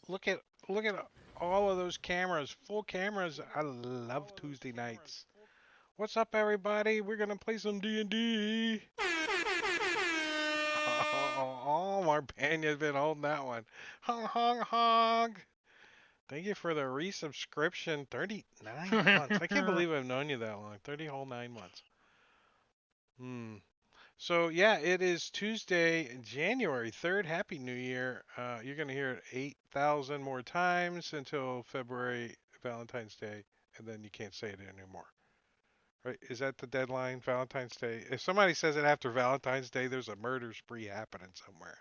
Look at look at all of those cameras, full cameras. I love Tuesday nights. What's up, everybody? We're gonna play some D&D. Oh, Marpania's been holding that one. Hong hong hong. Thank you for the resubscription. 39 months. I can't believe I've known you that long. 30 whole 9 months. Hmm. So yeah, it is Tuesday, January 3rd. Happy New Year. You're gonna hear it 8,000 more times until February Valentine's Day, and then you can't say it anymore. Right? Is that the deadline, Valentine's Day? If somebody says it after Valentine's Day, there's a murder spree happening somewhere.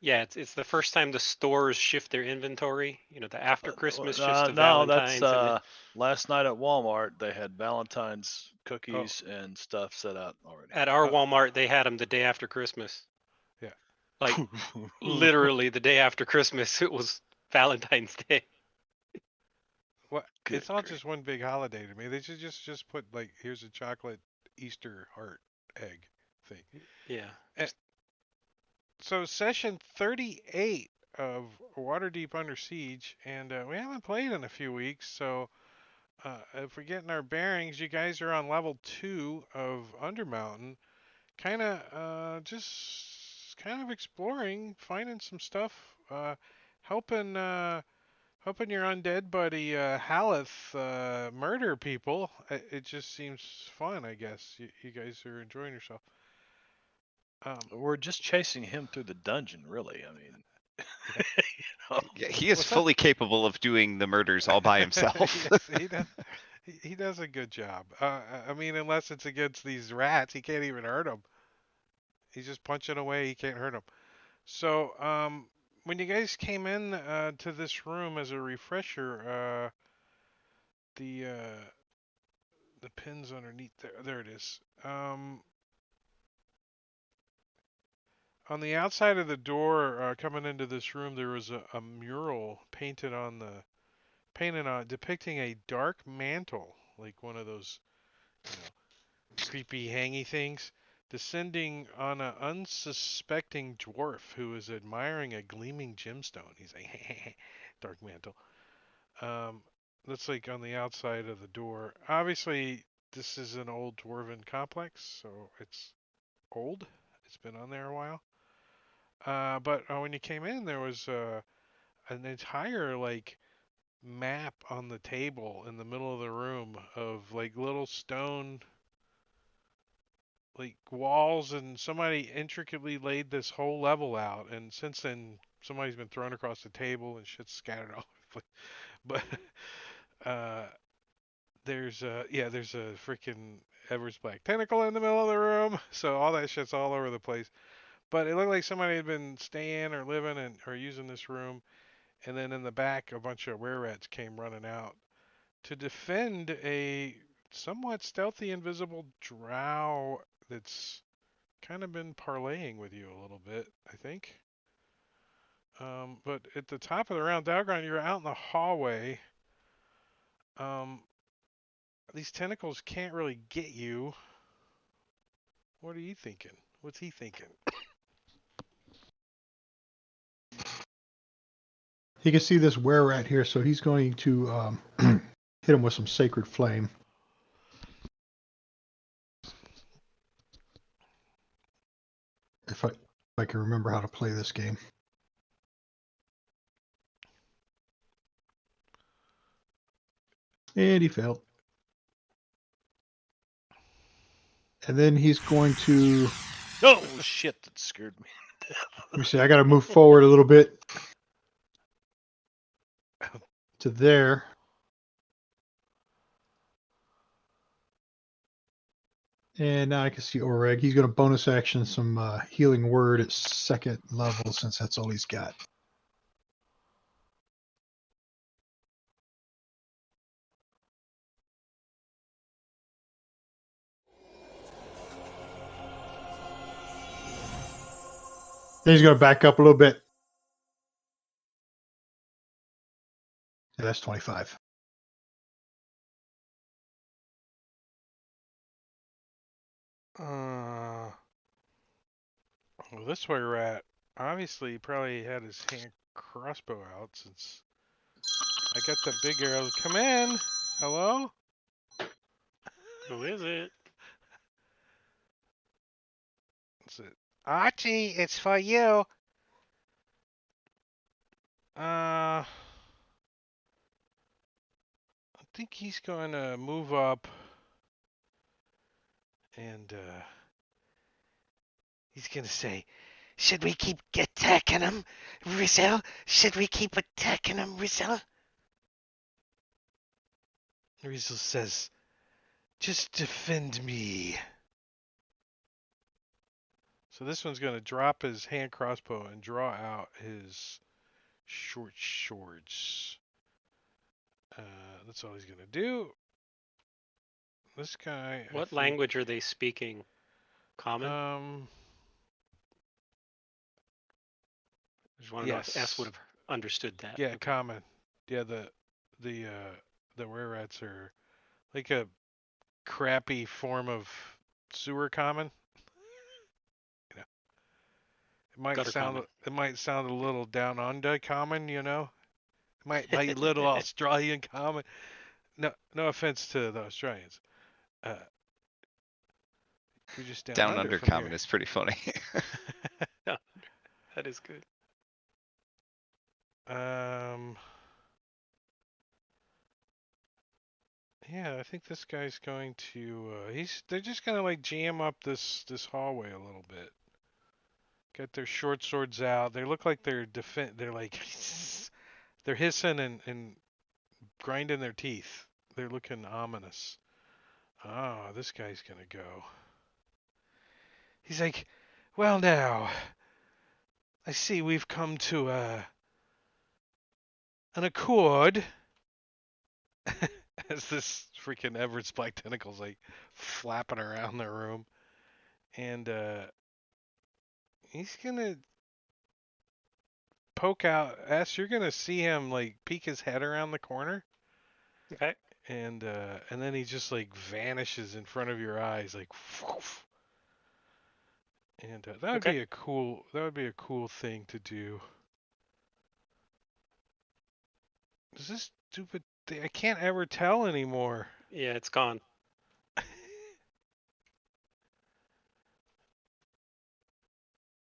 Yeah, it's the first time the stores shift their inventory. The after Christmas just to No, that's Valentine's, and then last night at Walmart. They had Valentine's Oh, cookies and stuff set out already. at our uh, Walmart they had them the day after Christmas. yeah. Like literally the day after Christmas, it was Valentine's Day. What? Good It's all grief. just one big holiday to me. They should just put like, here's a chocolate Easter heart egg thing. Yeah, Eh, So session 38 of Waterdeep Under Siege, and we haven't played in a few weeks. So if we're getting our bearings, you guys are on level 2 of Undermountain, kind of just kind of exploring, finding some stuff, helping helping your undead buddy Haleth murder people. It just seems fun, I guess. You guys are enjoying yourself. Um, We're just chasing him through the dungeon, really. I mean, yeah. Yeah, he is What's up? fully capable of doing the murders all by himself. Yes, he does. He does a good job. I mean, unless it's against these rats, he can't even hurt them. He's just punching away. He can't hurt them. So, when you guys came in to this room as a refresher, the pins underneath there. There it is. On the outside of the door, coming into this room, there was a mural painted on depicting a dark mantle, like one of those, you know, creepy hangy things, descending on an unsuspecting dwarf who is admiring a gleaming gemstone. He's like, dark mantle. Um, that's like on the outside of the door. Obviously, this is an old dwarven complex, so it's old. It's been on there a while. But when you came in, there was an entire like map on the table in the middle of the room of like little stone like walls, and somebody intricately laid this whole level out, and since then somebody's been thrown across the table and shit's scattered all over the place. But there's a freaking Ever's Black Tentacle in the middle of the room, so all that shit's all over the place. But it looked like somebody had been staying or living and or using this room, and then in the back a bunch of were rats came running out to defend a somewhat stealthy invisible drow that's kind of been parlaying with you a little bit, I think. But at the top of the round, Dalgron, you're out in the hallway. Um, these tentacles can't really get you. What are you thinking? What's he thinking? He can see this were rat here, so he's going to hit him with some sacred flame. If I can remember how to play this game. And he failed. And then he's going to. Oh shit! That scared me. Let me see. I got to move forward a little bit to there. And now I can see Oreg. He's going to bonus action some healing word at second level since that's all he's got. Then he's going to back up a little bit. And that's 25. Well, this way rat obviously probably had his hand crossbow out since I got the big arrow. Come in. Hello? Who is it? That's it. Archie, it's for you. I think he's going to move up and he's going to say, should we keep attacking him, Rizal? Should we keep attacking him, Rizal? Rizal says, just defend me. So this one's going to drop his hand crossbow and draw out his short swords. That's all he's going to do. This guy. I What think, language are they speaking? Common? I just want to know if S would have understood that. Yeah, Okay. common. Yeah, the were rats are like a crappy form of sewer common. You know, Gutter common. it might sound a little down under common. You know, it might be a little Australian common. No offense to the Australians. You're just Down under from common here. is pretty funny. That is good. Yeah, I think this guy's going to. They're just gonna like jam up this hallway a little bit. Got their short swords out. They look like they're They're like they're hissing and grinding their teeth. They're looking ominous. Oh, this guy's gonna go. He's like, well now, I see we've come to an accord. As this freaking Everett's black tentacles like flapping around the room, and he's gonna poke out. You're gonna see him like peek his head around the corner, Okay. and then he just like vanishes in front of your eyes, like. Woof. And that would be a cool. That would be a cool thing to do. Is this stupid thing? I can't ever tell anymore. Yeah, it's gone.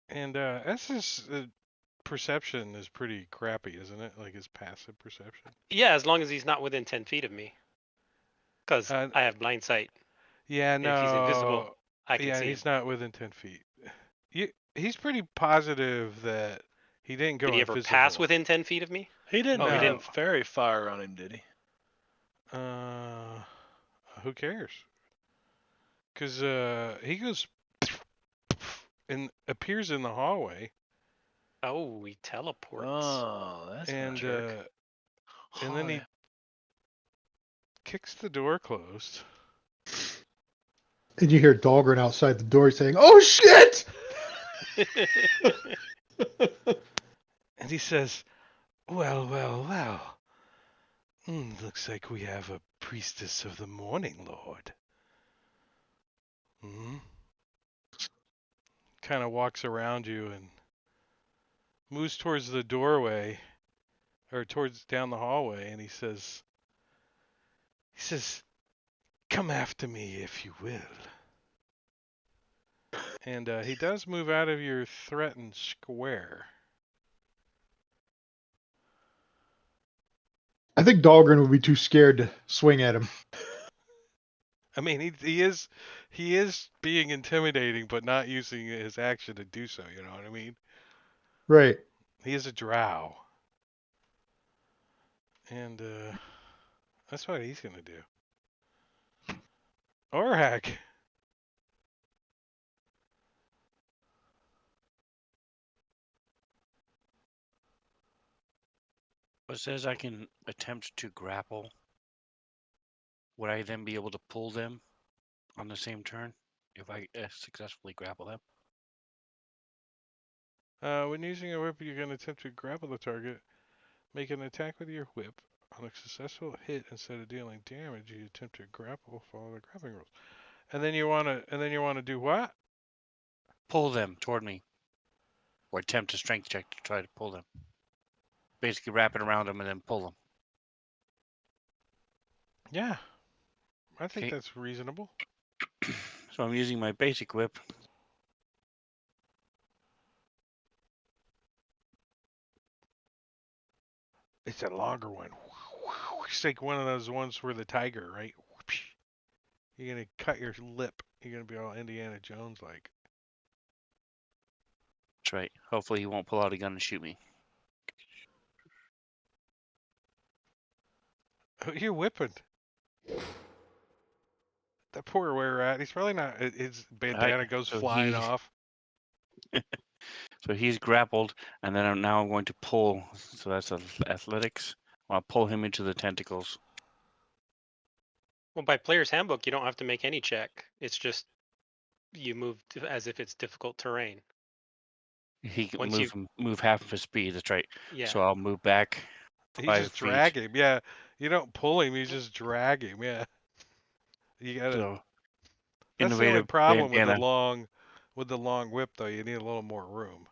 And S's perception is pretty crappy, isn't it? Like his passive perception. Yeah, as long as he's not within 10 feet of me. Because I have blind sight. Yeah, And no. if he's invisible, I can see he's him. not within 10 feet. He's pretty positive that he didn't go Did he ever invisible. pass within 10 feet of me? He didn't Oh, he have didn't. fairy fire on him, did he? Who cares? Because he goes and appears in the hallway. Oh, he teleports. Oh, that's and a jerk. And then he kicks the door closed. And you hear Dahlgren outside the door saying, "Oh shit!" And he says, well. Looks like we have a priestess of the morning, Lord. Kind of walks around you and moves towards the doorway, or towards down the hallway, and he says, come after me if you will. And he does move out of your threatened square. I think Dahlgren would be too scared to swing at him. I mean, he is being intimidating, but not using his action to do so. You know what I mean? Right. He is a drow, and that's what he's gonna do. Orhak. It says I can attempt to grapple. Would I then be able to pull them on the same turn if I successfully grapple them? When using a whip, you can attempt to grapple the target. Make an attack with your whip. On a successful hit, instead of dealing damage, you attempt to grapple. Follow the grappling rules. And then you wanna do what? Pull them toward me, or attempt a strength check to try to pull them. basically wrap it around him and then pull him. Yeah, I think Okay. that's reasonable. So I'm using my basic whip. It's a longer one. It's like one of those ones where the tiger, right? You're gonna cut your lip. You're gonna be all Indiana Jones like. That's right. Hopefully he won't pull out a gun and shoot me. Oh, you're whipping. That poor were rat. He's probably not. His bandana goes so flying he- off. So he's grappled, and then I'm now going to pull. So that's athletics. I'll pull him into the tentacles. Well, by player's handbook, you don't have to make any check. It's just you move as if it's difficult terrain. He can Once you, move half of his speed. That's right. yeah. So I'll move back You 5 just feet. drag him. Yeah, you don't pull him. You just drag him. Yeah. You gotta. So That's the only innovative problem with bandana. the long whip, though. You need a little more room.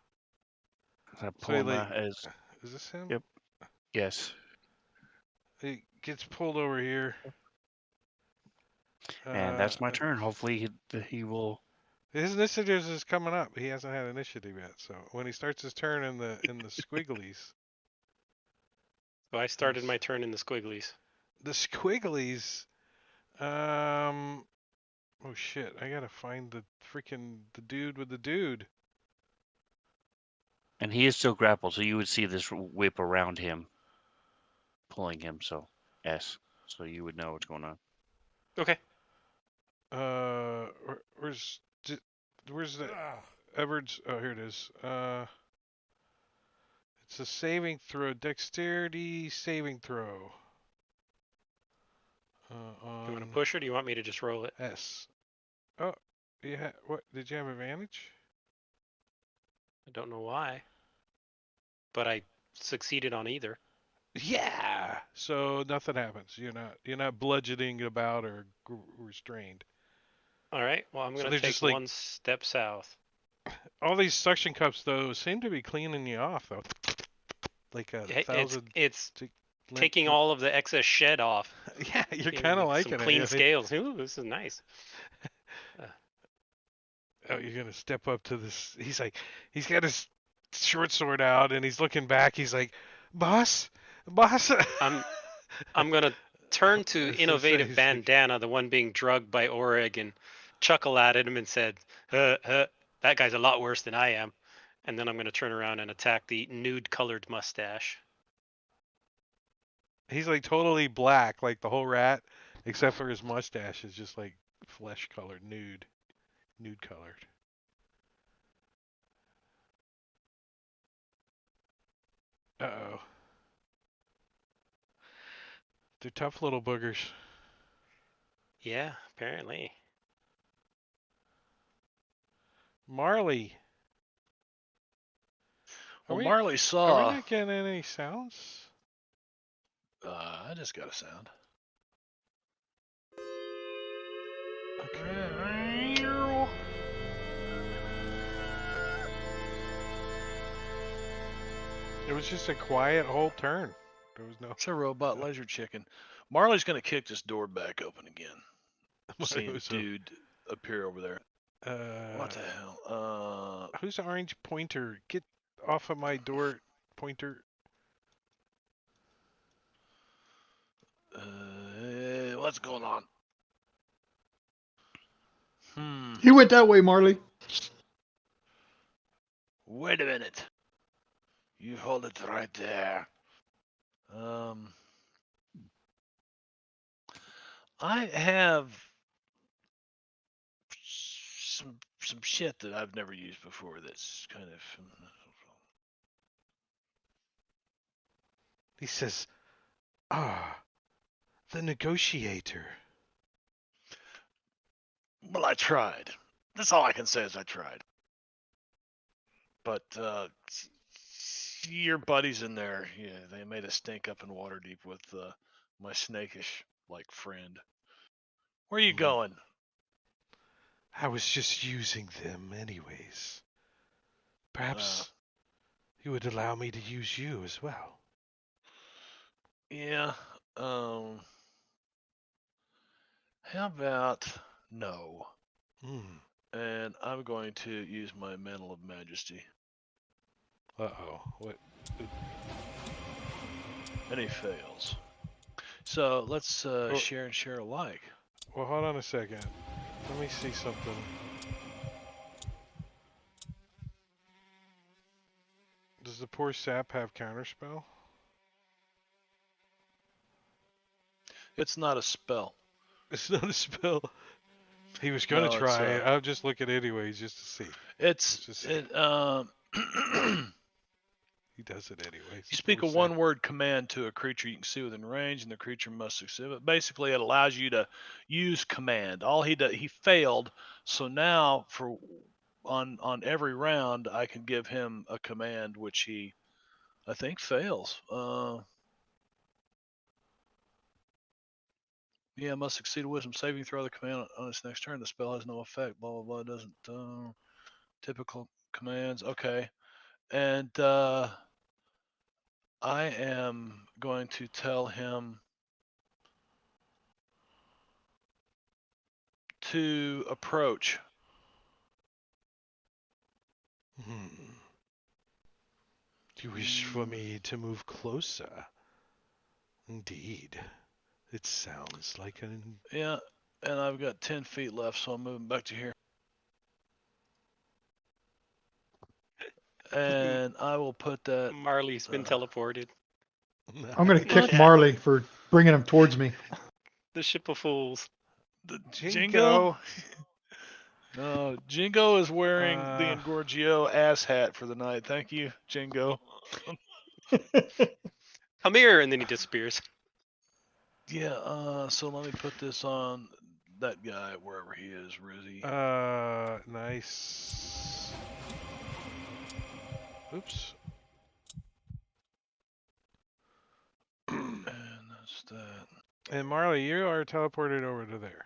I So pull he him like, as is this him? Yep. yes, He gets pulled over here. and that's my turn. Hopefully he will. His initiative is coming up. He hasn't had initiative yet. So when he starts his turn in the squigglies, So I started my turn in the squigglies. the squigglies. Oh shit! I gotta find the dude with the dude. And he is still grappled, so you would see this whip around him, pulling him. So S. So you would know what's going on. Okay. Where's the Everett's? Oh, here it is. It's a saving throw, dexterity saving throw. Do you want to On push or do you want me to just roll it? S. Oh, yeah. What? Did you have advantage? I don't know why, but I succeeded on either. Yeah. So nothing happens. You're not bludgeoning about or restrained. All right. Well, I'm So gonna they're take just like one step south. all these suction cups though seem to be cleaning you off though. Like a It's thousand. taking all of the excess shed off. Yeah, you're Giving kind me of liking some it. clean You're like, scales. Ooh, this is nice. oh, you're gonna step up to this. He's got his short sword out and he's looking back. He's like, boss. I'm gonna turn to As I say, innovative he's like, bandana, the one being drugged by Oreg, and chuckle at him and said, "That guy's a lot worse than I am." And then I'm gonna turn around and attack the nude-colored mustache. he's like totally black, like the whole rat, except for his mustache is just like flesh colored, nude colored. Uh-oh. They're tough little boogers. Yeah, apparently. Marley. Well, we- Marley Are saw. we not getting any sounds? I just got a sound. It was just a quiet whole turn. There was no. It's a robot laser chicken. Marley's gonna kick this door back open again. I'm seeing was a- dude appear over there. What the hell? Who's the orange pointer? Get off of my door, pointer. What's going on? He went that way, Marley. Wait a minute. You hold it right there. I have some shit that I've never used before. That's kind of. He says, the negotiator. Well, I tried. That's all I can say is I tried. But your buddies in there, yeah, they made a stink up in Waterdeep with my snakish like friend. Where you going? I was just using them anyways. Perhaps you would allow me to use you as well. Yeah. How about no? Hmm. And I'm going to use my Mantle of Majesty. Uh-oh. What? And he fails. So let's Oh, share and share alike. well, hold on a second. Let me see something. Does the poor sap have counterspell? It's not a spell. It's not a spell. He was gonna No, it's try. I'll just look at it anyways just to see. it's Let's just see. it. He does it anyways. You speak Poor a sap. one-word command to a creature you can see within range, and the creature must succeed. But basically, it allows you to use command. All he failed, so now on every round, I can give him a command which he, I think, fails. Yeah, must succeed a wisdom saving throw. The command on its next turn. The spell has no effect. Blah blah blah. Doesn't typical commands. Okay, and I am going to tell him to approach. Hmm. Do you wish for me to move closer? Indeed. It sounds like an. Yeah, and I've got 10 feet left, so I'm moving back to here. And I will put that. Marley's been teleported. I'm gonna kick What? Marley for bringing him towards me. The ship of fools. The Jingo. No, Jingo is wearing the Uh, Engorgio ass hat for the night. Thank you, Jingo. Come here, and then he disappears. Yeah, so let me put this on that guy wherever he is, Rizzy. nice. Oops. And that's that. And Marley, you are teleported over to there.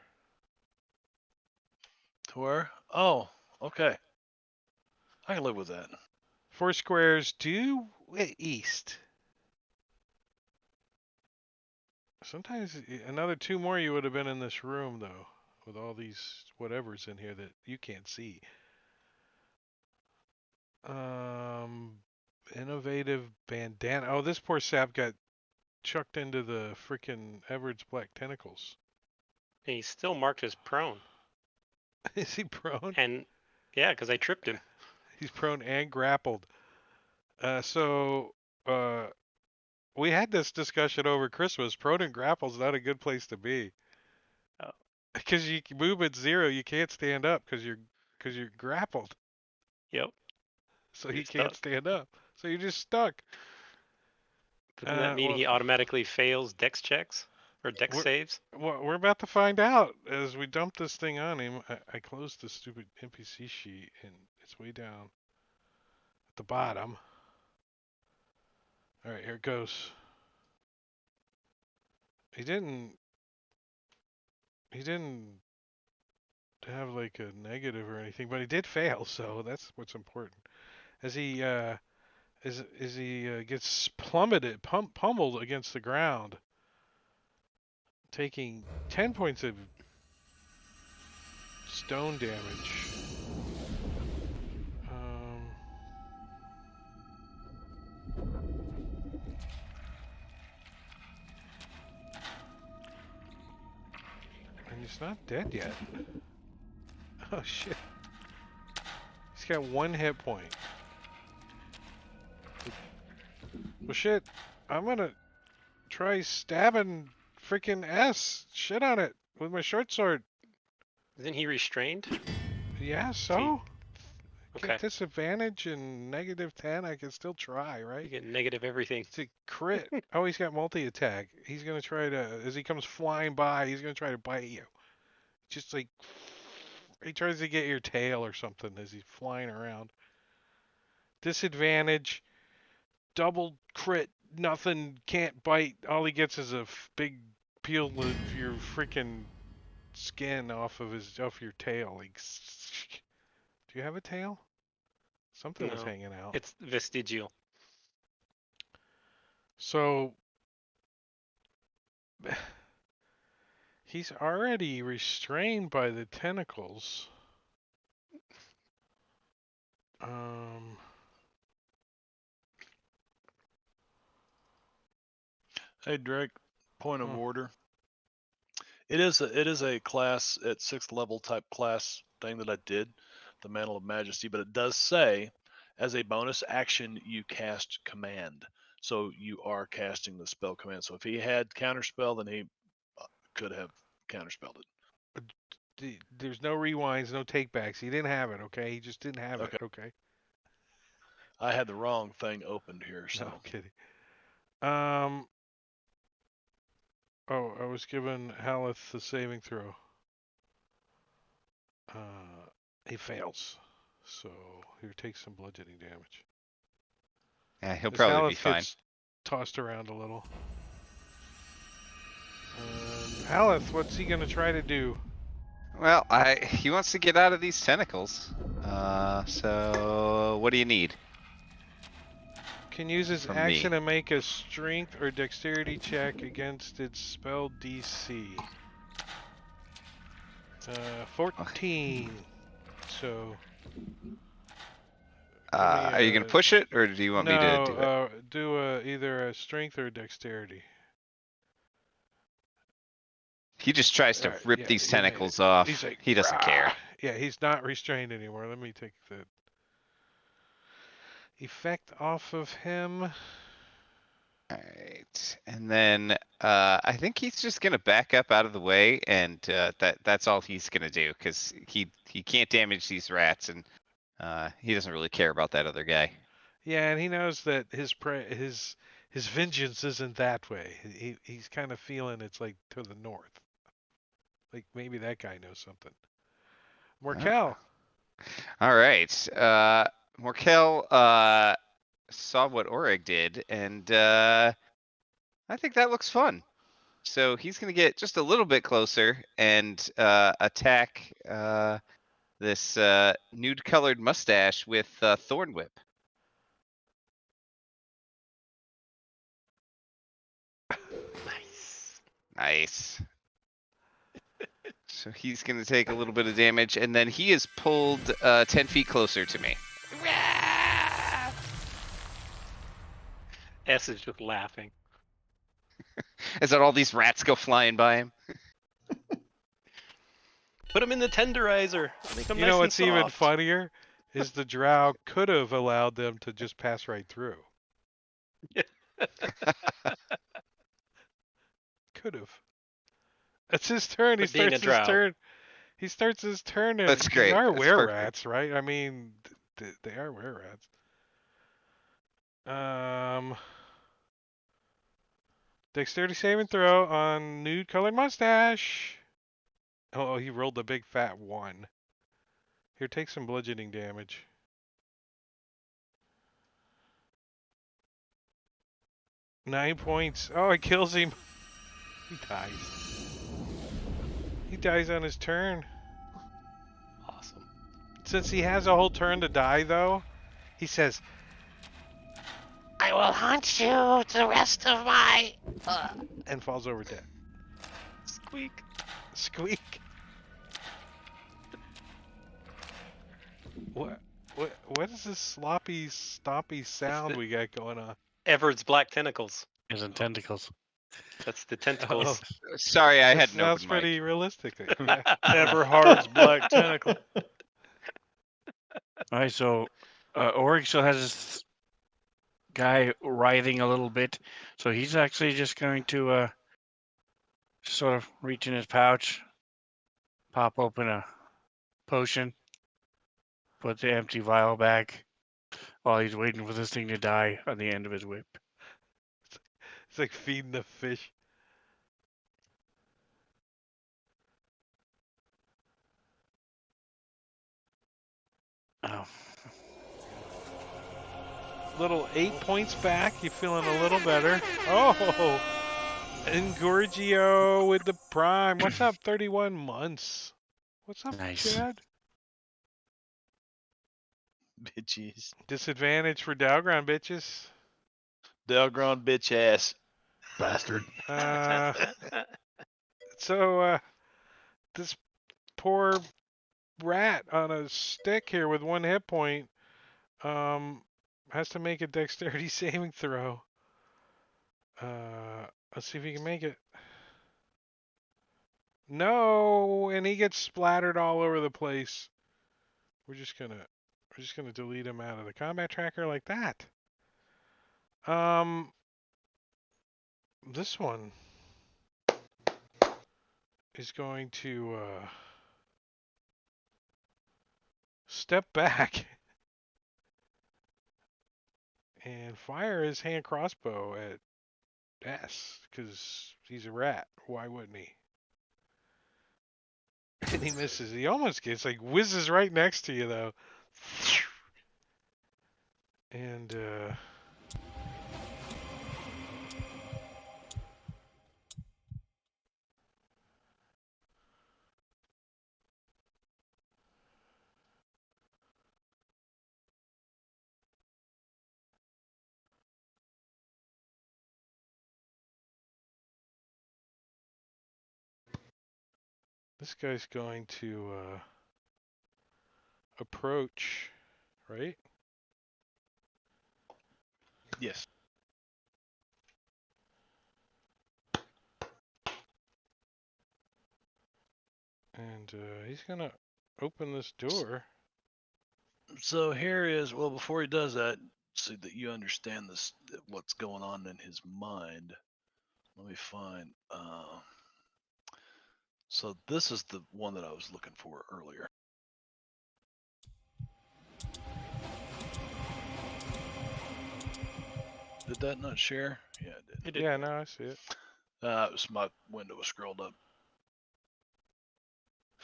To where? Oh, okay. I can live with that. 4 squares due east. Sometimes another 2 more you would have been in this room though, with all these whatevers in here that you can't see. Innovative bandana. Oh, this poor sap got chucked into the freaking Everett's black tentacles. And he's still marked as prone. Is he prone? And yeah, because I tripped him. He's prone and grappled. So we had this discussion over Christmas. Prone and grapple's not a good place to be. Oh. Because you move at 0, you can't stand up because you're grappled. Yep. So You're you can't stuck. stand up. So you're just stuck. Doesn't that mean Well, he automatically fails dex checks or dex we're, saves? well, we're about to find out as we dump this thing on him. I closed the stupid NPC sheet and it's way down at the bottom. All right, here it goes. He didn't have like a negative or anything, but he did fail, so that's what's important. As he gets plummeted, pummeled against the ground, taking 10 points of stone damage. And he's not dead yet. Oh shit. He's got 1 hit point. Well shit, I'm gonna try stabbing freaking S shit on it with my short sword. Isn't he restrained? Yeah, so? Okay. Get disadvantage and -10, I can still try, You right? get negative everything. It's a crit. Oh, he's got multi-attack. He's gonna try to, as he comes flying by, he's gonna try to bite you. Just like, he tries to get your tail or something as he's flying around. Disadvantage, double crit, nothing, can't bite. All he gets is a big peel of your freaking skin off your tail. Like, do you have a tail? Something was No, hanging out. it's vestigial. So He's already restrained by the tentacles. Hey Drake, point of Huh. order. It is a class at 6th level type class thing that I did, the Mantle of Majesty, but it does say as a bonus action you cast command. So you are casting the spell command. So if he had counterspell, then he could have counterspelled it. There's no rewinds, no takebacks. He didn't have it, okay? He just didn't have Okay. it, okay? I had the wrong thing opened here, so No, I'm kidding. Oh, I was given Haleth the saving throw. He fails. So here, take some bludgeoning damage. Yeah, he'll As probably be Haleth fine. gets tossed around a little. Haleth, what's he gonna try to do? Well, he wants to get out of these tentacles. So what do you need Can use his from action me? to make a strength or dexterity check against its spell DC. 14. So. Give me Are you gonna push it, or do you want me to do it? no, do either a strength or dexterity. He just tries to Alright, rip yeah, these you made it. tentacles off. He's like, He doesn't care. "Rah." Yeah, he's not restrained anymore. Let me take the effect off of him. Alright, and then I think he's just gonna back up out of the way, and that's all he's gonna do, because he can't damage these rats, and he doesn't really care about that other guy. Yeah, and he knows that his vengeance isn't that way. He's kind of feeling it's like to the north. Like maybe that guy knows something. Morkel. All right, Morkel saw what Orig did, and I think that looks fun. So he's gonna get just a little bit closer and attack this nude-colored mustache with Thorn Whip. Nice. Nice. So he's going to take a little bit of damage, and then he is pulled 10 feet closer to me. S is just laughing. As all these rats go flying by him. Put him in the tenderizer. Make him You nice know and what's even soft. funnier is the drow could have allowed them to just pass right through. Could have. It's his turn. He But being a starts his drow. turn. He starts his turn, and That's they great. are That's were perfect. rats, right? I mean, they are were rats. Dexterity saving throw on nude colored mustache. Oh, he rolled a big fat 1. Here, take some bludgeoning damage. Nine points. Oh, it kills him. He dies. He dies on his turn. Awesome. Since he has a whole turn to die, though, he says, I will haunt you the rest of my... and falls over dead. Squeak. Squeak. What is this sloppy, stompy sound we got going on? Everard's black tentacles. Isn't tentacles. That's the tentacles. Sorry, I That had an sounds open pretty mic. realistic. Yeah. Everhard's black tentacle. All right, so Oryx still has this guy writhing a little bit, so he's actually just going to sort of reach in his pouch, pop open a potion, put the empty vial back while he's waiting for this thing to die on the end of his whip. It's like feeding the fish. Oh, Little 8 points back. You feeling a little better? Oh, Engorgio with the prime. What's up? 31 months. What's up, nice. Chad? Bitches. Disadvantage for Dalgron, bitches. Delgron bitch ass. Bastard. So this poor rat on a stick here with 1 hit point has to make a dexterity saving throw. Let's see if he can make it. No, and he gets splattered all over the place. We're just gonna delete him out of the combat tracker like that. This one is going to step back and fire his hand crossbow at S, because he's a rat. Why wouldn't he? And he misses. He almost gets, like, whizzes right next to you, though. And, this guy's going to approach, right? Yes. And he's going to open this door. So here is, well, before he does that, so that you understand this, what's going on in his mind. Let me find. So this is the one that I was looking for earlier. Did that not share? Yeah, it did. Yeah, no, I see it. It was my window was scrolled up.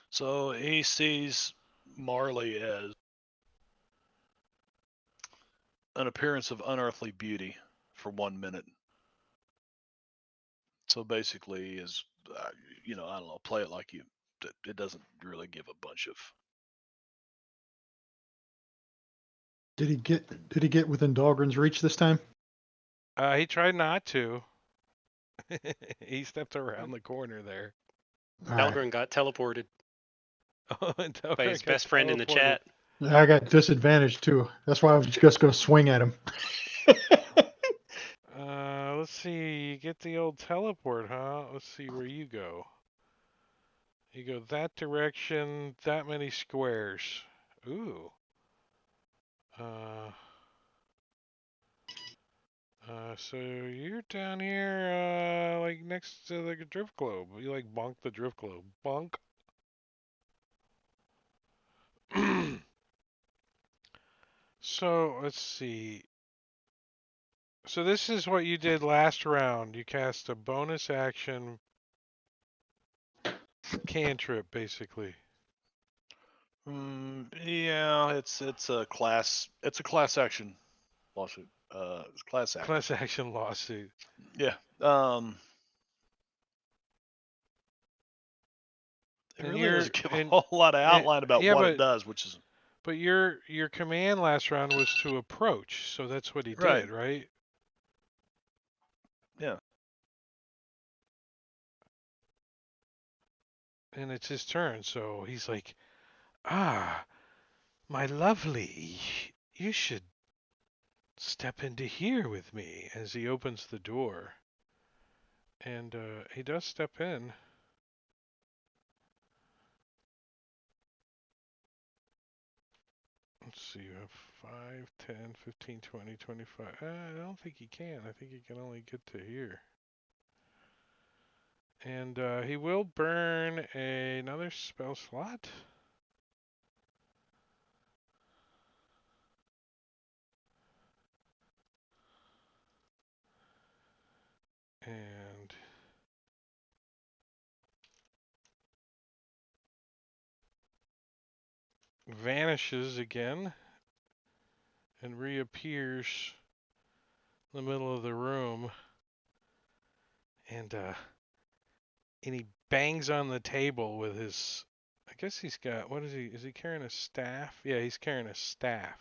So he sees Marley as an appearance of unearthly beauty for 1 minute. So basically, is I don't know, play it like you. It doesn't really give a bunch of. Did he get within Dahlgren's reach this time? He tried not to. He stepped around the corner there. All right. Elgrin got teleported Oh, and by Delgrin his got best friend in the teleported. chat. I got disadvantage too. That's why I was just going to swing at him. Let's see. You get the old teleport, huh? Let's see where you go. You go that direction, that many squares. Ooh. So you're down here, like next to the drift globe. You like bonk the drift globe. Bonk. So let's see. So this is what you did last round. You cast a bonus action cantrip, basically. Yeah, it's a class action lawsuit. It's class action. Class action lawsuit. Yeah. It And really you're doesn't give a and whole lot of outline about yeah, what but it does, which is but your command last round was to approach, so that's what he Right. did, right? Yeah. And it's his turn, so he's like, "Ah, my lovely, you should step into here with me," as he opens the door. And he does step in. Let's see, you have 5, 10, 15, 20, 25. I don't think he can. I think he can only get to here. And he will burn another spell slot. And vanishes again and reappears in the middle of the room. And he bangs on the table with his, I guess he's got, what is he carrying a staff? Yeah, he's carrying a staff.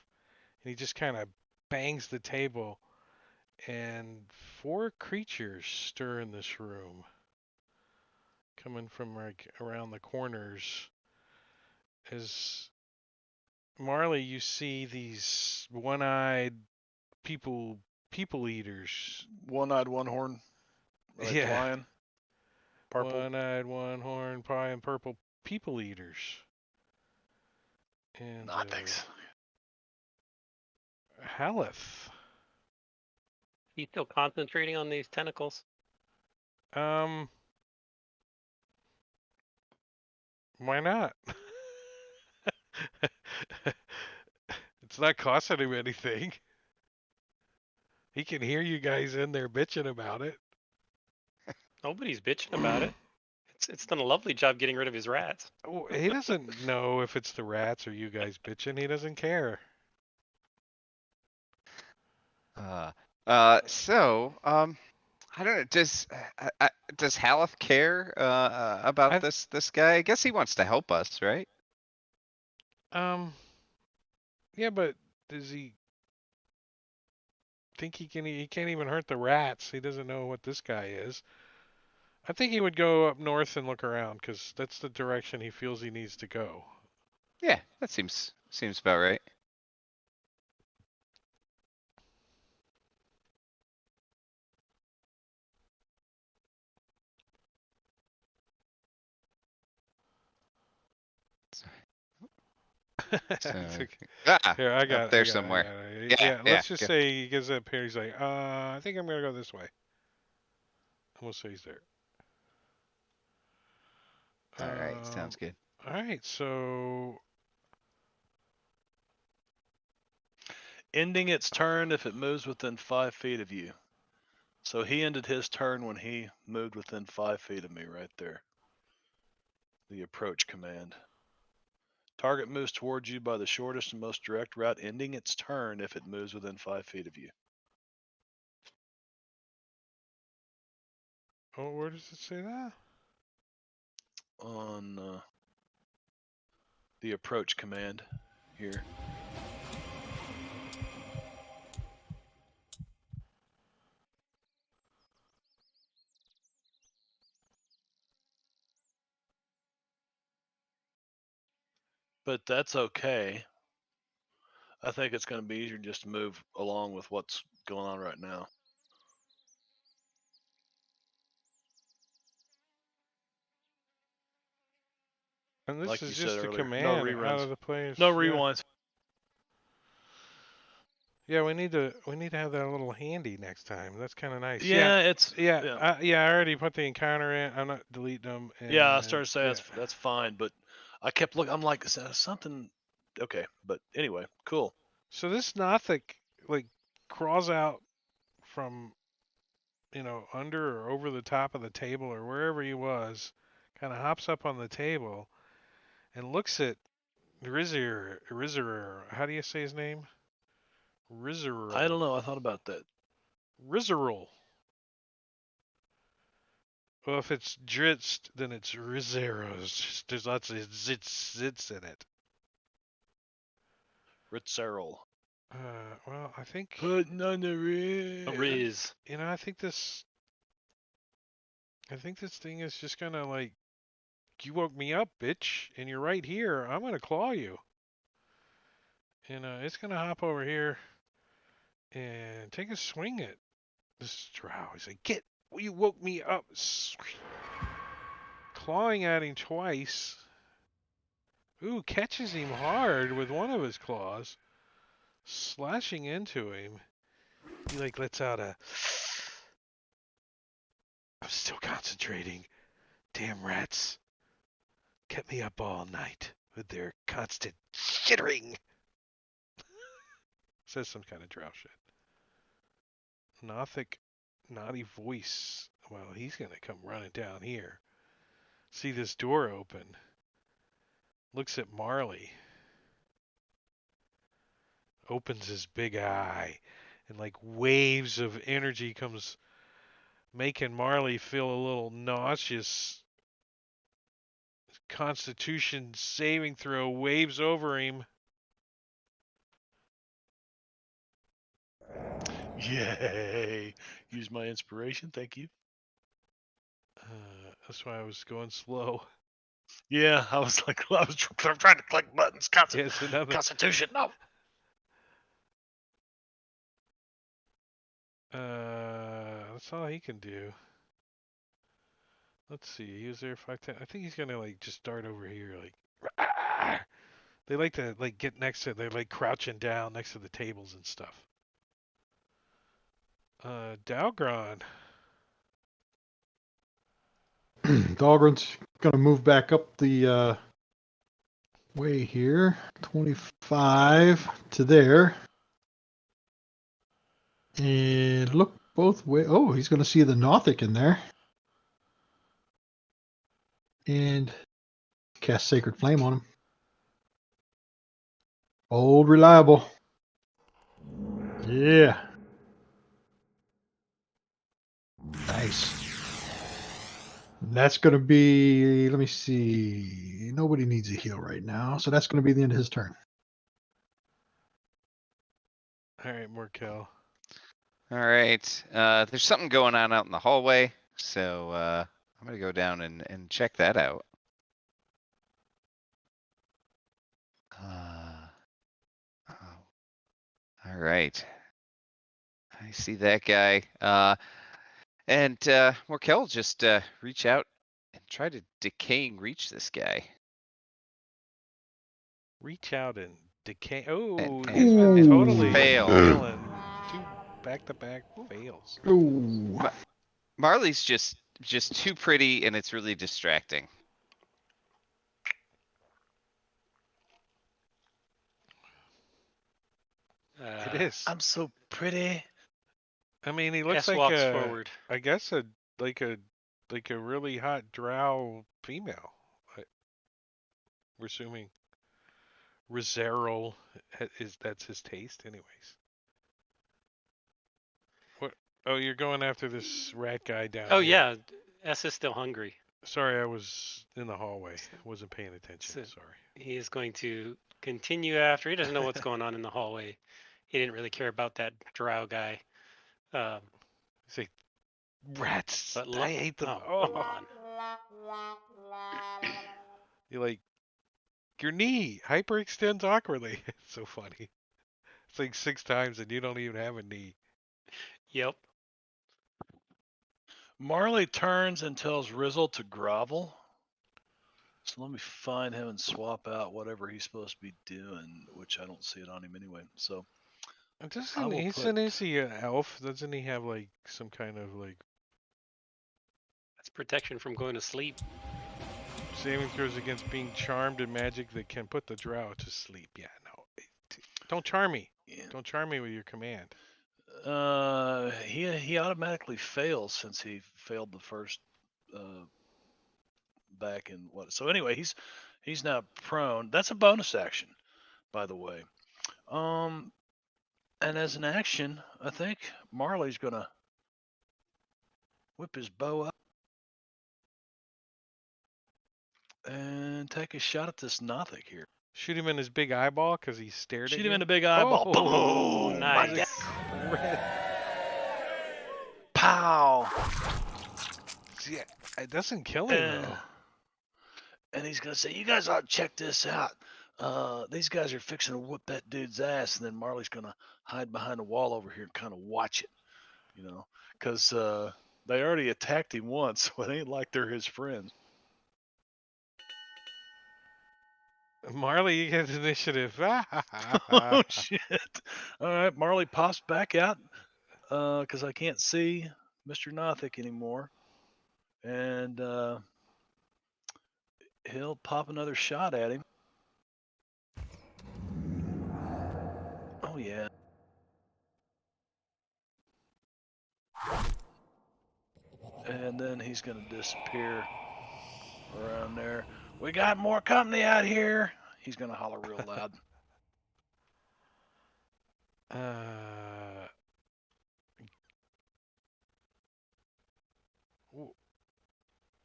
And he just kind of bangs the table, and 4 creatures stir in this room, coming from like around the corners. As Marley, you see these one-eyed people eaters. One-eyed, one-horn, like Yeah. lion. Purple. One-eyed, one-horned, pie and purple people eaters. And Nah, thanks. Haleth. He's still concentrating on these tentacles. Why not? It's not costing him anything. He can hear you guys in there bitching about it. Nobody's bitching about it. It's done a lovely job getting rid of his rats. Oh, he doesn't know if it's the rats or you guys bitching. He doesn't care. I don't know. Does Haleth care about this guy? I guess he wants to help us, right? Yeah, but does he think he can? He can't even hurt the rats. He doesn't know what this guy is. I think he would go up north and look around because that's the direction he feels he needs to go. Yeah, that seems about right. So, Here, I got up there I got somewhere. I got Yeah, let's just go. say he gets up here. He's like, I think I'm gonna go this way. And we'll say he's there. All right, sounds good. All right, so Ending its turn if it moves within 5 feet of you. So he ended his turn when he moved within 5 feet of me right there. The approach command. Target moves towards you by the shortest and most direct route, ending its turn if it moves within 5 feet of you. oh, where does it say that? On the approach command here. But that's okay. I think it's going to be easier just to move along with what's going on right now. And this Like is you said just a earlier, no command out reruns. of the players. No Yeah. rewinds. Yeah, we need to have that a little handy next time. That's kind of nice. Yeah, it's yeah. I already put the encounter in. I'm not deleting them. yeah. I started to say yeah. that's fine, but I kept looking. I'm like, is that something? Okay, but anyway, cool. So this Nothic like crawls out from under or over the top of the table or wherever he was, kind of hops up on the table and looks at Rizzer. How do you say his name? Rizzer. I don't know. I thought about that. Rizzeral. Well, if it's Dritzt, then it's Rizzeros. There's lots of zits in it. Ritzerl. Well, I think Putting on the Riz. Riz. I think this thing is just gonna like, you woke me up, bitch, and you're right here. I'm gonna claw you. And it's gonna hop over here and take a swing at this drow. He's like, you woke me up. Clawing at him twice. Ooh, catches him hard with one of his claws. Slashing into him. He like lets out a, I'm still concentrating. Damn rats. Kept me up all night with their constant shittering. Says some kind of drow shit. Nothic, naughty voice. Well, he's gonna come running down here. See this door open. Looks at Marley. Opens his big eye. And like waves of energy comes making Marley feel a little nauseous. Constitution saving throw waves over him. Yay! Use my inspiration. Thank you. That's why I was going slow. Yeah, I was like, I was trying to click buttons. Yes, another. Constitution. No. That's all he can do. Let's see. He was there 5, 10. I think he's gonna like just start over here. Like, "Rah!" They like to like get next to. They're like crouching down next to the tables and stuff. Dalgron. Dahlgren's gonna move back up the way here, 25 to there, and look both ways. Oh, he's gonna see the Nothic in there, and cast Sacred Flame on him. Old reliable. Yeah. Nice. That's going to be, let me see. Nobody needs a heal right now. So that's going to be the end of his turn. All right, Morkel. All right. There's something going on out in the hallway, so I'm gonna go down and check that out. Oh. All right. I see that guy. And Morkel just reach out and try to decaying reach this guy. Reach out and decay. Oh, And he's been totally failed. failing. 2 back-to-back fails. Ooh. Marley's just too pretty, and it's really distracting. It is. I'm so pretty. I mean, he looks S like walks a, forward. I guess like a really hot drow female. We're assuming Rizarol that's his taste, anyways. What? Oh, you're going after this rat guy down Oh here. yeah, S is still hungry. Sorry, I was in the hallway. Wasn't paying attention. So- Sorry. He is going to continue after. He doesn't know what's going on in the hallway. He didn't really care about that drow guy. He's like, rats. But I hate them. oh, come on. You like your knee hyperextends awkwardly. It's so funny. It's like 6 times and you don't even have a knee. Yep. Marley turns and tells Rizzle to grovel. So let me find him and swap out whatever he's supposed to be doing, which I don't see it on him anyway. So I will Is he an elf? Doesn't he have like some kind of like That's protection from going to sleep. saving throws against being charmed and magic that can put the drow to sleep? Yeah, no. Don't charm me. yeah. Don't charm me with your command. He automatically fails since he failed the first back in what. So anyway, he's now prone. That's a bonus action, by the way. And as an action, I think Marley's gonna whip his bow up and take a shot at this Nothic here. Shoot him in his big eyeball because he stared Shoot at him you. in the big eyeball. Oh, Boom! nice. My God. Pow! Yeah, it doesn't kill him though. And he's gonna say, "You guys ought to check this out. These guys are fixing to whoop that dude's ass." And then Marley's gonna hide behind a wall over here and kind of watch it, because they already attacked him once, so it ain't like they're his friends. Marley, you get initiative. Oh shit! All right, Marley pops back out because I can't see Mr. Nothic anymore, and he'll pop another shot at him. Oh yeah. And then he's gonna disappear around there. We got more company out here. He's gonna holler real loud.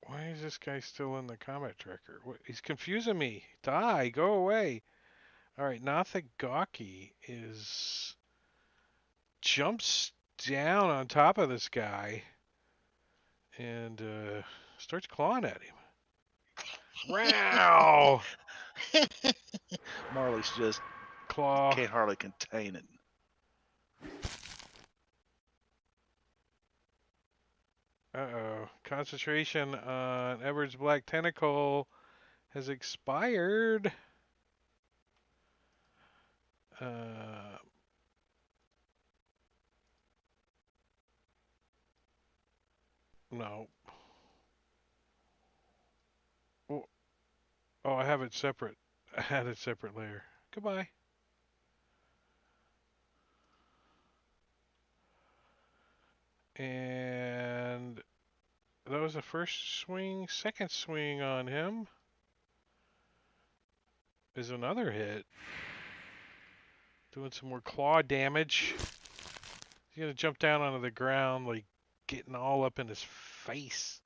Why is this guy still in the combat tracker? He's confusing me. Die, go away. All right, Nothic Gawky is jump down on top of this guy and starts clawing at him. Wow! Marley's just Claw. can't hardly contain it. Uh-oh. Concentration on Edward's black tentacle has expired. No. Oh, I have it separate. I had it separate layer. Goodbye. And that was the first swing. Second swing on him is another hit. Doing some more claw damage. He's gonna jump down onto the ground, like getting all up in his face.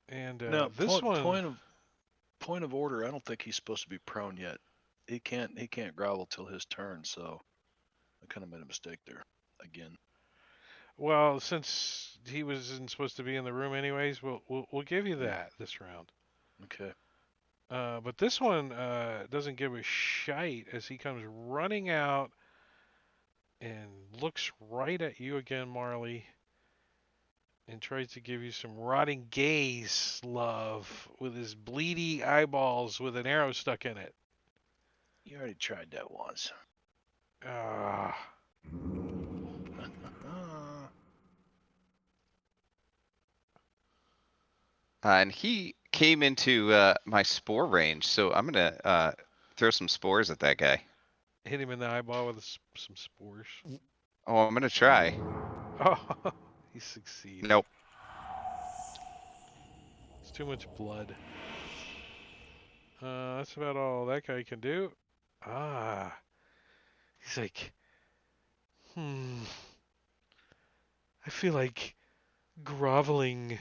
And Now, this one, point of order. I don't think he's supposed to be prone yet. He can't grovel till his turn. So I kind of made a mistake there again. well, since he wasn't supposed to be in the room anyways, we'll give you Yeah. that this round. Okay. But this one doesn't give a shite as he comes running out and looks right at you again, Marley, and tries to give you some rotting gaze love with his bleedy eyeballs with an arrow stuck in it. You already tried that once. Ah. And he came into my spore range, so I'm gonna throw some spores at that guy. Hit him in the eyeball with some spores. Oh, I'm gonna try. Oh, he succeeds. Nope. It's too much blood. That's about all that guy can do. Ah. He's like, I feel like groveling.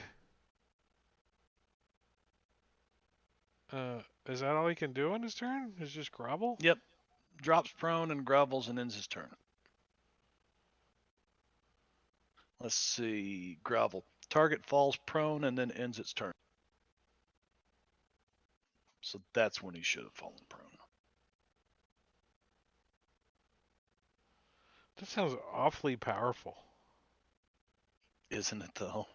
Is that all he can do on his turn? Is just grovel? Yep. Drops prone and grovels and ends his turn. Let's see. Grovel. Target falls prone and then ends its turn. So that's when he should have fallen prone. That sounds awfully powerful. Isn't it though?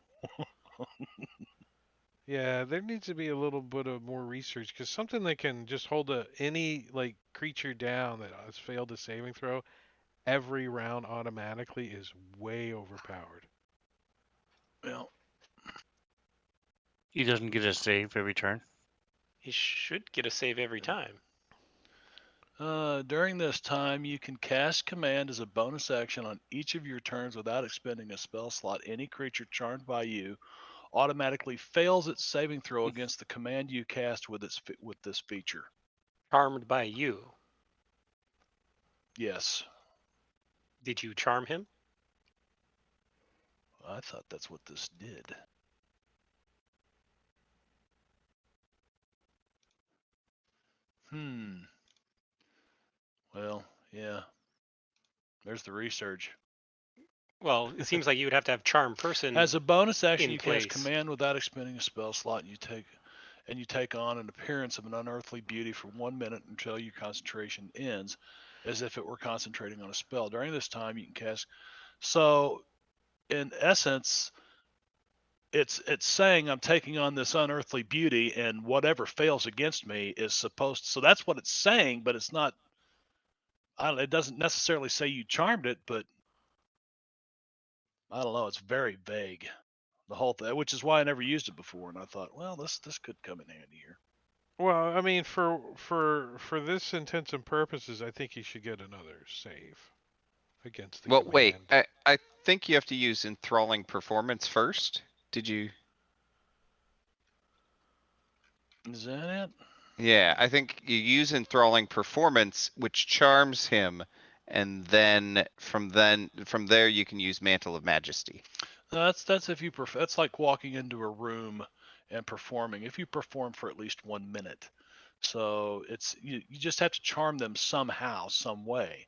Yeah, there needs to be a little bit of more research because something that can just hold any like creature down that has failed a saving throw every round automatically is way overpowered. Well, He doesn't get a save every turn. He should get a save every time. during this time, you can cast command as a bonus action on each of your turns without expending a spell slot. Any creature charmed by you automatically fails its saving throw against the command you cast with this feature. Charmed by you. Yes, Did you charm him? I thought that's what this did. Well, yeah. There's the research. Well, it seems like you would have to have charm person. As a bonus action, in you place. cast command without expending a spell slot, and you take on an appearance of an unearthly beauty for 1 minute until your concentration ends, as if it were concentrating on a spell. During this time, you can cast. So, in essence, it's saying I'm taking on this unearthly beauty, and whatever fails against me is supposed. So that's what it's saying, but it's not. It doesn't necessarily say you charmed it, but I don't know. It's very vague. The whole thing, which is why I never used it before, and I thought, well, this could come in handy here. Well, I mean, for this intents and purposes, I think he should get another save against the Well, command. wait. I think you have to use enthralling performance first. Did you? Is that it? Yeah, I think you use enthralling performance, which charms him, and then from there you can use mantle of majesty. That's if you that's like walking into a room and performing. If you perform for at least 1 minute, so it's you just have to charm them somehow, some way,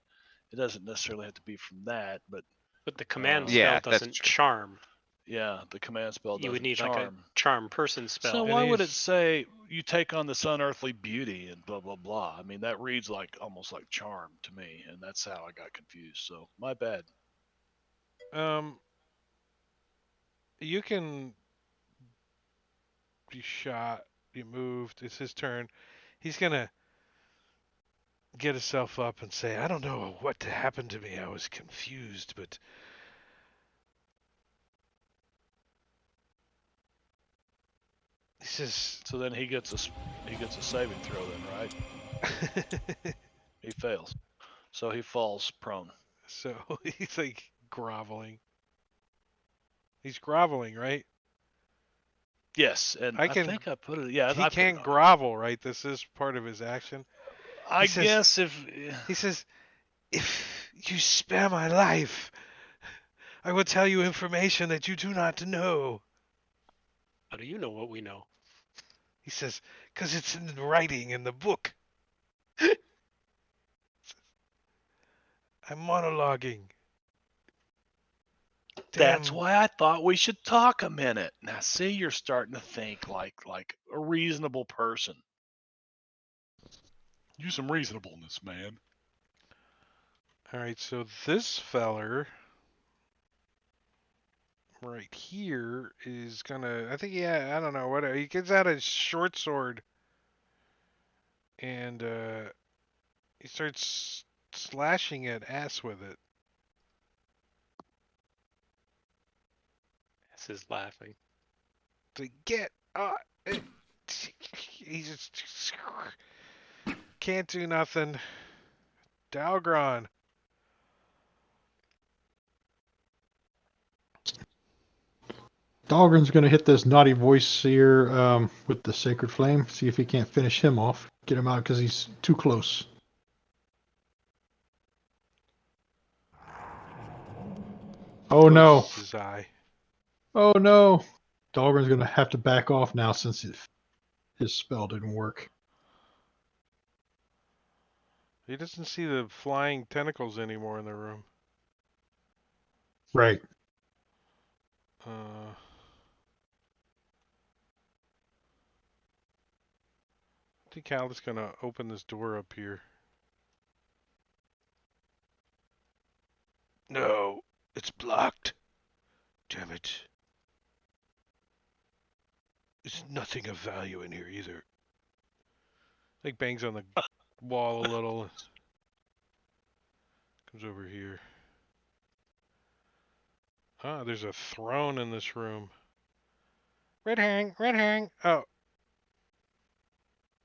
It doesn't necessarily have to be from that, but But the command Yeah, spell that's doesn't true. charm. yeah, the command spell doesn't You would need charm. like a charm person spell. So And why would it he's- say you take on this unearthly beauty and blah blah blah? I mean, that reads like almost like charm to me, and that's how I got confused. So my bad. You can be shot. You moved. It's his turn. He's gonna get himself up and say, "I don't know what happened to me. I was confused, but." He says, So then he gets a saving throw then, right? He fails, so he falls prone. so he's like groveling. He's groveling, right? Yes, and I I can- think I put it. Yeah, He I put it can't on. grovel, right? This is part of his action. I says- guess if He says, "If you spare my life, I will tell you information that you do not know." How do you know what we know? He says, "Because it's in writing in the book." I'm monologuing. that's Damn. why I thought we should talk a minute. Now, see, you're starting to think like a reasonable person. Use some reasonableness, man. All right, so this feller right here is gonna. I think, yeah, I don't know what he gets out a short sword and he starts slashing at ass with it. This is laughing. To get he just can't do nothing. Dalgron. Dahlgren's going to hit this naughty voice here with the Sacred Flame. See if he can't finish him off. Get him out because he's too close. Oh no. Closes his eye. Oh no. Dahlgren's going to have to back off now since his spell didn't work. He doesn't see the flying tentacles anymore in the room. Right. I think Hal is gonna open this door up here. No, it's blocked. Damn it. There's nothing of value in here either. Like bangs on the wall a little. Comes over here. Ah, there's a throne in this room. Red herring, red herring. Oh.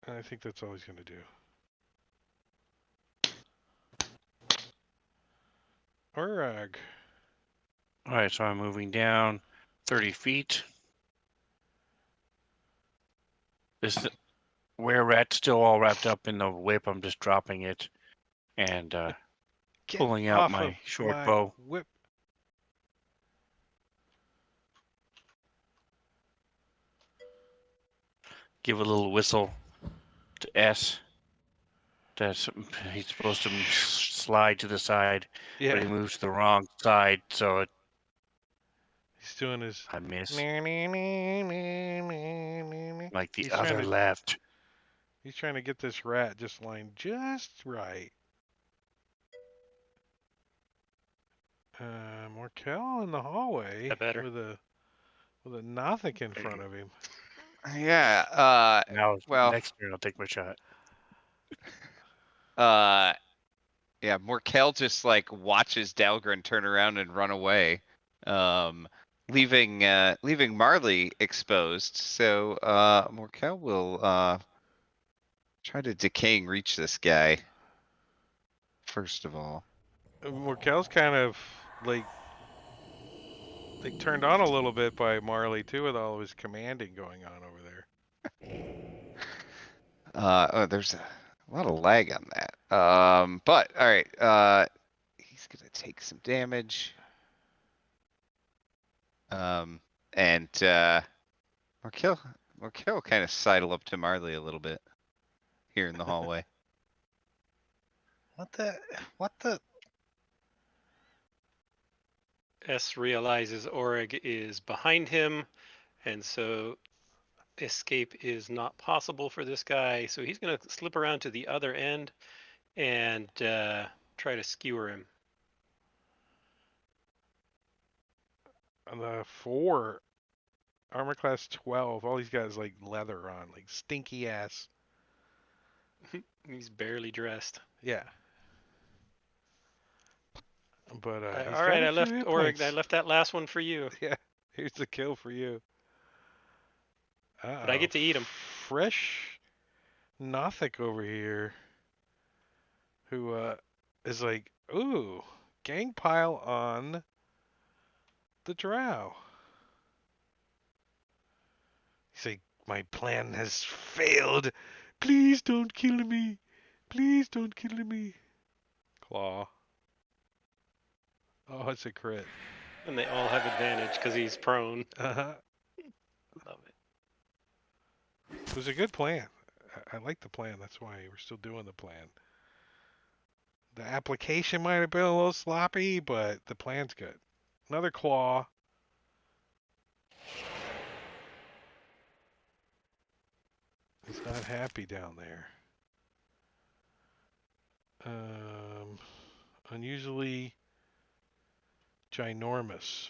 I think that's all he's gonna do. Urag. All right, so I'm moving down 30 feet. This where rat's still all wrapped up in the whip. I'm just dropping it and Get pulling out off my of short my bow. whip. Give a little whistle to S. That's he's supposed to slide to the side, but Yeah, he moves to the wrong side, so he's doing his. I miss. He's Like the trying other to. left. He's trying to get this rat just lined just right. Morkel in the hallway That better? with a Nothic in front of him. Yeah. Now, Well. next turn I'll take my shot. Yeah. Morkel just like watches Dalgren turn around and run away, leaving Marley exposed. So Morkel will try to decaying reach this guy. First of all. Morkel's kind of like turned on a little bit by Marley too, with all of his commanding going on over there. There's a lot of lag on that. But all right. He's gonna take some damage. And Morkel kind of sidle up to Marley a little bit here in the hallway. What the? S realizes Orig is behind him, and so escape is not possible for this guy. So he's going to slip around to the other end and try to skewer him. On the 4, armor class 12. All he's got is like leather on, like stinky ass. He's barely dressed. Yeah. But he's All got right, a I few left hit Orig. I points. left that last one for you, Yeah. Here's the kill for you. but I get to eat him. Fresh Nothic over here, who is like, ooh, gang pile on the drow. He's like, my plan has failed. Please don't kill me. Please don't kill me. Claw. Oh, it's a crit. And they all have advantage because he's prone. Uh-huh. Love it. It was a good plan. I like the plan. That's why we're still doing the plan. The application might have been a little sloppy, but the plan's good. Another claw. He's not happy down there. Unusually ginormous.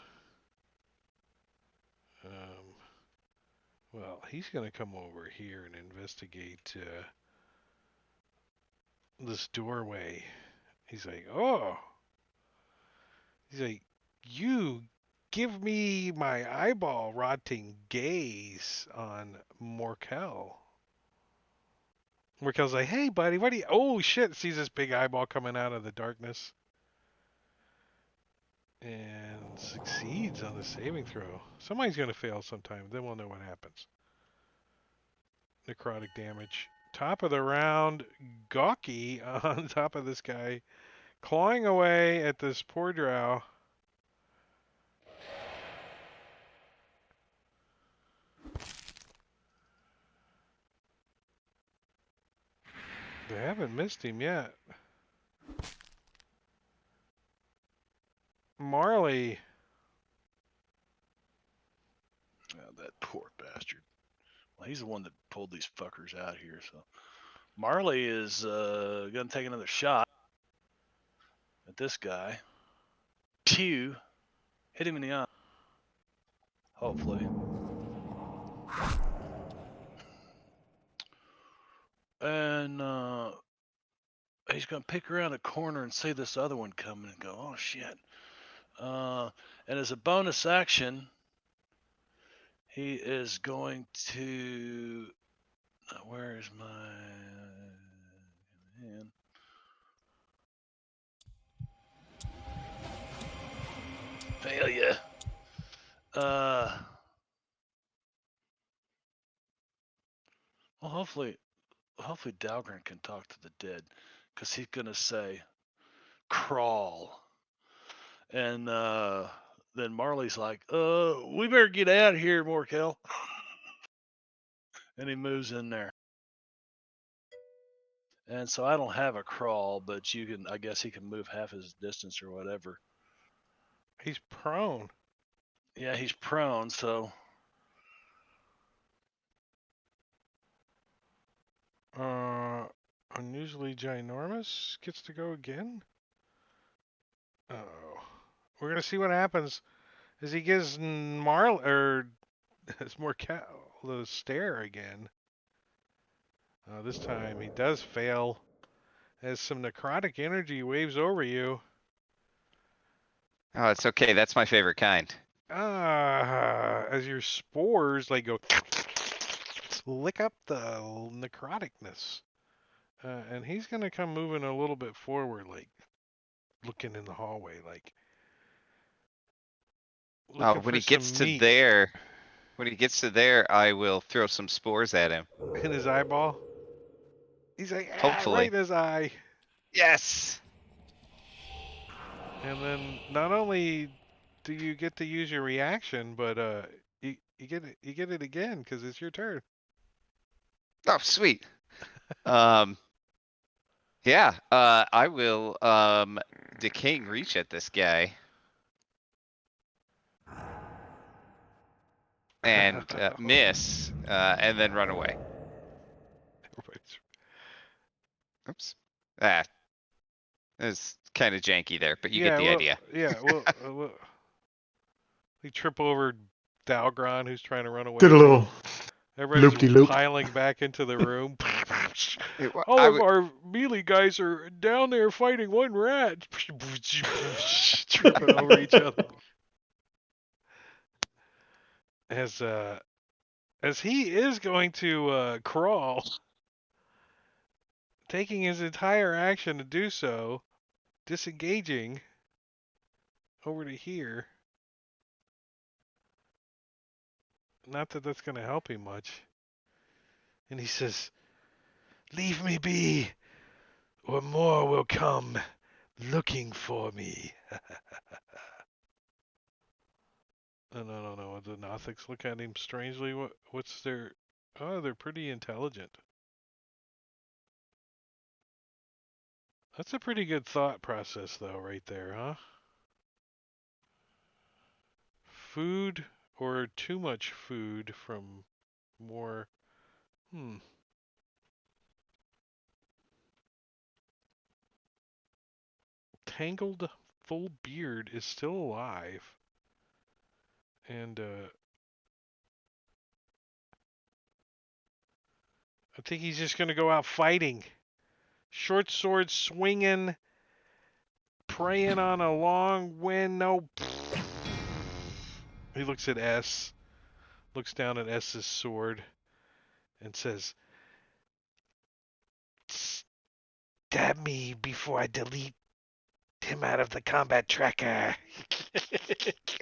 Well, he's going to come over here and investigate this doorway. He's like, oh. He's like, you give me my eyeball rotting gaze on Morkel. Morkel's like, hey, buddy, what do you... Oh, shit, sees this big eyeball coming out of the darkness. And succeeds on the saving throw. Somebody's going to fail sometime. Then we'll know what happens. Necrotic damage. Top of the round, Gawky on top of this guy. Clawing away at this poor drow. They haven't missed him yet. Marley. Oh, that poor bastard. Well, he's the one that pulled these fuckers out here. So Marley is going to take another shot at this guy. Pew. Hit him in the eye. Hopefully. And he's going to pick around a corner and see this other one coming and go, oh, shit. And as a bonus action, he is going to... where is my hand? Failure. Well, hopefully Dalgren can talk to the dead, because he's gonna say, "Crawl," and then Marley's like, "We better get out of here, Morkel," and he moves in there. And so I don't have a crawl, but you can. I guess he can move half his distance or whatever. He's prone. Yeah, he's prone, so. Unusually ginormous gets to go again. Oh, we're gonna see what happens as he gives it's Morkel the stare again. This time he does fail as some necrotic energy waves over you. Oh, it's okay. That's my favorite kind. As your spores like go lick up the necroticness. And he's gonna come moving a little bit forward, like looking in the hallway, like looking When for he gets some to meat there, I will throw some spores at him. in his eyeball. He's like, right Hopefully. in his eye. Yes. And then not only do you get to use your reaction, but you get it again because it's your turn. Oh, sweet. Yeah. I will decaying reach at this guy. and miss, and then run away. Everybody's- Oops. Ah, it's kind of janky there, but you yeah, get the well, idea. Yeah, well, we trip over Dalgron, who's trying to run away. Did a little Everybody's loop-de-loop. piling back into the room. I All of would- our melee guys are down there fighting one rat. Tripping over each other. As he is going to crawl, taking his entire action to do so, disengaging over to here. Not that that's going to help him much. And he says, "Leave me be, or more will come looking for me." No. The Nothics look at him strangely. What's their... Oh, they're pretty intelligent. That's a pretty good thought process, though, right there, huh? Food or too much food from more... Tangled full beard is still alive. And, I think he's just going to go out fighting. Short sword swinging, preying on a long wind. No. He looks at S, looks down at S's sword, and says, "Stab me before I delete him out of the combat tracker."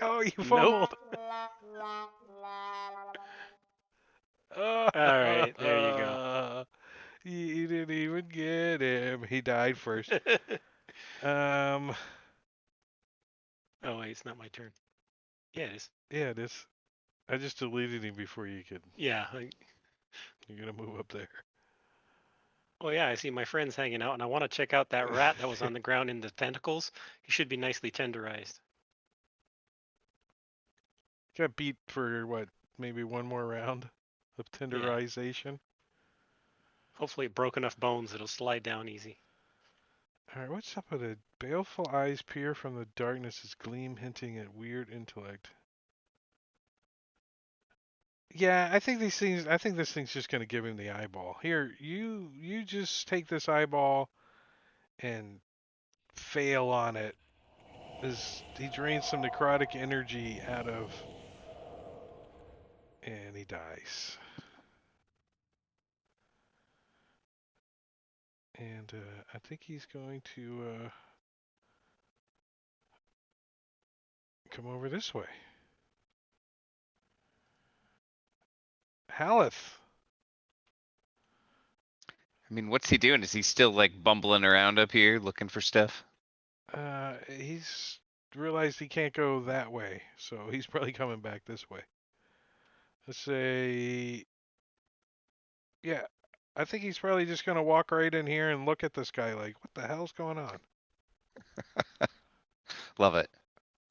Oh, you Nope. fumbled. All right, there you go. You didn't even get him. He died first. Oh wait, it's not my turn. Yeah, it is. Yeah, it is. I just deleted him before you could. Yeah. You're gonna move up there. Oh yeah, I see my friends hanging out, and I want to check out that rat that was on the ground in the tentacles. He should be nicely tenderized. Got beat for what? Maybe one more round of tenderization. Hopefully, it broke enough bones it'll slide down easy. All right, what's up with it? Baleful eyes peer from the darkness as gleam, hinting at weird intellect. Yeah, I think these things. I think this thing's just gonna give him the eyeball. Here, you just take this eyeball and fail on it. As he drains some necrotic energy out of, and he dies. And I think he's going to come over this way. Haleth. I mean, what's he doing? Is he still like bumbling around up here looking for stuff? He's realized he can't go that way, so he's probably coming back this way. Let's say, yeah, I think he's probably just gonna walk right in here and look at this guy like, what the hell's going on? Love it.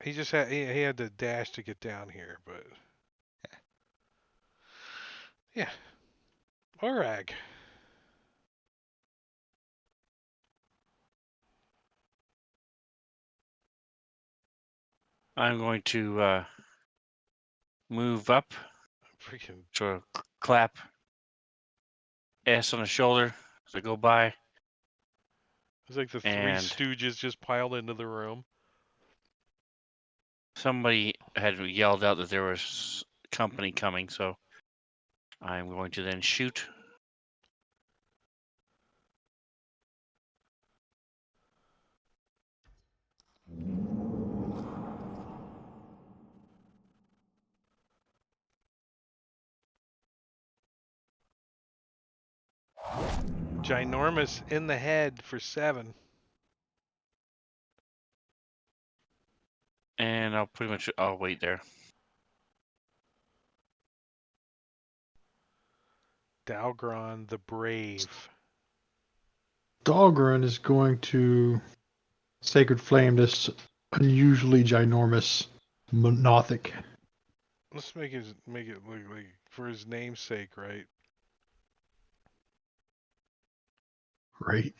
He just had he had to dash to get down here, but yeah, Orag. I'm going to move up, Freaking, sort of clap S on the shoulder as I go by. it's like the Three And Stooges just piled into the room. somebody had yelled out that there was company coming, so I'm going to then shoot. Ginormous in the head for 7. And I'll wait there. Dalgron the Brave. Dahlgren is going to Sacred Flame this unusually ginormous Nothic. Let's make it look like for his namesake, right? Right.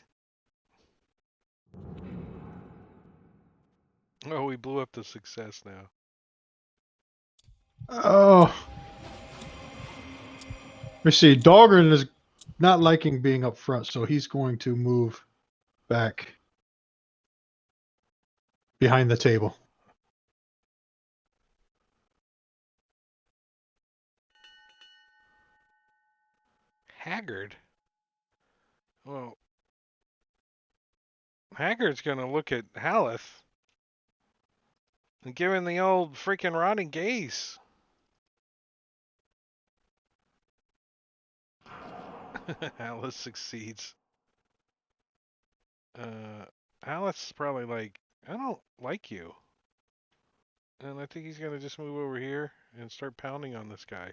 Oh, we blew up the success now. Oh. Let me see. Dahlgren is not liking being up front, so he's going to move back behind the table. Haggard. Well, Haggard's gonna look at Haleth and give him the old freaking rotting gaze. Haleth succeeds. Haleth's probably like, I don't like you. And I think he's gonna just move over here and start pounding on this guy.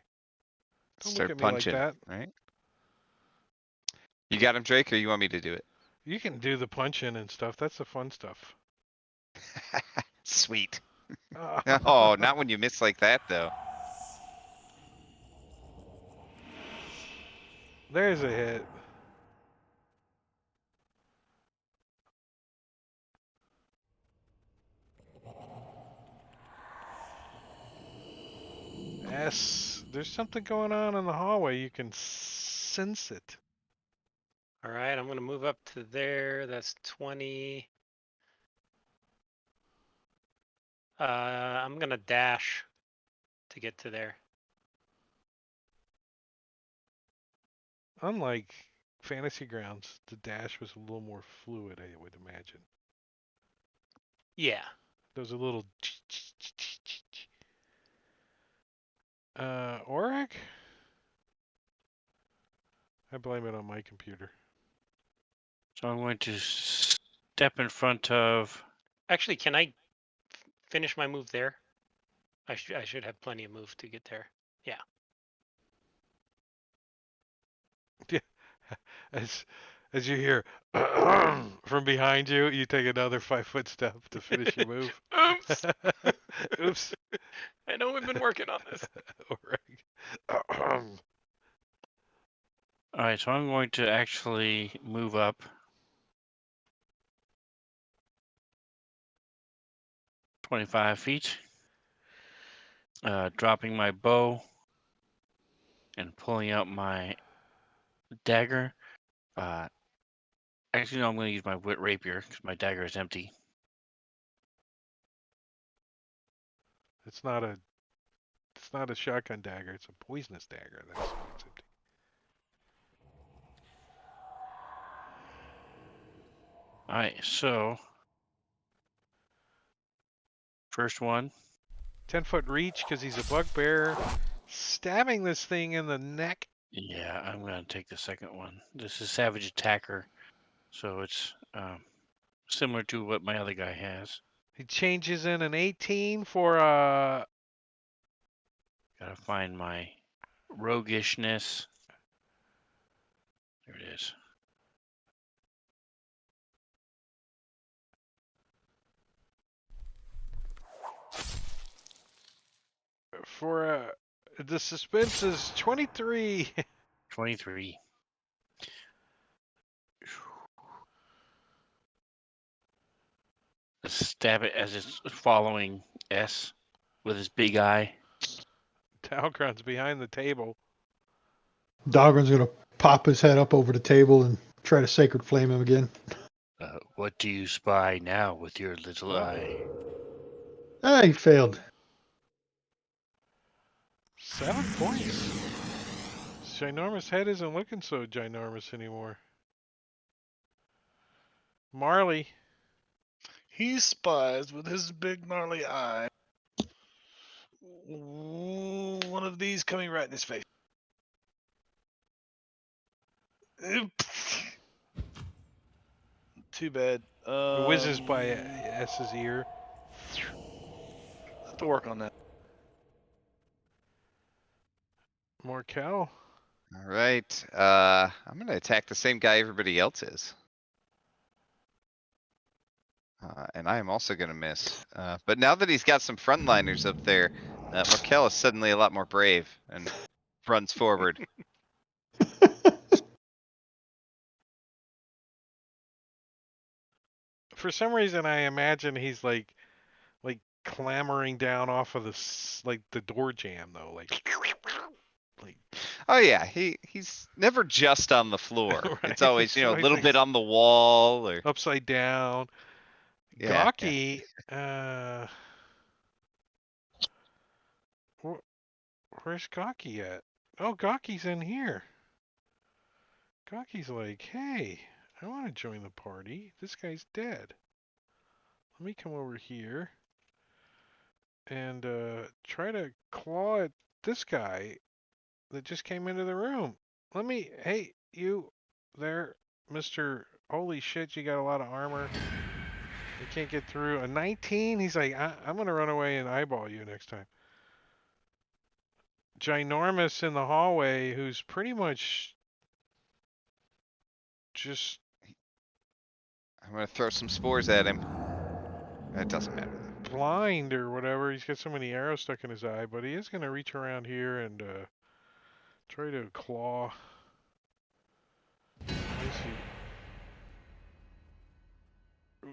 Don't look Start at me like punching, that. right? You got him, Drake, or you want me to do it? You can do the punching and stuff. That's the fun stuff. Sweet. Oh, not when you miss like that, though. There's a hit. S. There's something going on in the hallway. You can sense it. All right, I'm gonna move up to there. That's 20. I'm gonna dash to get to there. Unlike Fantasy Grounds, the dash was a little more fluid, I would imagine. Yeah. There was a little. Auric? I blame it on my computer. So I'm going to step in front of. Actually, can I finish my move there? I should have plenty of move to get there. Yeah. As you hear from behind you, you take another 5-foot step to finish your move. Oops. Oops. I know we've been working on this. Auric. All right, so I'm going to actually move up 25 feet, dropping my bow and pulling out my dagger. Actually, no, I'm going to use my rapier because my dagger is empty. It's not a shotgun dagger, it's a poisonous dagger. That's why it's empty. All right, so first one. 10-foot reach because he's a bugbear. Stabbing this thing in the neck. Yeah, I'm going to take the second one. This is Savage Attacker, so it's similar to what my other guy has. He changes in an 18 for Gotta find my roguishness. There it is. the suspense is 23. 23. Stab it as it's following S with his big eye. Talgron's behind the table. Dahlgren's going to pop his head up over the table and try to sacred flame him again. What do you spy now with your little eye? Ah, he failed. 7 points. Ginormous head isn't looking so ginormous anymore. Marley. He spies with his big gnarly eye. One of these coming right in his face. Too bad. Whizzes by S's ear. Have to work on that. Morkel. All right. I'm gonna attack the same guy everybody else is. And I am also gonna miss. But now that he's got some frontliners up there, Markel is suddenly a lot more brave and runs forward. For some reason, I imagine he's like clambering down off of the door jamb though, like Oh yeah, he's never just on the floor. right. It's always, It's a always little like bit on the wall or upside down. yeah. Gawky, where's Gawky at? Oh, Gawky's in here. Gawky's like, hey, I want to join the party. This guy's dead. Let me come over here and try to claw at this guy that just came into the room. Hey, you there, Mr. Holy shit, you got a lot of armor. You can't get through. A 19? He's like, I'm going to run away and eyeball you next time. Ginormous in the hallway who's pretty much just I'm gonna throw some spores at him. It doesn't matter though. blind or whatever. He's got so many arrows stuck in his eye, but he is going to reach around here and try to claw. Let me see.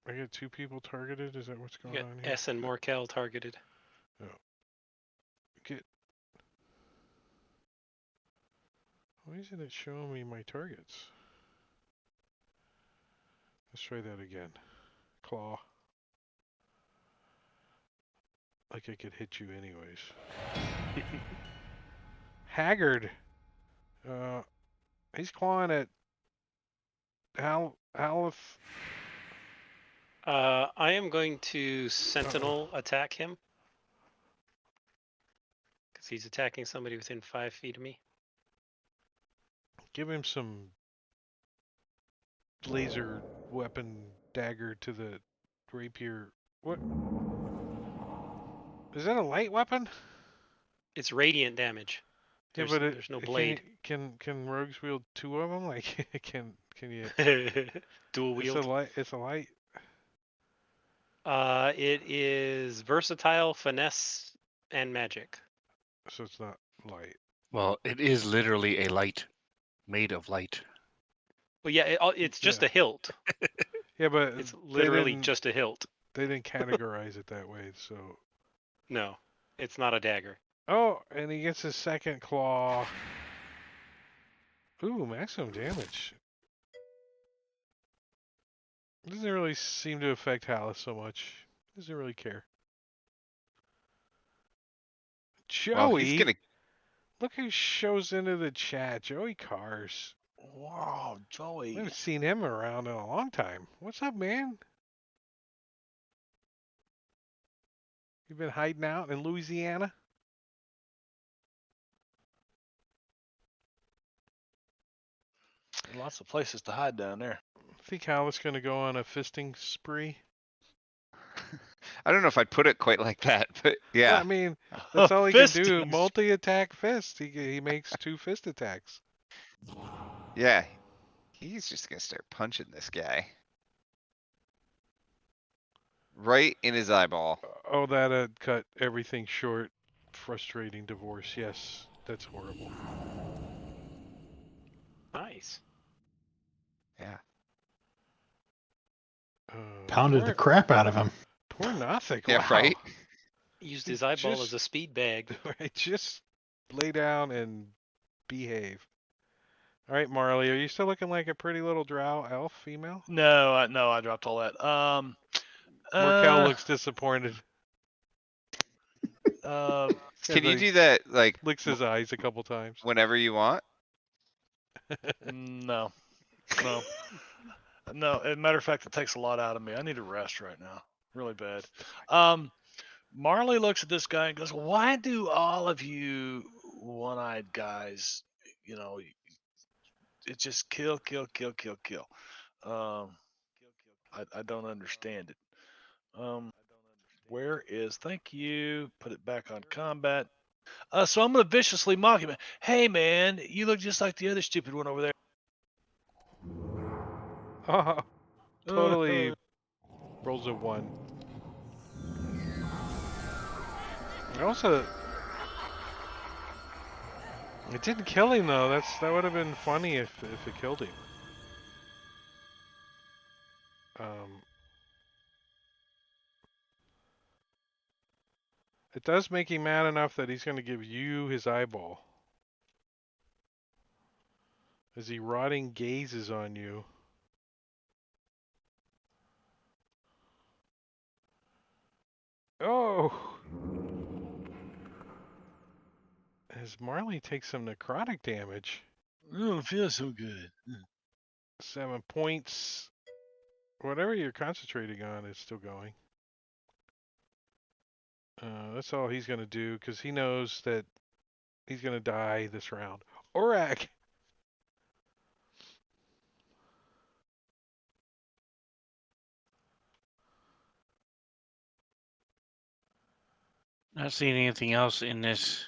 I got 2 people targeted. Is that what's You going got on here? S and Morkel targeted. Why isn't it showing me my targets? Let's try that again. Claw. Like I could hit you anyways. Haggard. He's clawing at Halif. I am going to Sentinel attack him. Because he's attacking somebody within 5 feet of me. Give him some laser weapon dagger to the rapier. What? Is that a light weapon? It's radiant damage. Yeah, There's, but there's no blade. Can rogues wield 2 of them? Like, can you? Dual wield. It's a light. It is versatile, finesse, and magic. So it's not light. Well, it is literally a light made of light. Well, yeah, it's just Yeah. a hilt. Yeah, but It's literally didn't- just a hilt. they didn't categorize it that way. So No, it's not a dagger. oh, and he gets his second claw. Ooh, maximum damage. Doesn't really seem to affect Hallis so much. Doesn't really care. Joey, Well, he's gonna. look who shows into the chat. Joey Cars. Wow, I Joey. haven't seen him around in a long time. What's up, man? You been hiding out in Louisiana? Lots of places to hide down there. I think Hallis gonna go on a fisting spree. I don't know if I'd put it quite like that, but yeah. Well, I mean, that's all he can do. Fisting Multi-attack fist. He makes 2 fist attacks. Yeah. He's just gonna start punching this guy. Right in his eyeball. Oh, that cut everything short. Frustrating divorce. Yes, that's horrible. Nice. Yeah. Pounded the crap out of him. Poor Nothic. Yeah, wow. right? Used He his eyeball just- as a speed bag. Right, just lay down and behave. All right, Marley, are you still looking like a pretty little drow elf female? No, I dropped all that. Morkel looks disappointed. Can you like, do that like Licks his eyes a couple times. whenever you want? no. No, as a matter of fact, it takes a lot out of me. I need a rest right now, really bad. Marley looks at this guy and goes, "Why do all of you one-eyed guys, it's just kill, kill, kill, kill, kill? I don't understand it. Where is? Thank you. Put it back on combat. So I'm gonna viciously mock him. Hey man, you look just like the other stupid one over there. Oh, totally rolls a 1. Also, it didn't kill him though. That would have been funny if it killed him. It does make him mad enough that he's going to give you his eyeball. As he rotting gazes on you. Oh! As Marley takes some necrotic damage. I don't feel so good. 7 points. Whatever you're concentrating on is still going. That's all he's going to do because he knows that he's going to die this round. Orak! Not seeing anything else in this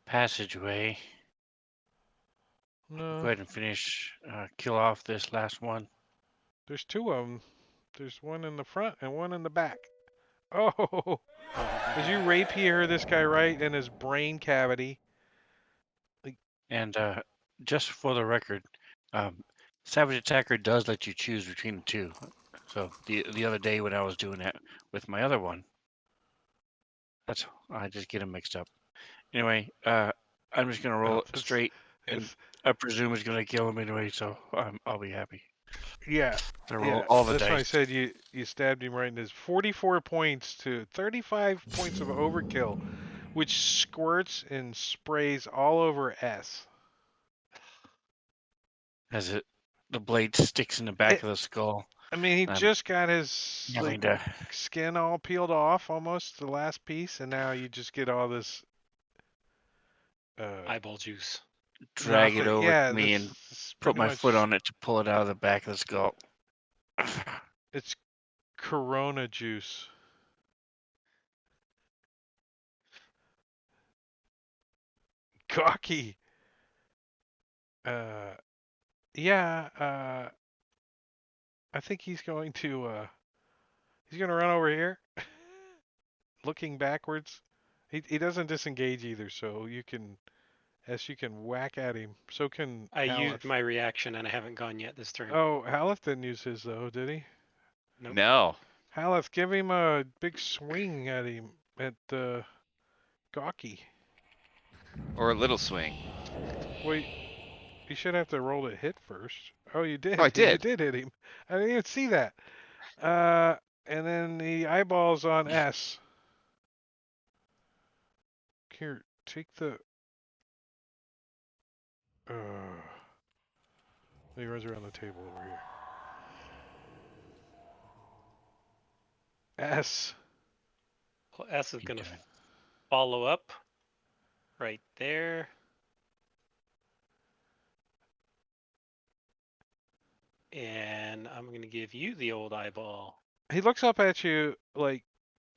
passageway. No. Go ahead and finish, kill off this last one. There's 2 of them. There's one in the front and one in the back. Oh! As you rapier this guy right in his brain cavity. And just for the record, Savage Attacker does let you choose between the two. So the other day when I was doing that with my other one, I just get them mixed up. Anyway, I'm just gonna roll it straight, and I presume it's gonna kill him anyway. So I'll be happy. Yeah. I roll all the That's why I dice. said you stabbed him right in his 44 points to 35 points of overkill, which squirts and sprays all over S. As the blade sticks in the back of the skull. I mean, he I'm just got his having to skin all peeled off, almost the last piece, and now you just get all this Eyeball juice. drag it nothing. over Yeah, to me this and is put pretty my much, foot on it to pull it out of the back of the skull. it's Corona juice. Cocky. Yeah. I think he's going to run over here, looking backwards. He doesn't disengage either, so you can whack at him. So can I Haleth. used my reaction and I haven't gone yet this turn. Oh, Haleth didn't use his though, did he? Nope. No. Haleth, give him a big swing at Gawky. Or a little swing. Wait, you should have to roll to hit first. Oh, you did. Oh, I You did. did hit him. I didn't even see that. And then the eyeballs on S. Here, take the. He runs around the table over here. S. Well, S is Keep going to doing. follow up right there. And I'm going to give you the old eyeball. He looks up at you like,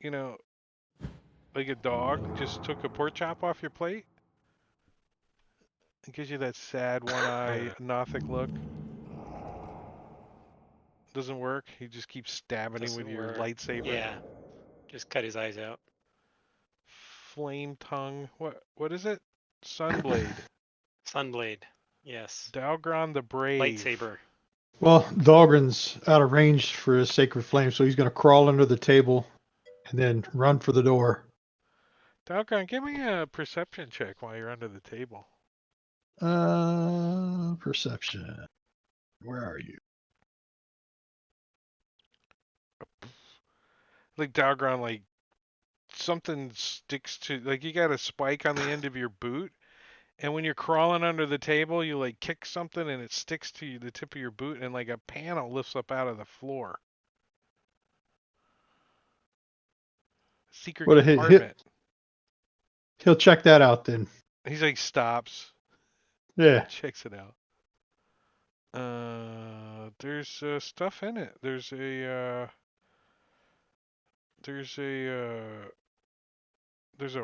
like a dog just took a pork chop off your plate. It gives you that sad one-eye Nothic look. Doesn't work. He just keeps stabbing him with your lightsaber. Yeah. Just cut his eyes out. Flame tongue. What is it? Sunblade. Sunblade. Yes. Dalgron the Brave. Lightsaber. Well, Dahlgren's out of range for his sacred flame, so he's going to crawl under the table and then run for the door. Dalgron, give me a perception check while you're under the table. Perception. Where are you? Like Dalgron, like something sticks to, like you got a spike on the end of your boot, and when you're crawling under the table, you like kick something and it sticks to the tip of your boot, and like a panel lifts up out of the floor. Secret compartment. He'll check that out then. He's like stops. Yeah. Checks it out. There's stuff in it. There's a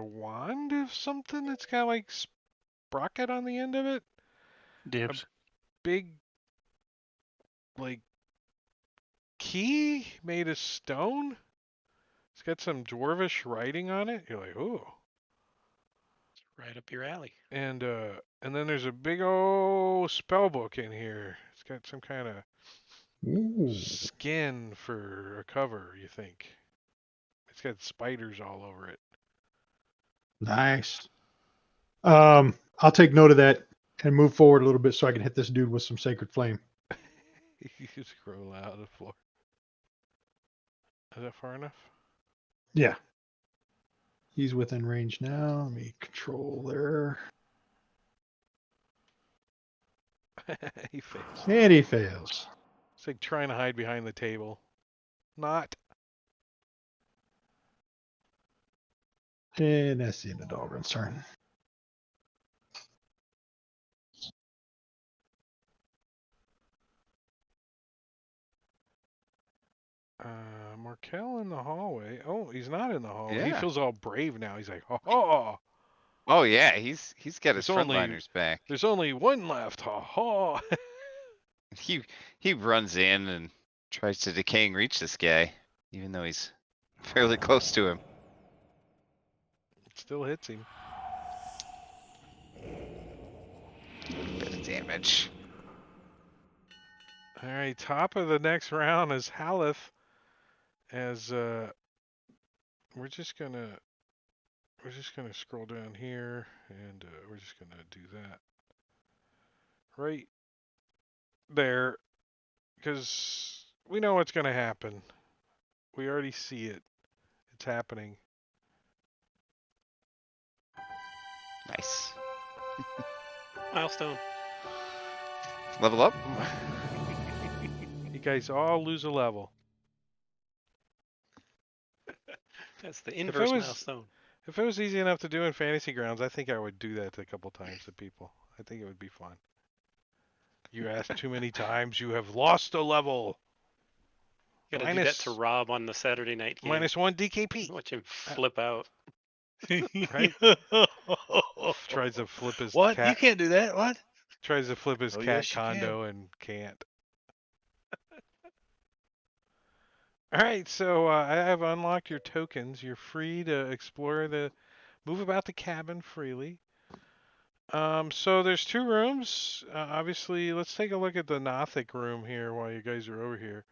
wand of something that's got like sprocket on the end of it. Dibs. Big like key made of stone. It's got some dwarvish writing on it. You're like, ooh. Right up your alley. And then there's a big old spell book in here. It's got some kind of Ooh, skin for a cover, you think. It's got spiders all over it. nice. I'll take note of that and move forward a little bit so I can hit this dude with some sacred flame. You just scroll out of the floor. Is that far enough? Yeah. He's within range now. Let me control there. He fails. And he fails. It's like trying to hide behind the table. Not. And that's the end of Dahlgren's turn. Markel in the hallway. Oh, he's not in the hallway. He Yeah. feels all brave now. He's like, oh, Oh yeah, he's got his there's only frontliners back. there's only one left. Ha ha. He he runs in and tries to decaying reach this guy, even though he's fairly close to him. It still hits him. Bit of damage. All right, top of the next round is Haleth. As we're just gonna scroll down here, and we're just gonna do that right there, because we know what's gonna happen. We already see it. It's happening. Nice. Milestone. Level up. You guys all lose a level. That's the If it inverse was milestone. if it was easy enough to do in Fantasy Grounds, I think I would do that a couple times to people. I think it would be fun. You asked too many times. You have lost a level. You gotta do that to Rob on the Saturday night game. -1 DKP. Watch him flip out. Right? Tries to flip his What? You cat. can't do that. What? Tries to flip his Oh, cat yes, you can. condo and can't. All right, so I have unlocked your tokens. You're free to explore move about the cabin freely. So there's 2 rooms. Obviously, let's take a look at the Nothic room here while you guys are over here.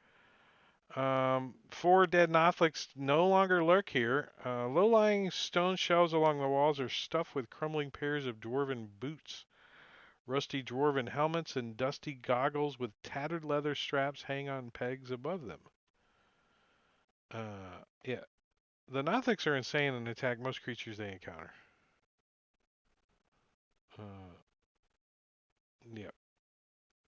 4 dead Nothics no longer lurk here. Low-lying stone shelves along the walls are stuffed with crumbling pairs of dwarven boots. Rusty dwarven helmets and dusty goggles with tattered leather straps hang on pegs above them. Yeah. The Nothics are insane and attack most creatures they encounter. Yeah.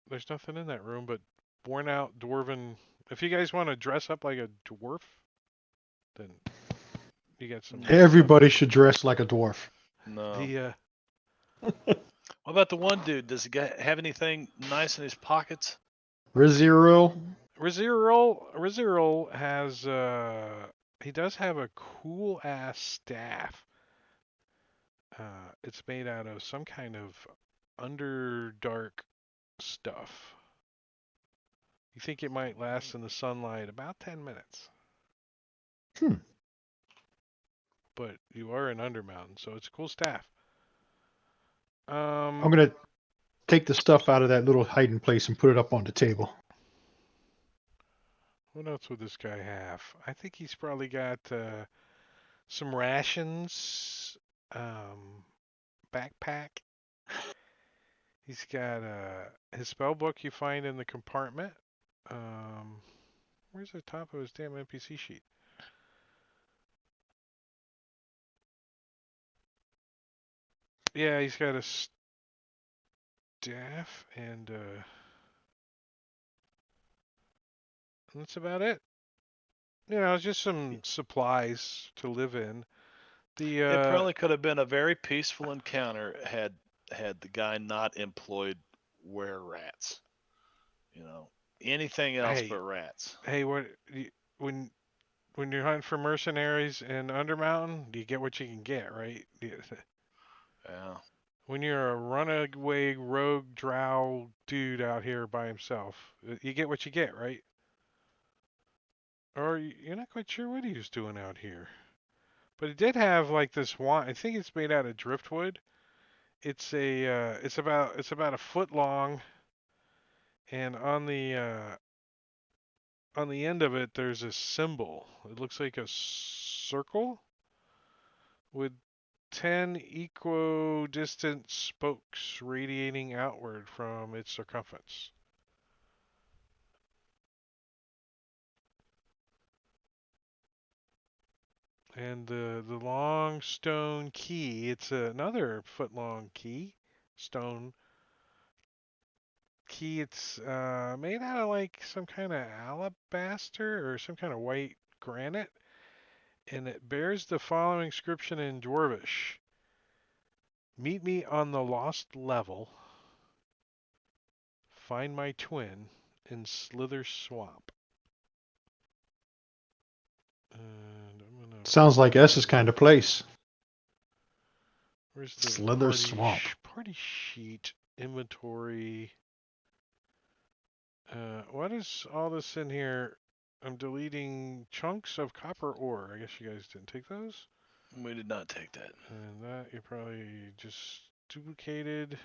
There's nothing in that room but worn out dwarven. If you guys want to dress up like a dwarf, then you got some. Everybody should dress like a dwarf. No. The What about the one dude? Does he have anything nice in his pockets? Riziril. Riziril has he does have a cool ass staff. It's made out of some kind of underdark stuff. You think it might last in the sunlight about 10 minutes. But you are in Undermountain, so it's a cool staff. I'm going to take the stuff out of that little hiding place and put it up on the table. What else would this guy have? I think he's probably got some rations, backpack. He's got his spell book you find in the compartment. Where's the top of his damn NPC sheet? Yeah, he's got a staff and that's about it. You know, just some supplies to live in. The It probably could have been a very peaceful encounter had the guy not employed were rats. You know, anything else Hey. but rats. hey, when you're hunting for mercenaries in Undermountain, you get what you can get, right? Yeah. When you're a runaway rogue drow dude out here by himself, you get what you get, right? or you're not quite sure what he was doing out here. But it did have like this wand. I think it's made out of driftwood. It's about a foot long, and on the end of it there's a symbol. It looks like a circle with 10 equidistant spokes radiating outward from its circumference. And the long stone key, it's another foot long stone key. It's made out of like some kind of alabaster or some kind of white granite, and it bears the following inscription in Dwarvish: "Meet me on the lost level. Find my twin in Slither Swamp." And I'm gonna Sounds like S's kind of place. Where's the Slither Swamp. party sheet inventory? What is all this in here? I'm deleting chunks of copper ore. I guess you guys didn't take those. We did not take that. And that you probably just duplicated.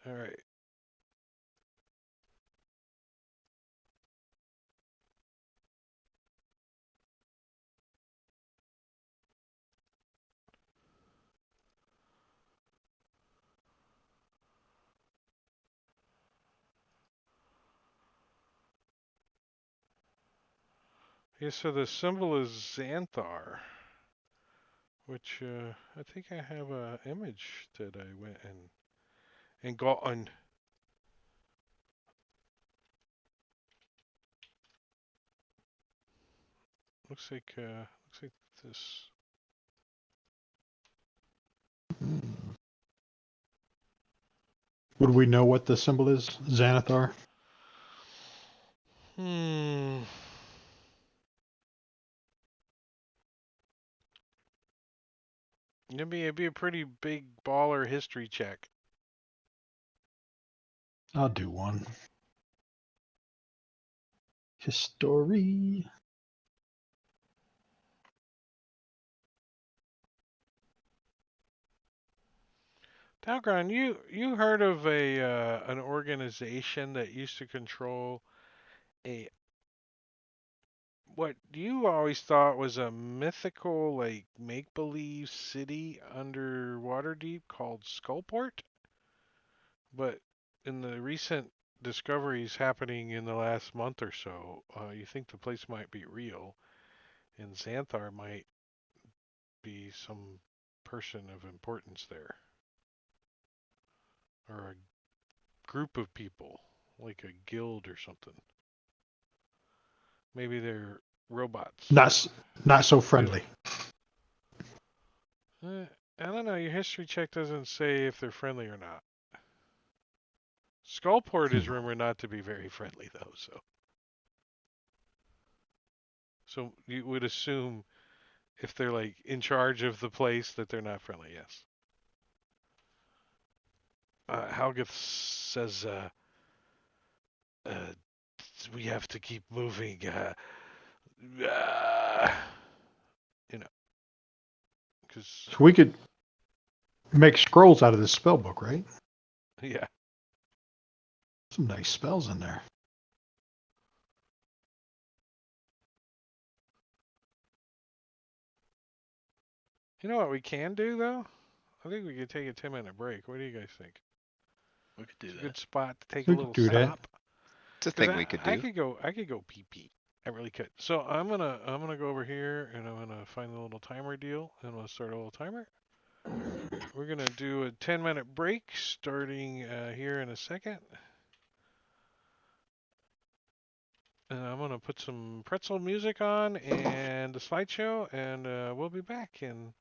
All right. Yeah, so the symbol is Xanthar, which I think I have a image that I went and got on. Looks like this. Would we know what the symbol is? Xanathar? Hmm. It'd be a pretty big baller history check. I'll do one. History. Talgron, you heard of a an organization that used to control a what you always thought was a mythical like make believe city under Waterdeep called Skullport? But in the recent discoveries happening in the last month or so, you think the place might be real, and Xanthar might be some person of importance there, or a group of people, like a guild or something. Maybe they're robots. Not so friendly. I don't know. Your history check doesn't say if they're friendly or not. Skullport is rumored not to be very friendly, though. So you would assume if they're like in charge of the place that they're not friendly. Yes. Halgith says, uh, "We have to keep moving." You know, because So we could make scrolls out of this spell book, right? yeah. Some nice spells in there. You know what we can do though? I think we could take a 10-minute break. What do you guys think? We could do It's a that. good spot to take a We little could do that. stop. It's a 'Cause thing we could I do. could go pee pee. I really could. So I'm gonna go over here and I'm gonna find the little timer deal and we'll start a little timer. We're gonna do a 10-minute break starting here in a second. And I'm gonna put some pretzel music on and the slideshow, and we'll be back in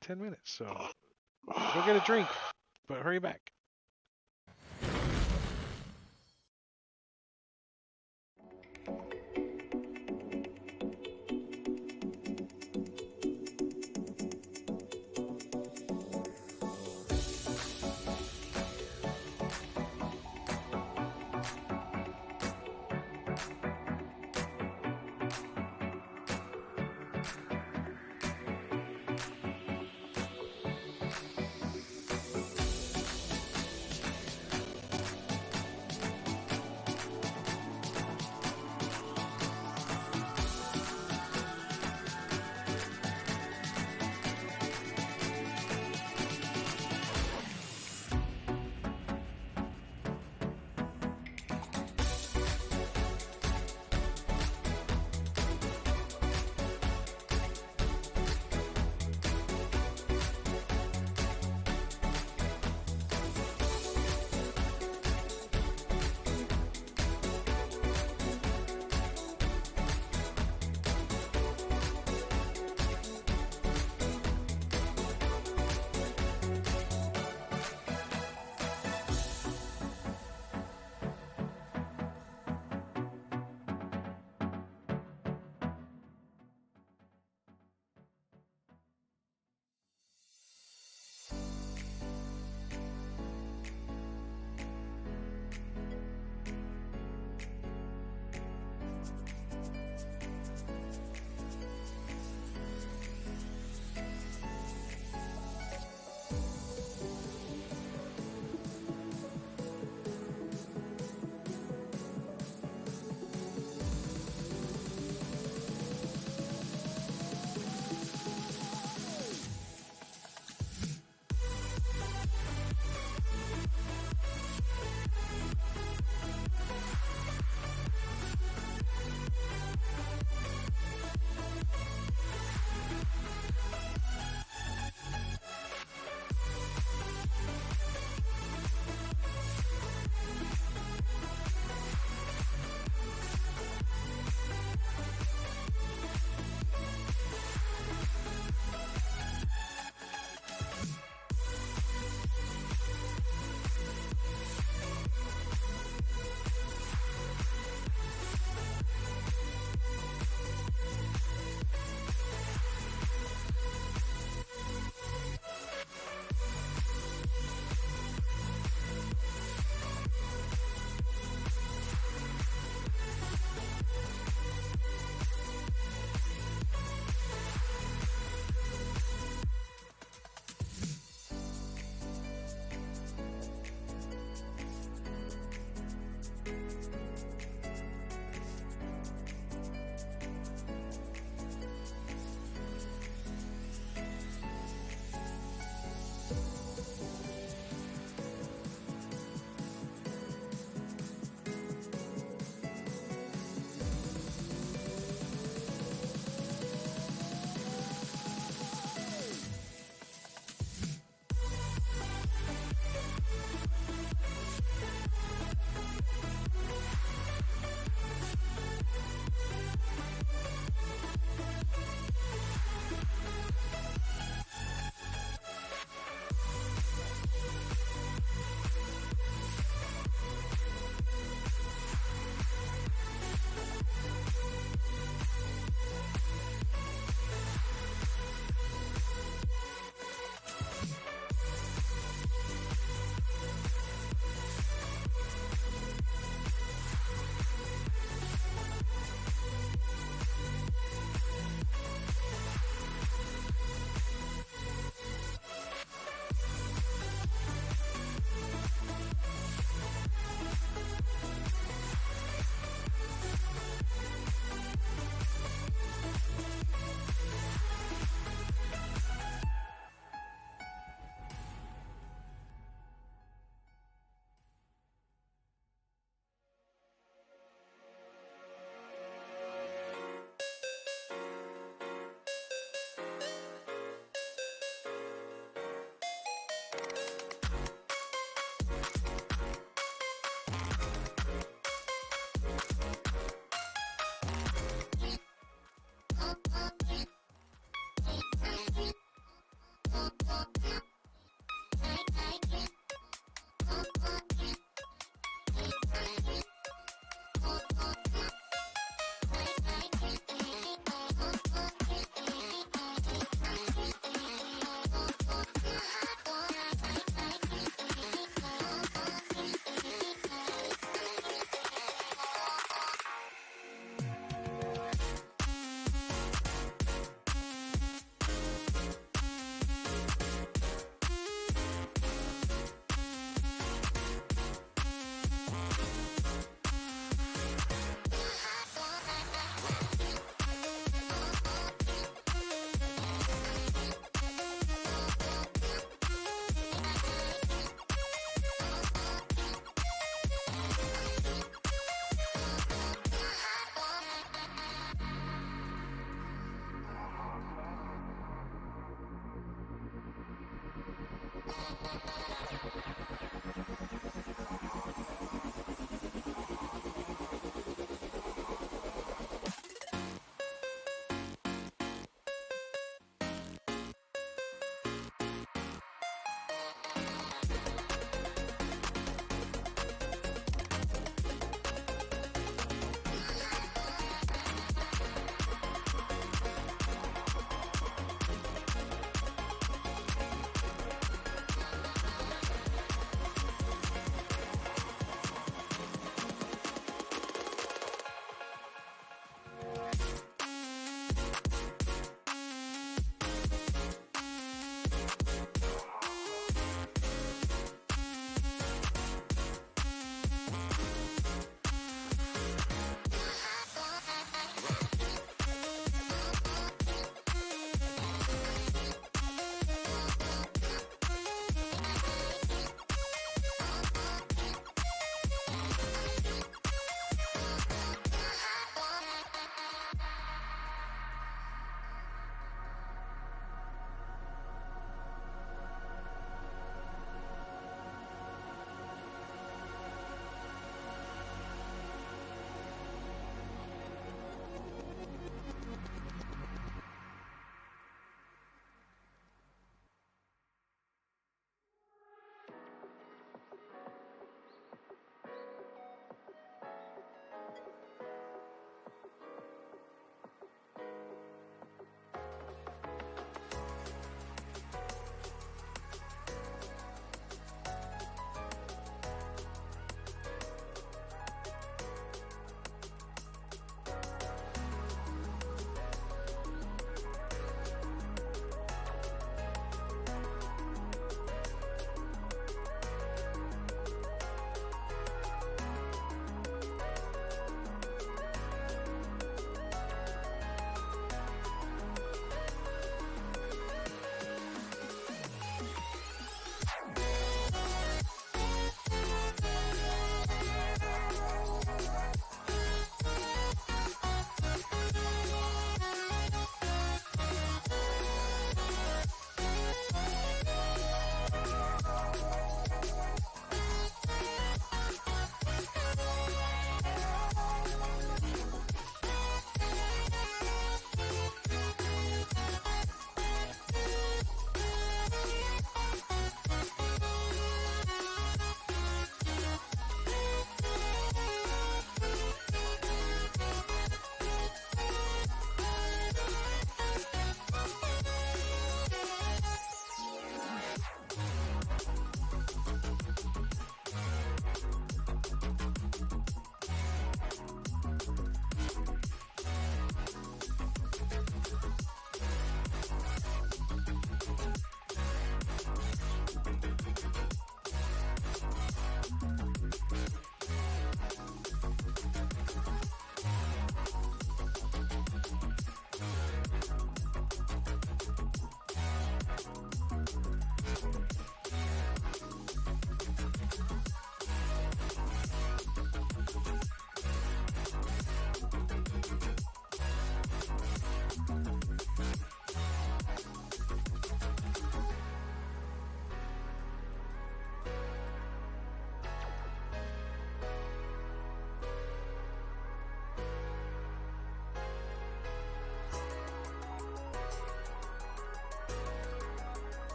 10 minutes. So go get a drink, but hurry back.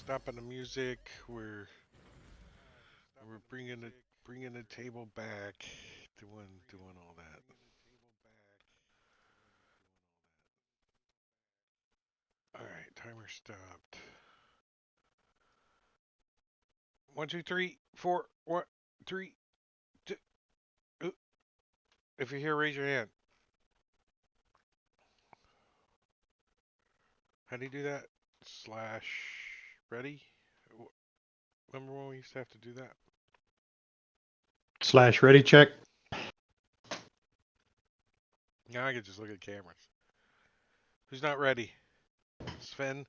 stopping the music. We're bringing the table back. Doing all that. All right, timer stopped. 1, 2, 3, 4. 1, 3, 2. If you're here, raise your hand. How do you do that? / ready? Remember when we used to have to do that? / ready check. Now I can just look at cameras. Who's not ready? Sven?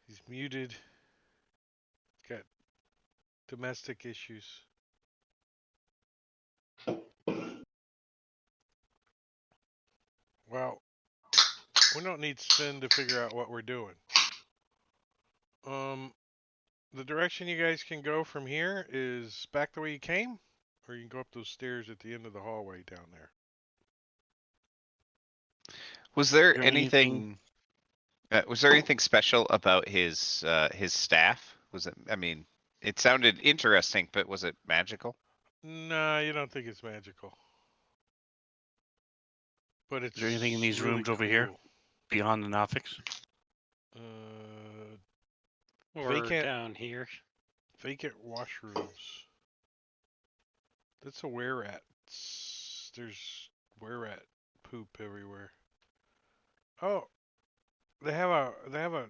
He's muted. Got domestic issues. Well, we don't need Sven to figure out what we're doing. The direction you guys can go from here is back the way you came, or you can go up those stairs at the end of the hallway down there. Was there Is there anything- anything? Was there anything special about his staff? Was it? I mean, it sounded interesting, but was it magical? Nah, you don't think it's magical. But it's Is there anything in these really rooms over here? cool. Beyond the Nothics? Or Vacant- down here. Vacant washrooms. That's a were rat. There's were rat poop everywhere. Oh, they have a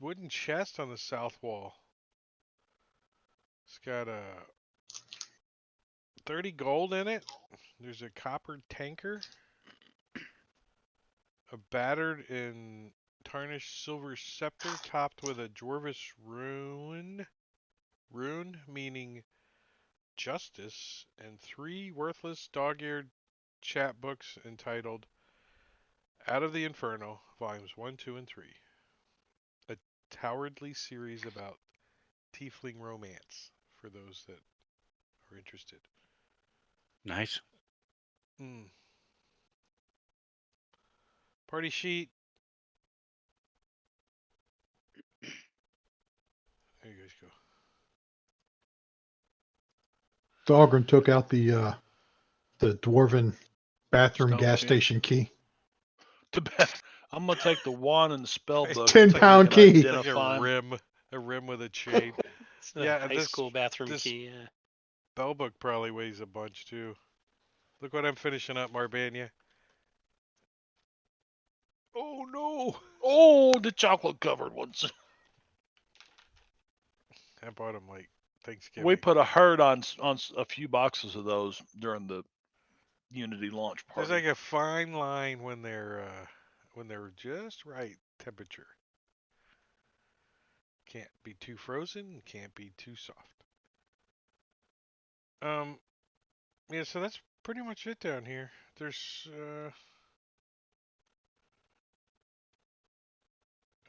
wooden chest on the south wall. It's got a 30 gold in it. There's a copper tanker. A battered and tarnished silver scepter topped with a dwarvish rune meaning justice, and 3 worthless dog-eared chapbooks entitled Out of the Inferno, volumes 1, 2, and 3. A cowardly series about tiefling romance for those that are interested. Nice. Party sheet. There you guys go. Dahlgren took out the dwarven bathroom Stone gas key. station key. I'm gonna take the wand and the spell book. 10-pound so we can key. It's like identify 'em. a rim with a chain. It's the Yeah, high this- school bathroom this- key. Yeah. Bellbook probably weighs a bunch too. Look what I'm finishing up, Marbania. Oh no! Oh, the chocolate covered ones. I bought them like Thanksgiving. We put a herd on a few boxes of those during the Unity launch party. There's like a fine line when they're just right temperature. Can't be too frozen, can't be too soft. Yeah, so that's pretty much it down here. There's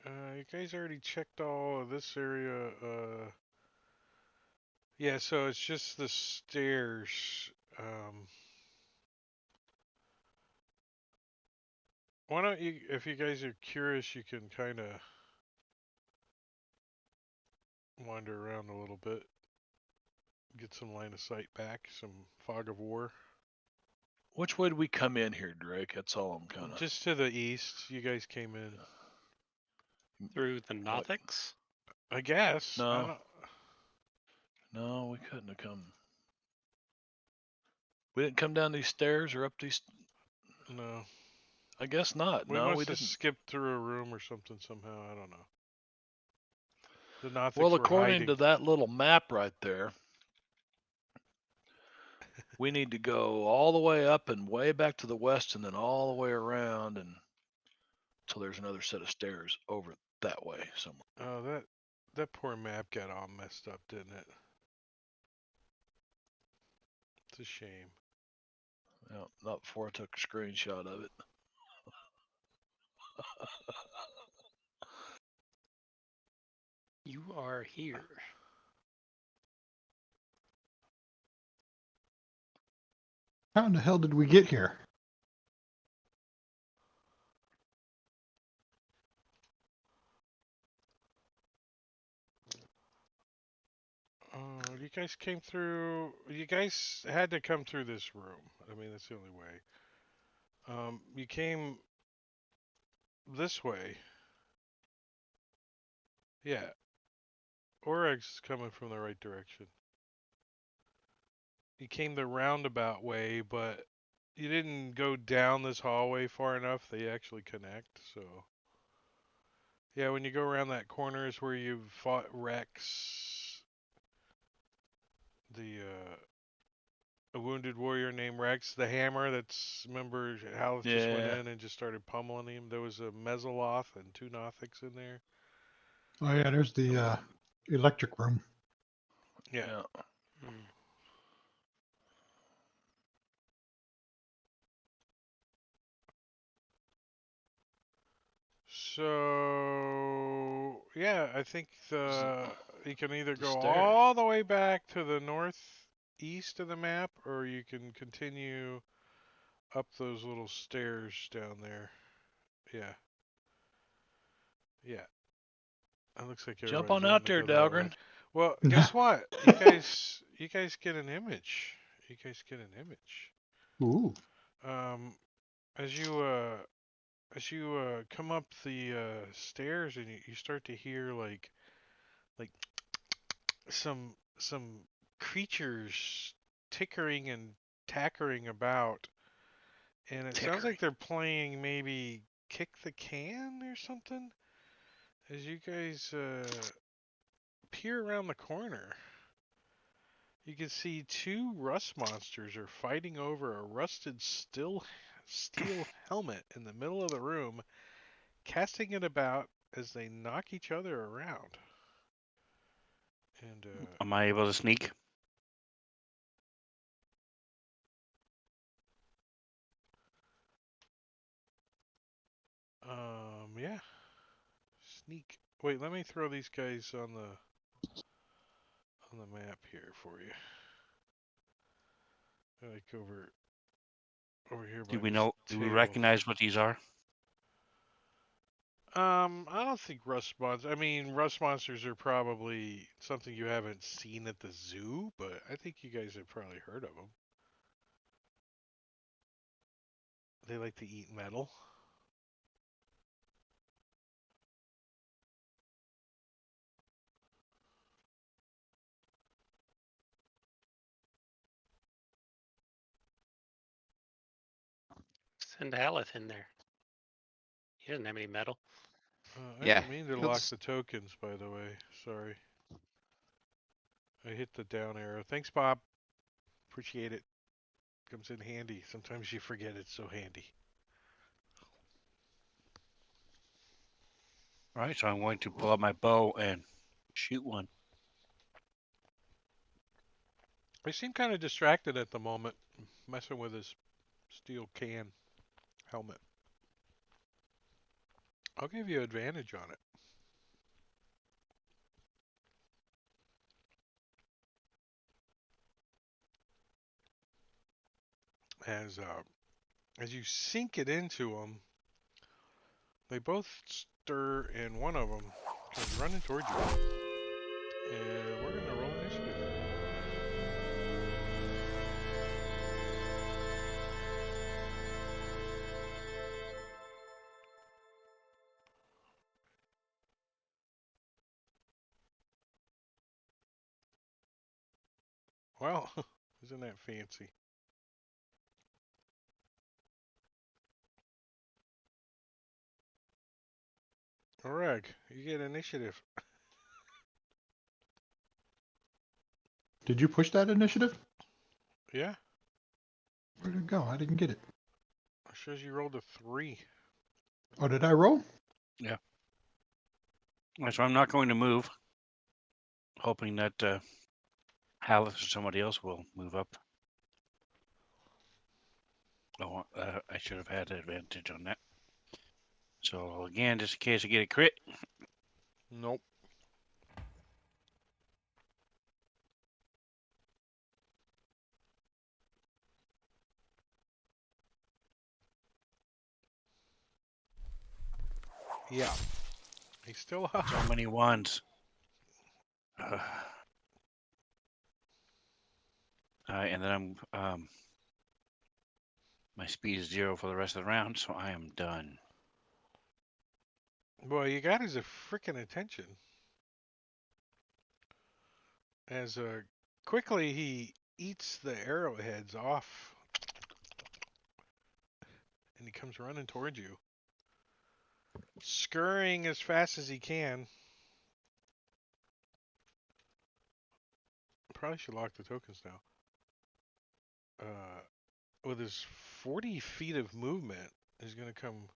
you guys already checked all of this area. Yeah, so it's just the stairs. Why don't you, if you guys are curious, you can kind of wander around a little bit, get some line of sight back, some fog of war. Which way did we come in here, Drake? That's all I'm kind of. Just to the east, you guys came in. Through the Nothics? I guess. I No. don't, No, we couldn't have come. We didn't come down these stairs or up these. no. I guess not. We No, must we have didn't. skipped through a room or something somehow. I don't know. The Nothics Well, were according hiding. to that little map right there, we need to go all the way up and way back to the west, and then all the way around, and until there's another set of stairs over that way somewhere. Oh, that poor map got all messed up, didn't it? It's a shame. No, not before I took a screenshot of it. You are here. How in the hell did we get here? You guys came through. You guys had to come through this room. I mean, that's the only way. You came this way. Yeah. Oreg's coming from the right direction. You came the roundabout way, but you didn't go down this hallway far enough. They actually connect, so. Yeah, when you go around that corner is where you fought Rex, a wounded warrior named Rex, the hammer that's, remember Hal just went Yeah. in and just started pummeling him. There was a Mezzoloth and 2 Nothics in there. Oh yeah, there's the electric room. Yeah. Yeah. Hmm. So yeah, I think you can either The go stair. all the way back to the northeast of the map, or you can continue up those little stairs down there. Yeah, yeah. It looks like Jump everybody's on out wanting to there, go that way. Dahlgren. Well, guess what? You guys get an image. You guys get an image. Ooh. Um, as you come up the stairs and you start to hear like some creatures tickering and tackering about, and it sounds Tickering. like they're playing maybe kick the can or something. As you guys peer around the corner, you can see two rust monsters are fighting over a rusted steel helmet in the middle of the room, casting it about as they knock each other around. And Am I able to sneak? yeah, sneak. Wait, let me throw these guys on the map here for you. Like over here by Do we this know? Do we table. recognize what these are? I don't think rust monsters. I mean, rust monsters are probably something you haven't seen at the zoo, but I think you guys have probably heard of them. They like to eat metal. Send Aleph in there. He doesn't have any metal. I Yeah, didn't mean to he'll lock just the tokens, by the way. Sorry. I hit the down arrow. Thanks, Bob. Appreciate it. Comes in handy. Sometimes you forget it's so handy. All right, so I'm going to pull out my bow and shoot one. He seem kind of distracted at the moment, messing with his steel can helmet. I'll give you advantage on it. As you sink it into them, they both stir, and one of them comes running towards you. And we're gonna roll initiative. Well, isn't that fancy? Oreg, you get initiative. Did you push that initiative? Yeah, Where'd it go? I didn't get it. it shows you rolled a 3. Oh, did I roll? All right, so I'm not going to move, hoping that Hallis or somebody else will move up. Oh, I should have had advantage on that. So again, just in case I get a crit. Nope. Yeah, he's still up. So many ones. All right, and then I'm my speed is 0 for the rest of the round, so I am done. Boy, you got his freaking attention. As quickly he eats the arrowheads off, and he comes running towards you, scurrying as fast as he can. Probably should lock the tokens now. With his 40 feet of movement, he's gonna come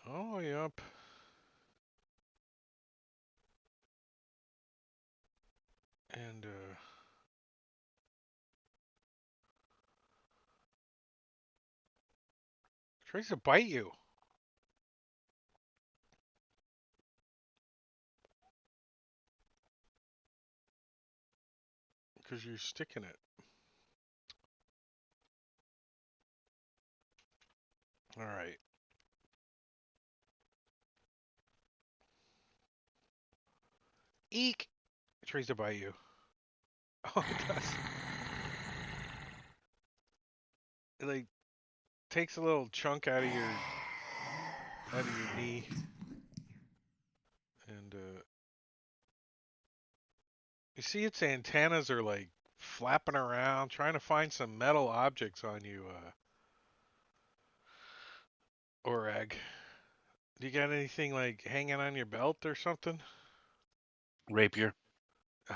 all the way up. And tries to bite you because you're sticking it. All right. Eek! It tries to bite you. Oh, it does. It like takes a little chunk out of your knee, and you see its antennas are like flapping around, trying to find some metal objects on you, Orag. Do you got anything like hanging on your belt or something? Rapier.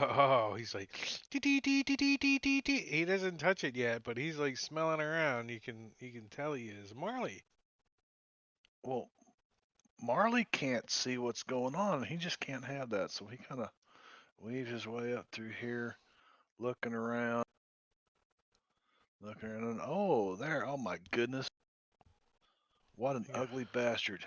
Oh, he's like, "Dee, dee, dee, dee, dee, dee, dee, dee." He doesn't touch it yet, but he's like smelling around. You can tell he is. Marley. Well, Marley can't see what's going on. He just can't have that. So he kind of weaves his way up through here, looking around. And oh, there. Oh my goodness. What an Yeah. ugly bastard.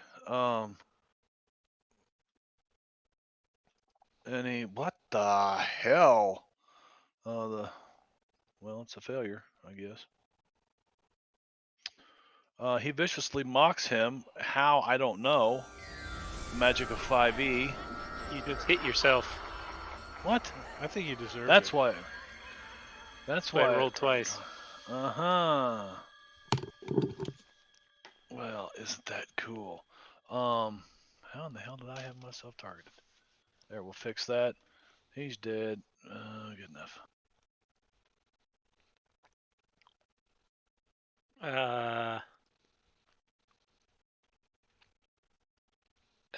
What the hell? Well, it's a failure, I guess. He viciously mocks him. How, I don't know. Magic of 5e. You just hit yourself. What? I think you deserve That's it. why. That's Why I why. rolled twice. Uh-huh. Well, isn't that cool? How in the hell did I have myself targeted? There, we'll fix that. He's dead. Good enough.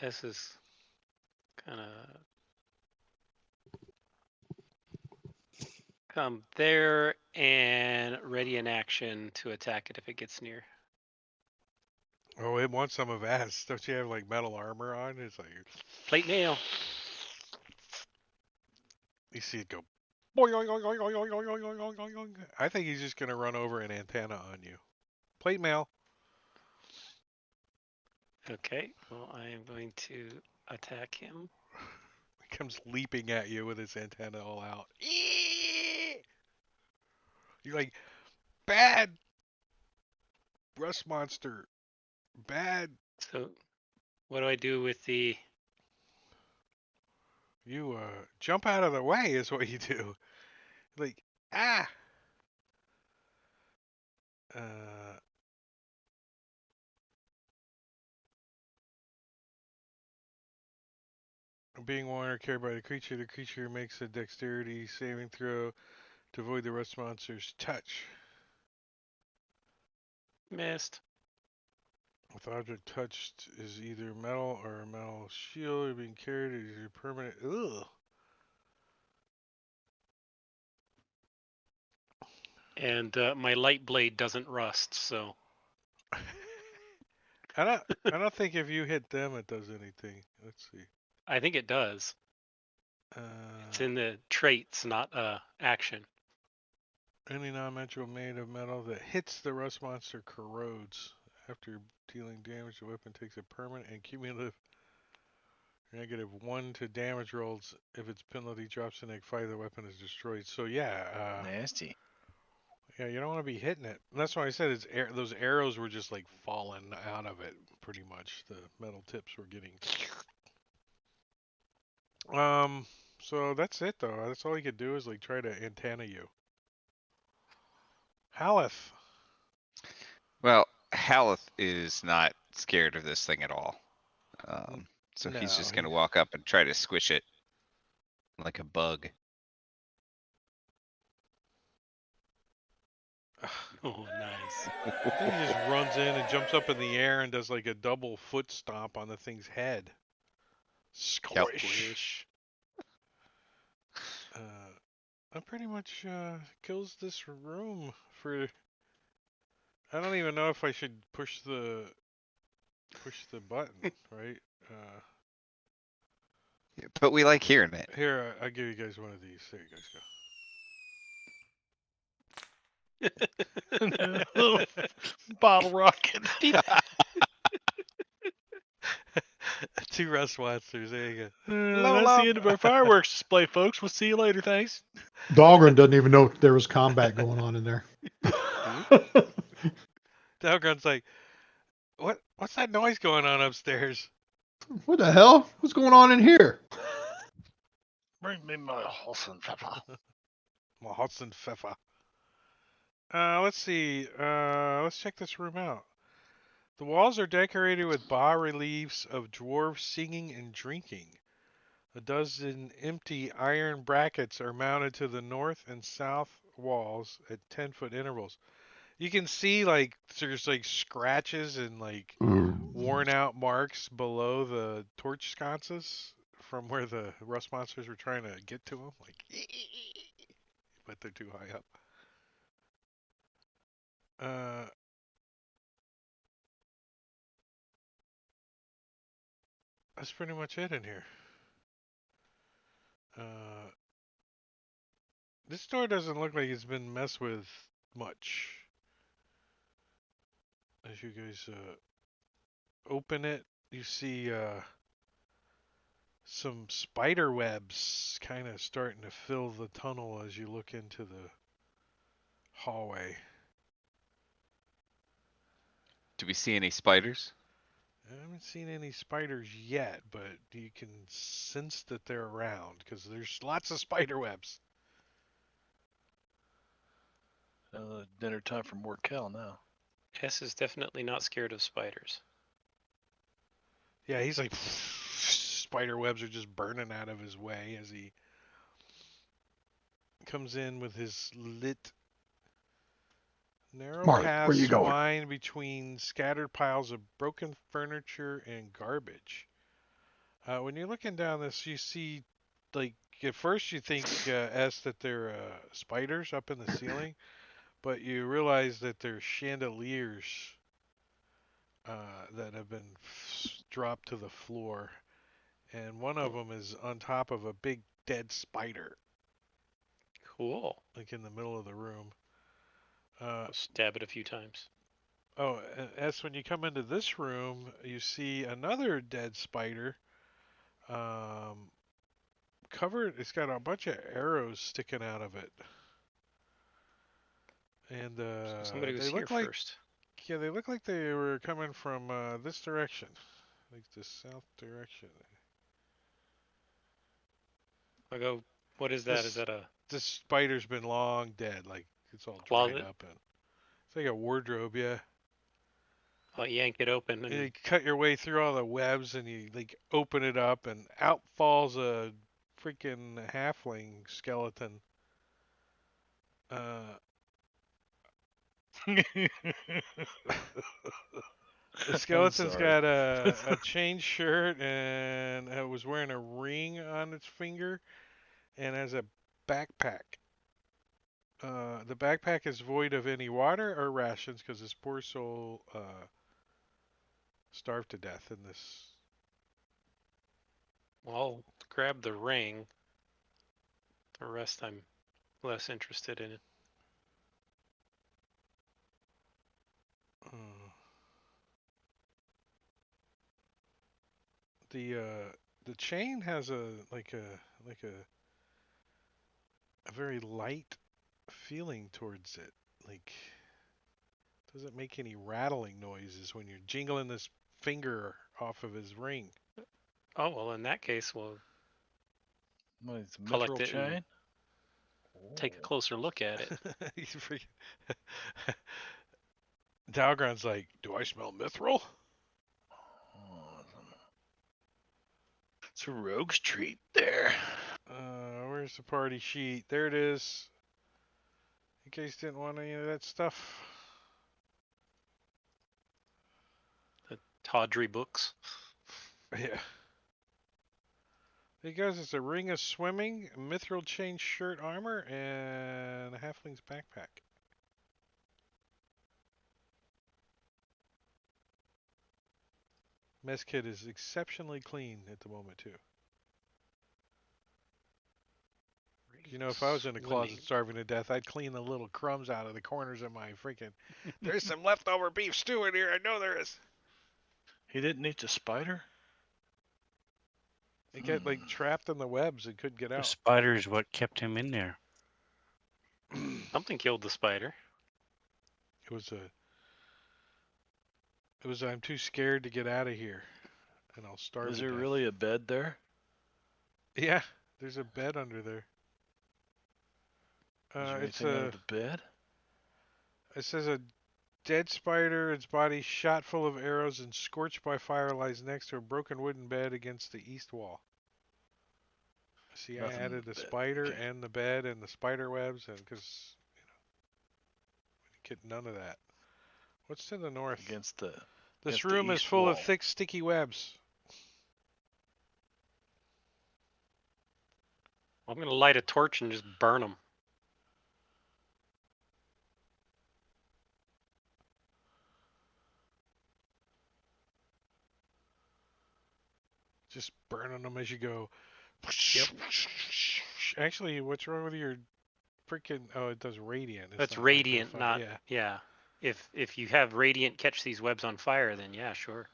This is kind of come there and ready in action to attack it if it gets near. Oh, it wants some of us. Don't you have like metal armor on? It's like Plate mail. you see it go. Boing, oing, oing, oing, oing, oing, oing, oing, oing, oing, oing. I think he's just gonna run over an antenna on you. Plate mail. Okay, well, I am going to attack him. He comes leaping at you with his antenna all out. You're like, bad rust monster. Bad. So, what do I do with the? You jump out of the way is what you do. Like, ah. Uh, being worn or carried by the creature makes a dexterity saving throw to avoid the rust monster's touch. Missed. With object touched is either metal or a metal shield or being carried as your permanent. Ugh. And my light blade doesn't rust, so I don't think if you hit them it does anything. Let's see. I think it does. Uh, It's in the traits, not action. any non-metal made of metal that hits the rust monster corrodes. After dealing damage, the weapon takes a permanent and cumulative -1 to damage rolls. If its penalty drops to -5, the weapon is destroyed. So yeah, Nasty. yeah, you don't want to be hitting it. And that's why I said those arrows were just like falling out of it, pretty much. The metal tips were getting. So that's it though. That's all he could do is like try to antenna you. Haleth. Well, Haleth is not scared of this thing at all. So he's No, just gonna walk up and try to squish it like a bug. Oh, nice. Then he just runs in and jumps up in the air and does like a double foot stomp on the thing's head. Squish. That pretty much kills this room for. I don't even know if I should push the button, right? But we like hearing it. Here, I'll give you guys one of these. There you guys Little bottle rocket. go. 2 rust monsters. There you go. Level That's up. the end of our fireworks display, folks. We'll see you later. Thanks. Dahlgren doesn't even know there was combat going on in there. Dalgron's like, What's that noise going on upstairs? What the hell? What's going on in here? Bring me my horse and pepper. Well, Hudson Pfeffer. Let's see. Let's check this room out. The walls are decorated with bas reliefs of dwarves singing and drinking. A dozen empty iron brackets are mounted to the north and south walls at 10-foot intervals. You can see like there's like scratches and like worn out marks below the torch sconces from where the rust monsters were trying to get to them. Like, but they're too high up. That's pretty much it in here. Uh, this door doesn't look like it's been messed with much. As you guys open it, you see some spider webs kind of starting to fill the tunnel as you look into the hallway. Do we see any spiders? I haven't seen any spiders yet, but you can sense that they're around because there's lots of spider webs. Dinner time for Morkel now. S is definitely not scared of spiders. Yeah, he's like, spider webs are just burning out of his way as he comes in with his lit. Narrow Marley, where you paths going? wind between scattered piles of broken furniture and garbage. When you're looking down this, you see, like, at first you think, S, that they're spiders up in the ceiling, but you realize that they're chandeliers that have been dropped to the floor, and one of them is on top of a big dead spider, Cool. like in the middle of the room. I'll stab it a few times. Oh, as when you come into this room, you see another dead spider. Covered. It's got a bunch of arrows sticking out of it, and So somebody was they here look like first. they look like they were coming from this direction, like the south direction. I go, what is that? Is This that a this spider's been long dead, like it's all dried closet? up, and it's like a wardrobe. Yeah. I'll yank it open And you and cut your way through all the webs and you like open it up and out falls a freaking halfling skeleton. Uh, the skeleton's sorry. got a chain shirt and was wearing a ring on its finger and has a backpack. The backpack is void of any water or rations because this poor soul starved to death in this. I'll grab the ring. The rest I'm less interested in. Uh, the chain has a like a very light feeling towards it. Like doesn't make any rattling noises when you're jingling this finger off of his ring. Oh, well, in that case, we'll What, it's a collect mithril it and chain? take a closer look at it. He's freaking. Dalgron's like, do I smell mithril? Oh, it's a rogue's treat there. Where's the party sheet? There it is. In case you didn't want any of that stuff. The tawdry books. Yeah. He goes, it's a ring of swimming, a mithril chain shirt armor, and a halfling's backpack. Mess kit is exceptionally clean at the moment, too. You know, if I was in a Swimming. closet starving to death, I'd clean the little crumbs out of the corners of my freaking. There's some leftover beef stew in here. I know there is. He didn't eat the spider? It got like trapped in the webs and couldn't get The out. spider is what kept him in there. Something killed the spider. It was a. It was. I'm too scared to get out of here, and I'll starve Is to there death. really a bed there? Yeah, there's a bed under there. Is there It's anything under a. the bed? It says a dead spider, its body shot full of arrows and scorched by fire, lies next to a broken wooden bed against the east wall. See, I Nothing in added the the bed. spider Okay. and the bed and the spider webs, and because get none of that. What's to the north? Against the This against the room is east full of wall. thick, sticky webs. I'm gonna light a torch and just burn them. Just burning them as you go. Yep. Actually, what's wrong with your freaking? Oh, it does radiant. It's That's not radiant, microfire. not yeah. If you have radiant catch these webs on fire, then yeah, sure.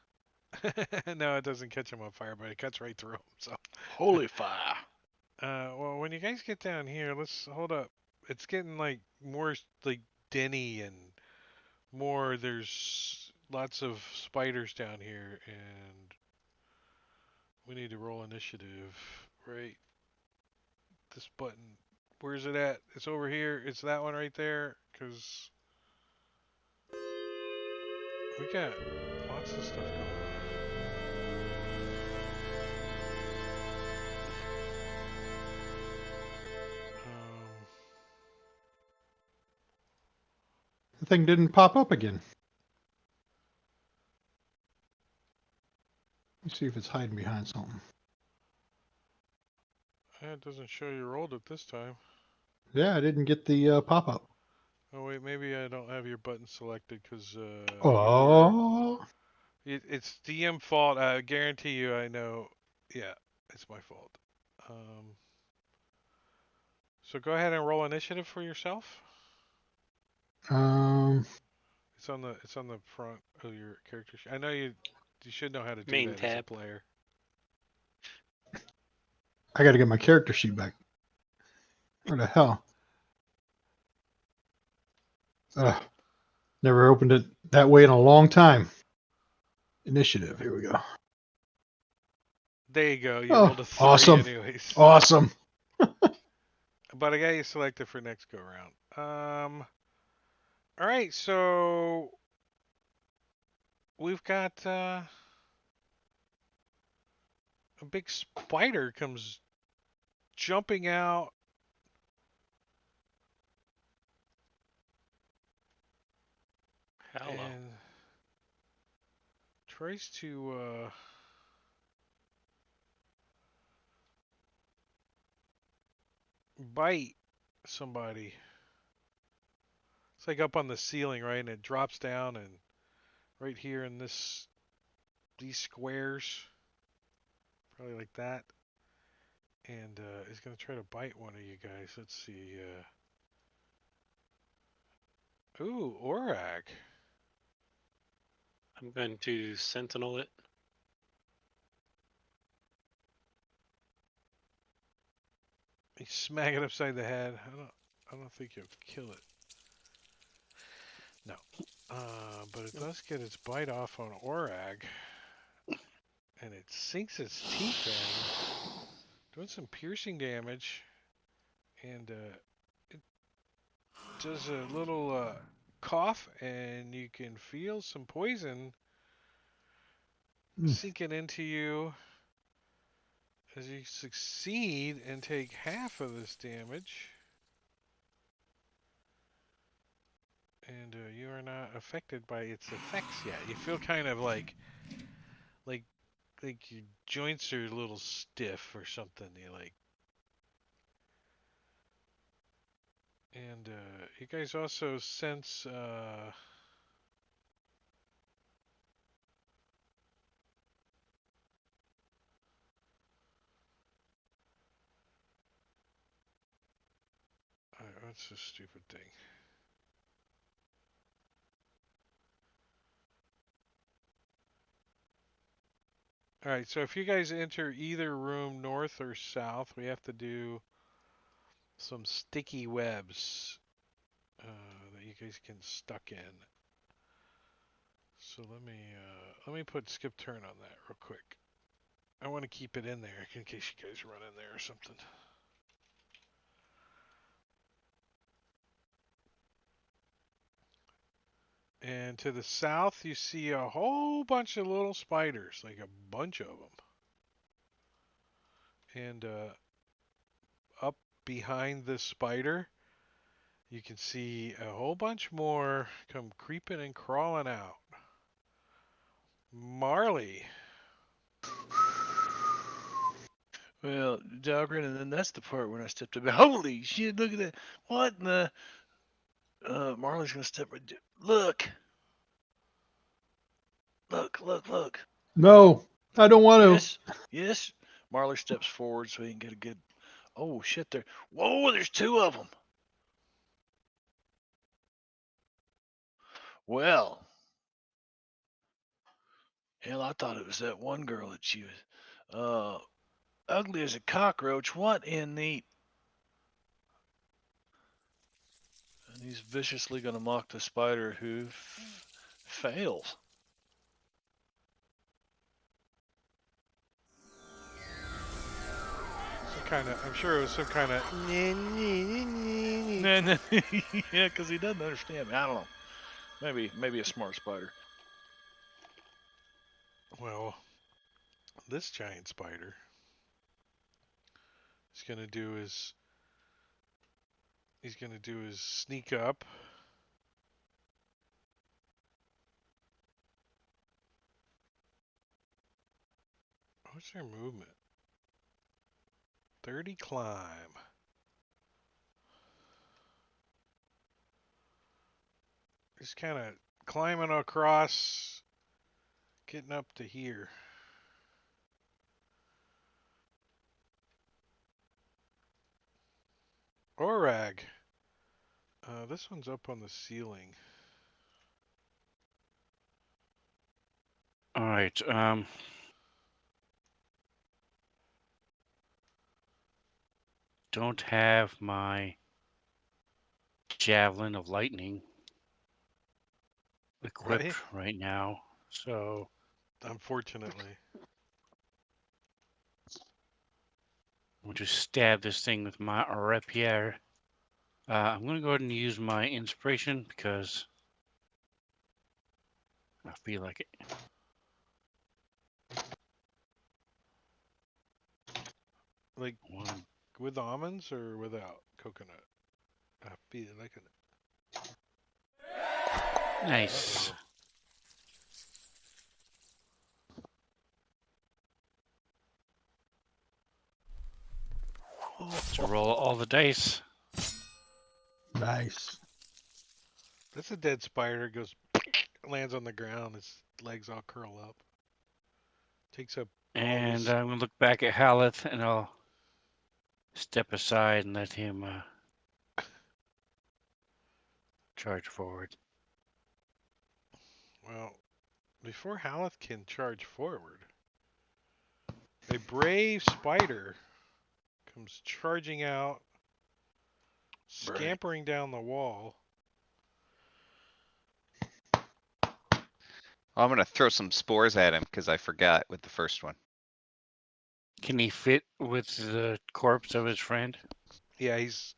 Yeah. No, it doesn't catch them on fire, but it cuts right through them. So. Holy fire. Well, when you guys get down here, let's hold up. It's getting like more like denny and more. There's lots of spiders down here, and we need to roll initiative. Right, this button. Where's it at? It's over here. It's that one right there. Cause we got lots of stuff going on. The thing didn't pop up again. Let's see if it's hiding behind something. It doesn't show you rolled it this time. Yeah, I didn't get the pop up. Oh wait, maybe I don't have your button selected because Oh, it's DM fault. I guarantee you, I know. Yeah, it's my fault. So go ahead and roll initiative for yourself. um, It's on the front of your character sheet. I know you should know how to do Main that as a tab. player. I got to get my character sheet back. Where the hell? Ugh, never opened it that way in a long time. Initiative. Here we go. There you go. You Oh, rolled a 3 awesome. anyways. Awesome. But I got you selected for next go round. All right, so we've got a big spider comes jumping out. Hello. And tries to bite somebody. It's like up on the ceiling, right? And it drops down and right here in these squares, probably like that. And is gonna try to bite one of you guys. Let's see. Ooh, Orag. I'm going to sentinel it. You smack it upside the head. I don't think you'll kill it. No. But it does get its bite off on Orag. And it sinks its teeth in, doing some piercing damage. And it does a little cough, and you can feel some poison sinking into you as you succeed and take half of this damage. And you are not affected by its effects yet. You feel kind of like your joints are a little stiff or something. You like. And you guys also sense That's a stupid thing. Alright, so if you guys enter either room, north or south, we have to do some sticky webs that you guys can stuck in. So let me put skip turn on that real quick. I want to keep it in there in case you guys run in there or something. And to the south, you see a whole bunch of little spiders, like a bunch of them. And up behind the spider, you can see a whole bunch more come creeping and crawling out. Marley. Well, Dahlgren, and then that's the part when I stepped up. Holy shit! Look at that! What in the? Marley's gonna step right. Look! Look! No, I don't want to. Yes. Marley steps forward so he can get a good. Oh shit! There. Whoa! There's two of them. Well, hell, I thought it was that one girl that she was ugly as a cockroach. What in the? And he's viciously gonna mock the spider who fails. I'm sure it was some kind of. Yeah, because he doesn't understand me. I don't know. Maybe a smart spider. Well, this giant spider is gonna do is he's gonna do is sneak up. What's their movement? 30 climb. Just kind of climbing across, getting up to here. Orag. This one's up on the ceiling. All right. Don't have my javelin of lightning equipped right now, so Unfortunately. I'll just stab this thing with my rapier. I'm gonna go ahead and use my inspiration because I feel like it. Like One. with almonds or without coconut? I feel like it. Nice. To roll all the dice. Nice. That's a dead spider. Goes, lands on the ground. Its legs all curl up. Takes up all And this. I'm gonna look back at Haleth and I'll step aside and let him charge forward. Well, before Haleth can charge forward, a brave spider comes charging out, scampering down the wall. I'm gonna throw some spores at him because I forgot with the first one. Can he fit with the corpse of his friend? Yeah, he's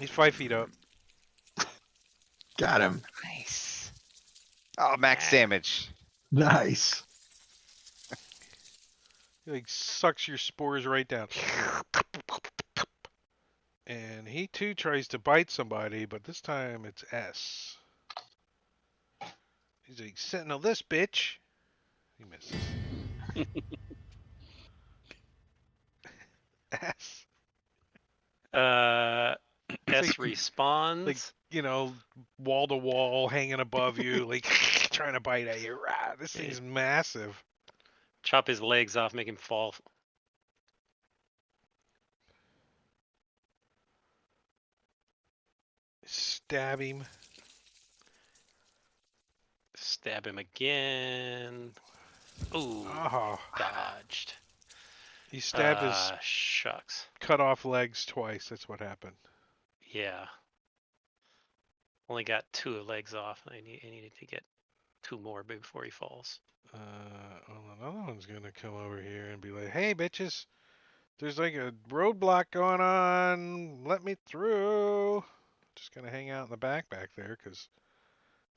5 feet up. Got him. Nice. Oh, max Yeah. damage. Nice. He like sucks your spores right down. And he too tries to bite somebody, but this time it's S. He's like, sentinel this bitch. He misses. S. It's S like respawns. you know, wall to wall, hanging above you, like trying to bite at you. Rah, this thing's massive. Chop his legs off, make him fall. stab him. Stab him again. Ooh, Oh, dodged. he stabbed his Shucks. cut off legs twice. That's what happened. Yeah. Only got 2 legs off. I needed to get 2 more before he falls. Well, another one's gonna come over here and be like, "Hey, bitches, there's like a roadblock going on. Let me through." Just gonna hang out in the back there, 'cause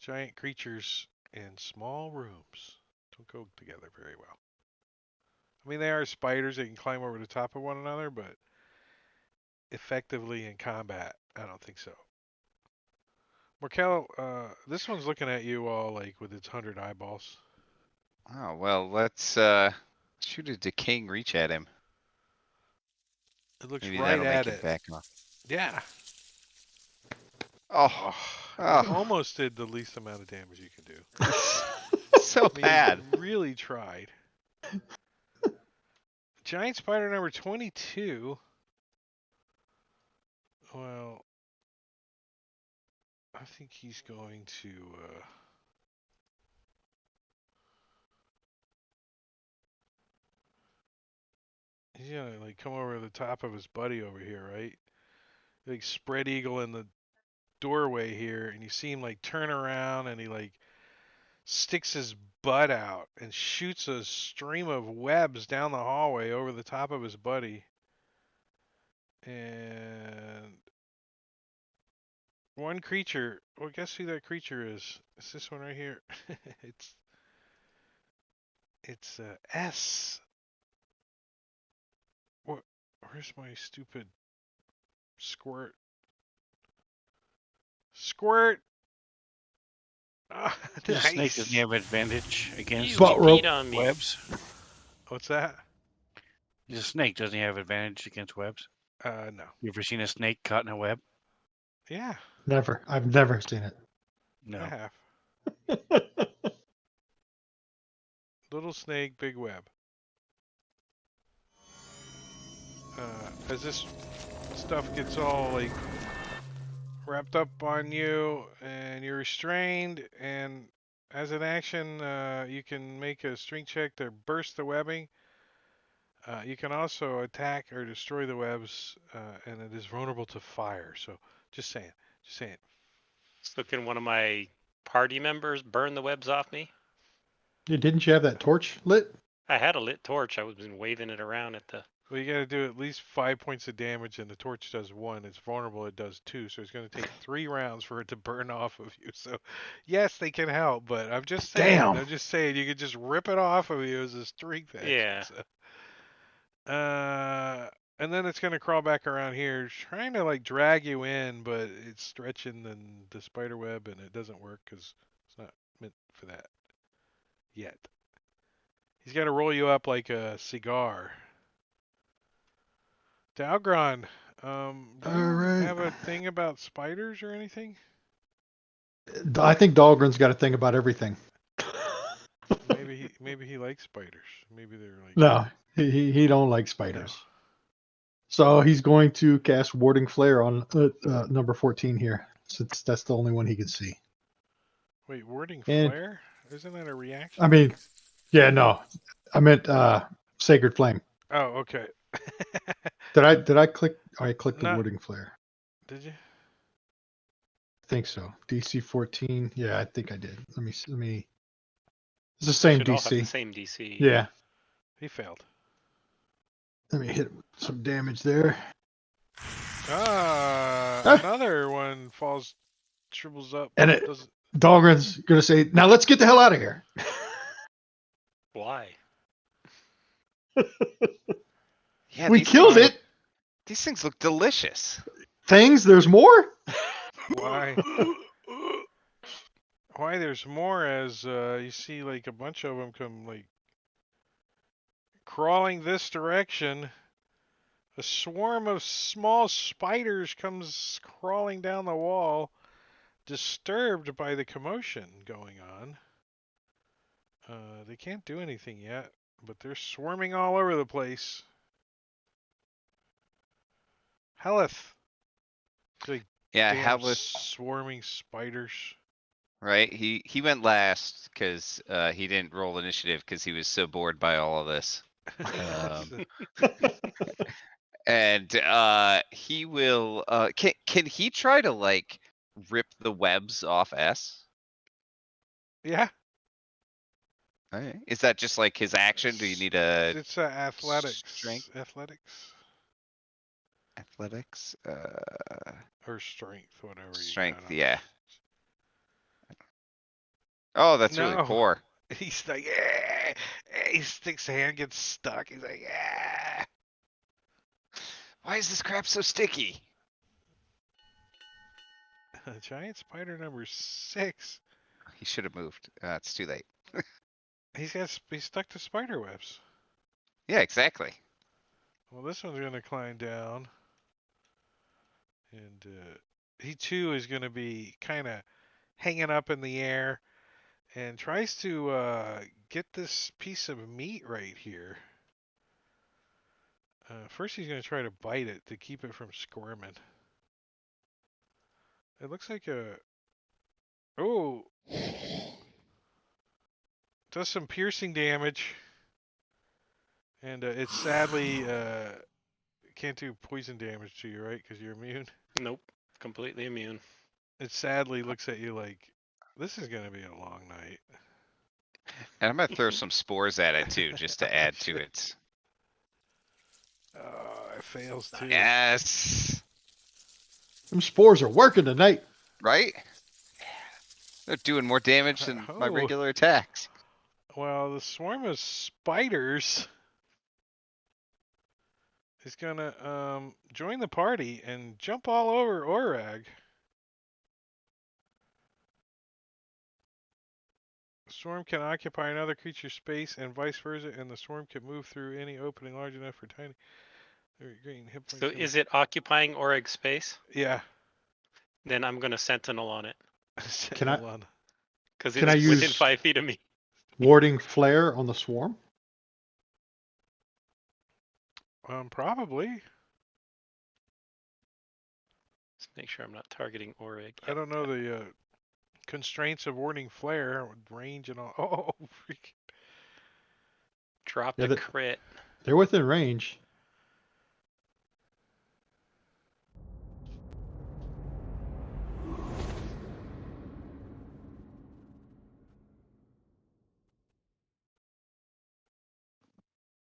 giant creatures in small rooms don't go together very well. I mean, they are spiders. They can climb over the top of one another, but effectively in combat, I don't think so. Markel, this one's looking at you all like with its 100 eyeballs. Oh, well, let's shoot a decaying reach at him. It looks Maybe right that'll at make him it. back off. Yeah. Oh, Oh, oh. you almost did the least amount of damage you can do. So I mean, bad. you really tried. Giant spider number 22. Well, I think he's going to. He's gonna like come over the top of his buddy over here, right? Like spread eagle in the doorway here, and you see him like turn around, and he like sticks his butt out and shoots a stream of webs down the hallway over the top of his buddy. And one creature. Well, guess who that creature is? It's this one right here. it's S. What? Where's my stupid squirt? Squirt. Ah, The snake doesn't nice. have advantage against Butt You rope. peed on me. webs. What's that? The snake doesn't have advantage against webs. No. You ever seen a snake caught in a web? Yeah, Never. I've never seen it. No. I have. Little snake, big web. As this stuff gets all like wrapped up on you and you're restrained, and as an action, you can make a strength check to burst the webbing. You can also attack or destroy the webs, and it is vulnerable to fire. So, just saying, just saying. So can one of my party members burn the webs off me? Yeah, didn't you have that torch lit? I had a lit torch. I was been waving it around at the. Well, you got to do at least 5 points of damage, and the torch does 1. It's vulnerable, it does 2. So it's going to take 3 rounds for it to burn off of you. So, yes, they can help, but I'm just saying. Damn. I'm just saying you could just rip it off of you as a strength action. Yeah. So. And then it's going to crawl back around here, trying to like drag you in, but it's stretching the spider web, and it doesn't work because it's not meant for that yet. He's got to roll you up like a cigar. Dalgron, do All you right. have a thing about spiders or anything? I think Dahlgren's got a thing about everything. Maybe he likes spiders. Maybe they're like No, he don't like spiders. So he's going to cast Warding Flare on number 14 here, since that's the only one he can see. Wait, warding And flare? Isn't that a reaction? I mean, yeah, no, I meant Sacred Flame. Oh, okay. Did I click? I clicked the Not- Warding Flare. Did you? I think so. DC 14. Yeah, I think I did. Let me. It's the same Should all have the DC. same DC. Yeah. He failed. Let me hit some damage there. Ah, another one falls, shrivels up. And it, Doesn't. Dahlgren's gonna say, "Now let's get the hell out of here." Why? Yeah, We these killed things it. look- these things look delicious. Things. There's more. Why? Why? There's more as you see like a bunch of them come like crawling this direction. A swarm of small spiders comes crawling down the wall, disturbed by the commotion going on. They can't do anything yet, but they're swarming all over the place. Helith, like Yeah, Damn how with swarming spiders. right? He went last because he didn't roll initiative because he was so bored by all of this. And he will can he try to like rip the webs off S? Yeah, Alright. Is that just like his action? Do you need a it's athletics. strength? Athletics Athletics? or strength, whatever you got Strength, on yeah. Oh, that's really No. poor. He's like, yeah. He sticks hand, gets stuck. He's like, yeah. Why is this crap so sticky? Giant spider number 6. He should have moved. It's too late. He's stuck to spider webs. Yeah, exactly. Well, this one's gonna climb down, and he too is gonna be kind of hanging up in the air, and tries to get this piece of meat right here. First, he's gonna try to bite it to keep it from squirming. It looks like a oh, does some piercing damage, and it sadly can't do poison damage to you, right? Because you're immune. Nope. Completely immune. It sadly looks at you like this is gonna be a long night. And I'm gonna throw some spores at it too, just to add to Shit. it. Oh, it fails too. Yes. Them spores are working tonight. Right? They're doing more damage than my Oh, regular attacks. well, the swarm of spiders is gonna join the party and jump all over Orag. The swarm can occupy another creature's space and vice versa, and the swarm can move through any opening large enough for tiny. Green hit points. So is it occupying Orig space? Yeah. Then I'm going to Sentinel on it. Can I- Hold on. Because Can I it's within use- 5 feet of me. Warding flare on the swarm. Probably. Let's make sure I'm not targeting Orig. I don't know the constraints of warding flare, range and all. Oh, freak. Dropped Yeah, a that- crit. They're within range.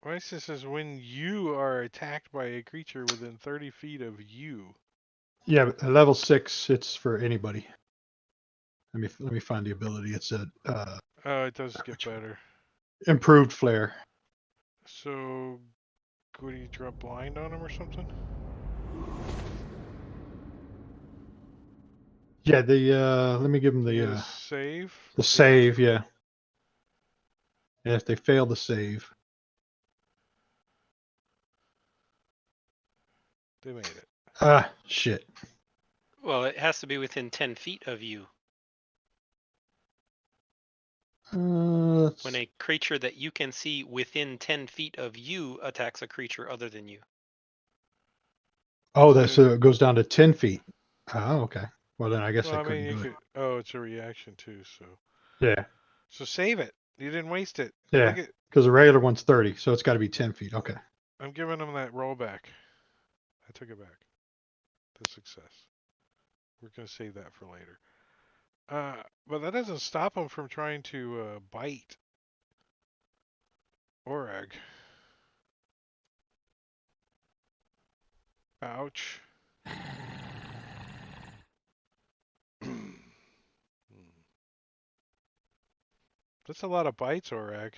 This says when you are attacked by a creature within 30 feet of you. Yeah, but at level 6, it's for anybody. Let me find the ability. It's a Oh, it does get better. improved flare. So, what do you drop blind on him or something? Yeah, let me give them You the get a save. the save. Yeah, and if they fail the save, They made it. shit. Well, it has to be within 10 feet of you. When a creature that you can see within 10 feet of you attacks a creature other than you. Oh, that's it goes down to 10 feet. Oh, okay. Well, then I guess Well, I I mean, couldn't you do could. Oh, it's a reaction too. So, it. Yeah, so save it. You didn't waste it. yeah, Look at, because the regular one's 30, so it's got to be 10 feet. Okay. I'm giving him that rollback. I took it back. The success. We're gonna save that for later. But that doesn't stop him from trying to bite Orag. Ouch. That's a lot of bites, Orag.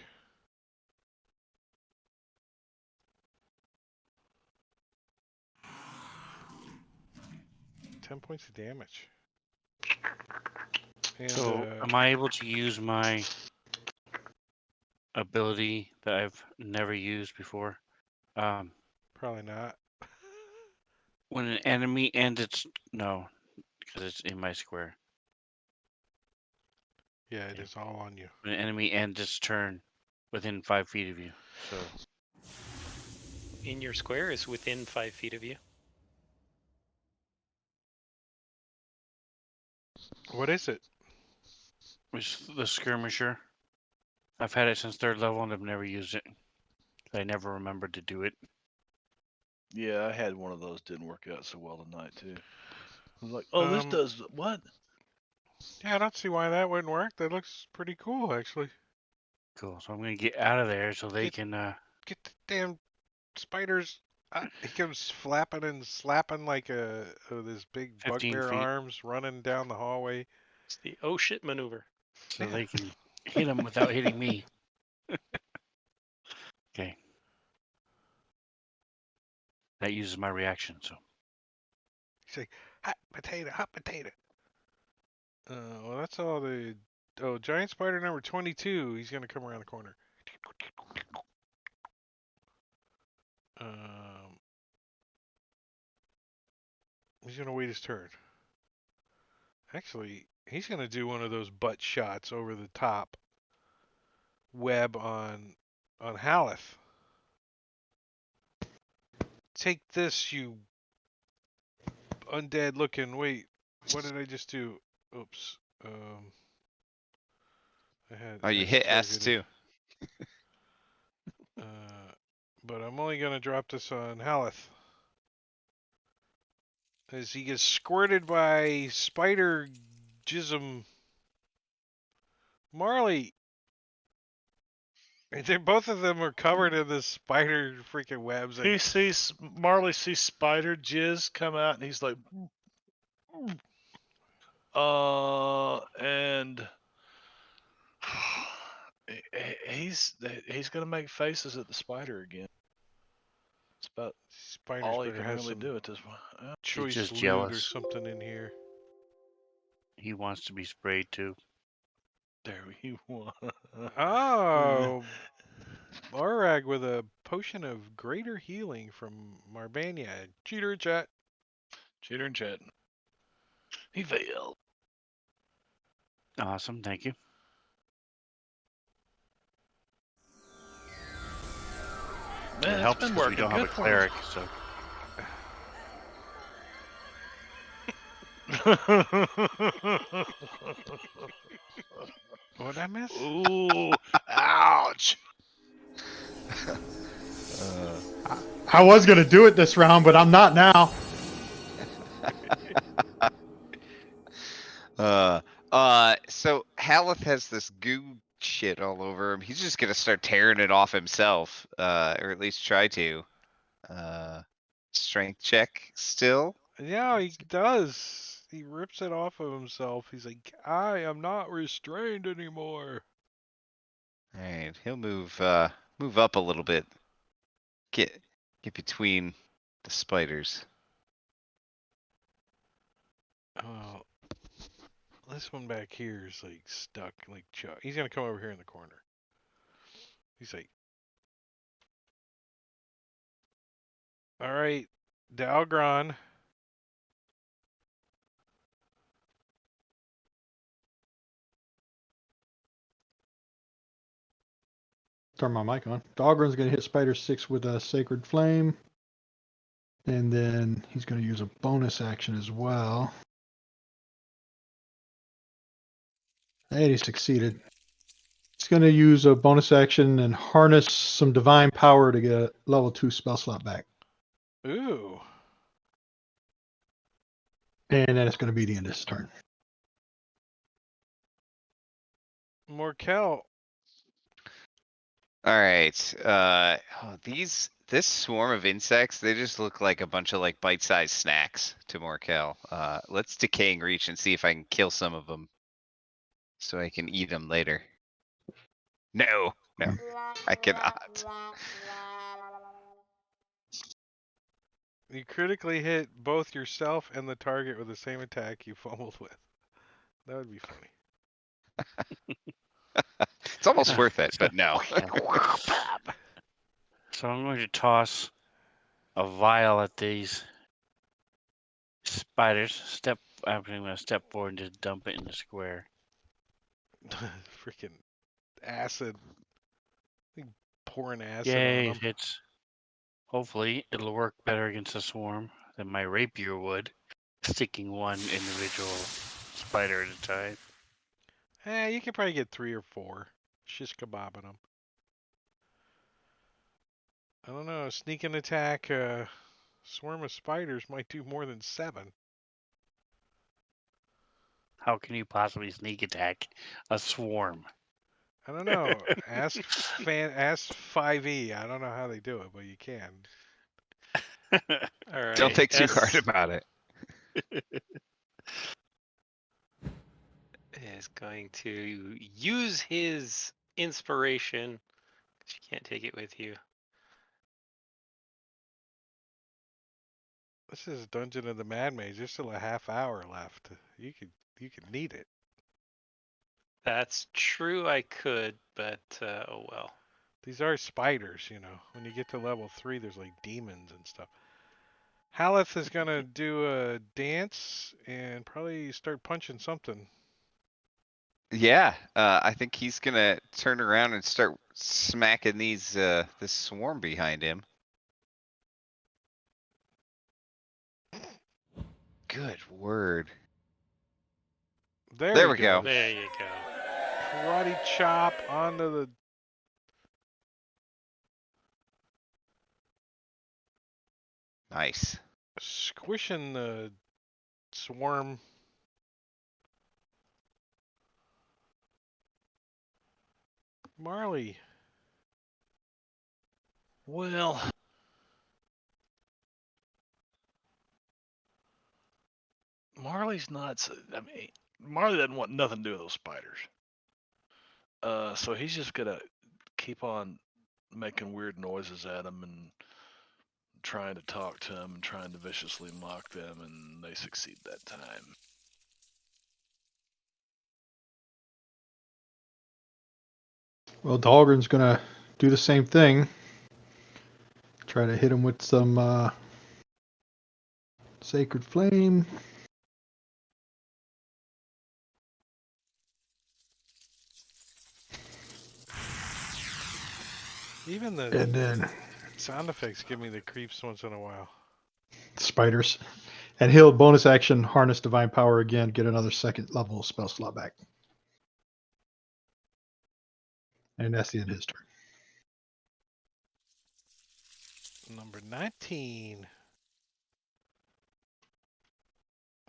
Ten points of damage. And, So, am I able to use my ability that I've never used before? probably not. When an enemy ends its no, because it's in my square. Yeah, it is all on you. When an enemy ends its turn within 5 feet of you. So In your square is within 5 feet of you. What is it? It's the skirmisher. I've had it since 3rd level and I've never used it. I never remembered to do it. Yeah, I had one of those. Didn't work out so well tonight too. I was like, oh, this Um, does what? Yeah, I don't see why that wouldn't work. That looks pretty cool, actually. Cool. So I'm gonna get out of there so they Get- can. Get the damn spiders. He comes flapping and slapping like this big 15 bugbear feet. arms running down the hallway. It's the oh shit maneuver. So Yeah. they can hit them without hitting me. Okay. That uses my reaction. So He's like, hot potato, hot potato. Well, that's all the. Oh, giant spider number 22. He's gonna come around the corner. He's gonna wait his turn. Actually, he's gonna do one of those butt shots over the top web on Haleth. Take this, you undead looking. Wait, what did I just do? Oops. I had Oh, you S hit S targeted. too. But I'm only gonna drop this on Haleth. As he gets squirted by spider jism. Marley. And both of them are covered in this spider freaking webs. He sees Marley sees spider jizz come out, and he's like, and he's gonna make faces at the spider again. It's about all he Spider can has really some do at this point. choice just loot or jealous. something in here. he wants to be sprayed too. There we go. Oh, Barag with a potion of greater healing from Marbania. Cheater chat. Cheater and chat. He failed. Awesome. Thank you. Man, It it's helps been because we working don't have a good for cleric. So What'd I miss? Ooh, ouch. I was gonna do it this round, but I'm not now. So Haleth has this goo shit all over him. He's just gonna start tearing it off himself, or at least try to. Strength check still. Yeah, he does. He rips it off of himself. He's like, I am not restrained anymore. All right, he'll move up a little bit. Get between the spiders. Oh, this one back here is like stuck, like Chuck. He's gonna come over here in the corner. He's like, all right, Dalgron. Turn my mic on. Dahlgren's gonna hit Spider 6 with a Sacred Flame. And then he's gonna use a bonus action as well. And he succeeded. He's gonna use a bonus action and harness some divine power to get a level 2 spell slot back. Ooh. And then it's gonna be the end of his turn. Morkel. All right. This swarm of insects, they just look like a bunch of like bite-sized snacks to Morkel. Let's decaying reach and see if I can kill some of them, so I can eat them later. No, I cannot. You critically hit both yourself and the target with the same attack you fumbled with. That would be funny. It's almost worth it, but no. So I'm going to toss a vial at these spiders. I'm going to step forward and just dump it in the square. Freaking acid. Pouring acid Yay, on it them. hits. Hopefully, it'll work better against the swarm than my rapier would, sticking one individual spider at a time. You could probably get 3 or 4. Shish kebabbing them. I don't know. A sneaking attack, swarm of spiders might do more than 7. How can you possibly sneak attack a swarm? I don't know. Ask 5e. I don't know how they do it, but you can. All right. Don't think too hard S about it. is going to use his inspiration. 'Cause you can't take it with you. This is Dungeon of the Mad Mage. There's still a half hour left. You could need it. That's true. I could, but oh well. These are spiders, you know. When you get to level 3, there's like demons and stuff. Haleth is gonna do a dance and probably start punching something. Yeah, I think he's gonna turn around and start smacking these this swarm behind him. Good word. There, There he we go. goes. There you go. Karate chop onto the. Nice. Squishing the swarm. Marley. Well, Marley's not. I mean, Marley doesn't want nothing to do with those spiders. So he's just gonna keep on making weird noises at them and trying to talk to them and trying to viciously mock them, and they succeed that time. Well, Dahlgren's gonna do the same thing. Try to hit him with some Sacred Flame. Even the And then sound effects give me the creeps once in a while. spiders. And he'll bonus action harness divine power again, get another second level spell slot back. And that's the end of his turn. Number 19.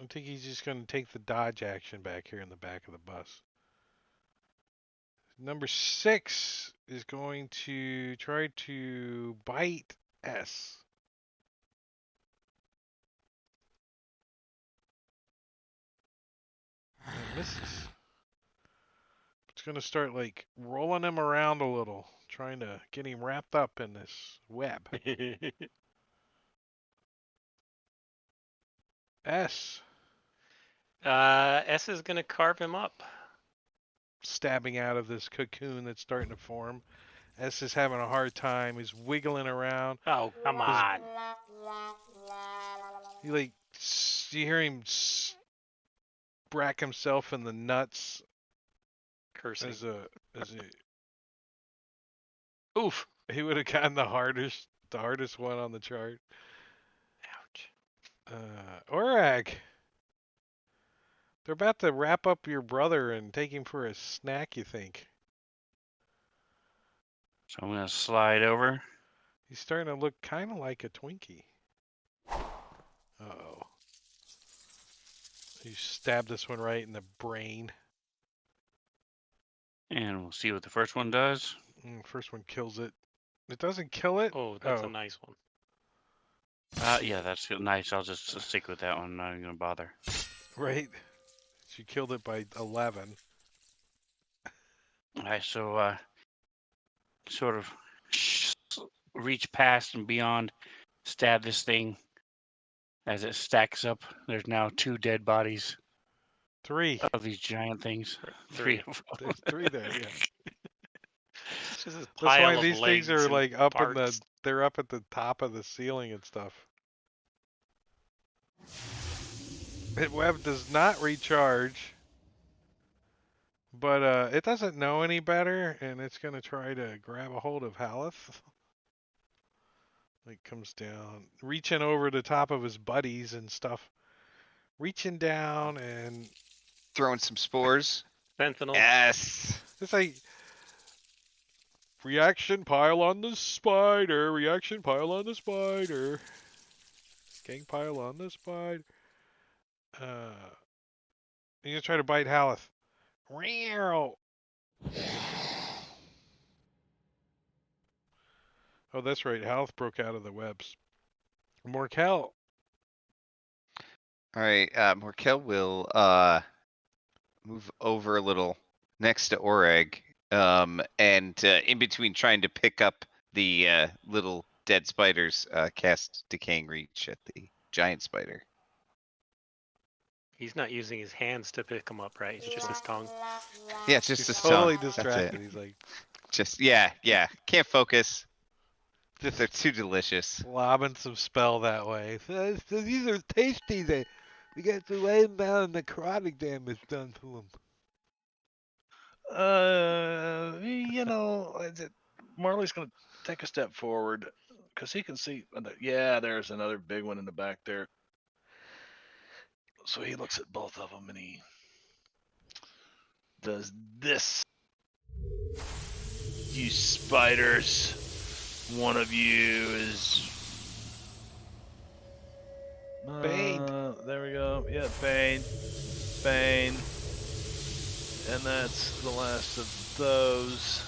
I think he's just going to take the dodge action back here in the back of the bus. Number 6 is going to try to bite S. And it misses. It's going to start like rolling him around a little, trying to get him wrapped up in this web. S. S is gonna carve him up. Stabbing out of this cocoon that's starting to form. S is having a hard time. He's wiggling around. Oh, come on. You hear him brack himself in the nuts Cursing. as a Oof. he would have gotten the hardest one on the chart. Ouch. Orag. They're about to wrap up your brother and take him for a snack, you think? So I'm gonna slide over. He's starting to look kind of like a Twinkie. Uh-oh. You stabbed this one right in the brain. And we'll see what the first one does. First one kills it. It doesn't kill it. Oh, that's a nice one. Yeah, that's nice. I'll just stick with that one. I'm not even gonna bother. Right. She killed it by 11. Alright, so sort of reach past and beyond, stab this thing as it stacks up. There's now 2 dead bodies 3. of these giant things. Three. Of them. There's 3 there, yeah. It's just this That's pile why of these things legs are and like up in the parts. they're up at the top of the ceiling and stuff. Web does not recharge. But it doesn't know any better, and it's gonna try to grab a hold of Haleth. Like comes down, reaching over the top of his buddies and stuff. Reaching down and Throwing some spores. Fentanyl. Yes. It's like reaction pile on the spider. Reaction pile on the spider. Gang pile on the spider. You gonna try to bite Haleth. Meow. Oh, that's right. Haleth broke out of the webs. Morkel. All right. Morkel will move over a little next to Oreg. And in between trying to pick up the little dead spiders, cast Decaying Reach at the giant spider. He's not using his hands to pick him up, right? It's just his tongue. Yeah, it's just He's his totally tongue. That's distracted. it. He's like Just yeah. Can't focus. just They're too delicious. lobbing some spell that way. So these are tasty. We got to lay them down and necrotic damage done to them. Marley's going to take a step forward because he can see. Yeah, there's another big one in the back there. So he looks at both of them and he does this. You spiders. One of you is. Bane. There we go. Yeah, Bane. Bane. And that's the last of those.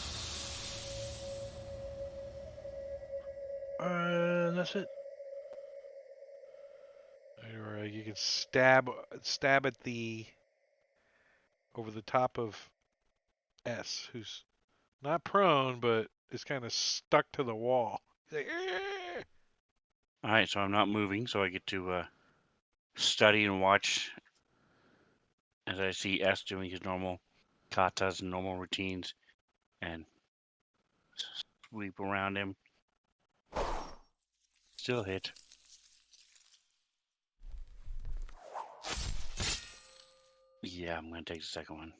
And that's it. Or you can stab at the over the top of S, who's not prone but is kind of stuck to the wall. He's like, "Eh." All right, so I'm not moving, so I get to study and watch as I see S doing his normal katas and normal routines, and sweep around him. Still hit. Yeah, I'm gonna take the second one.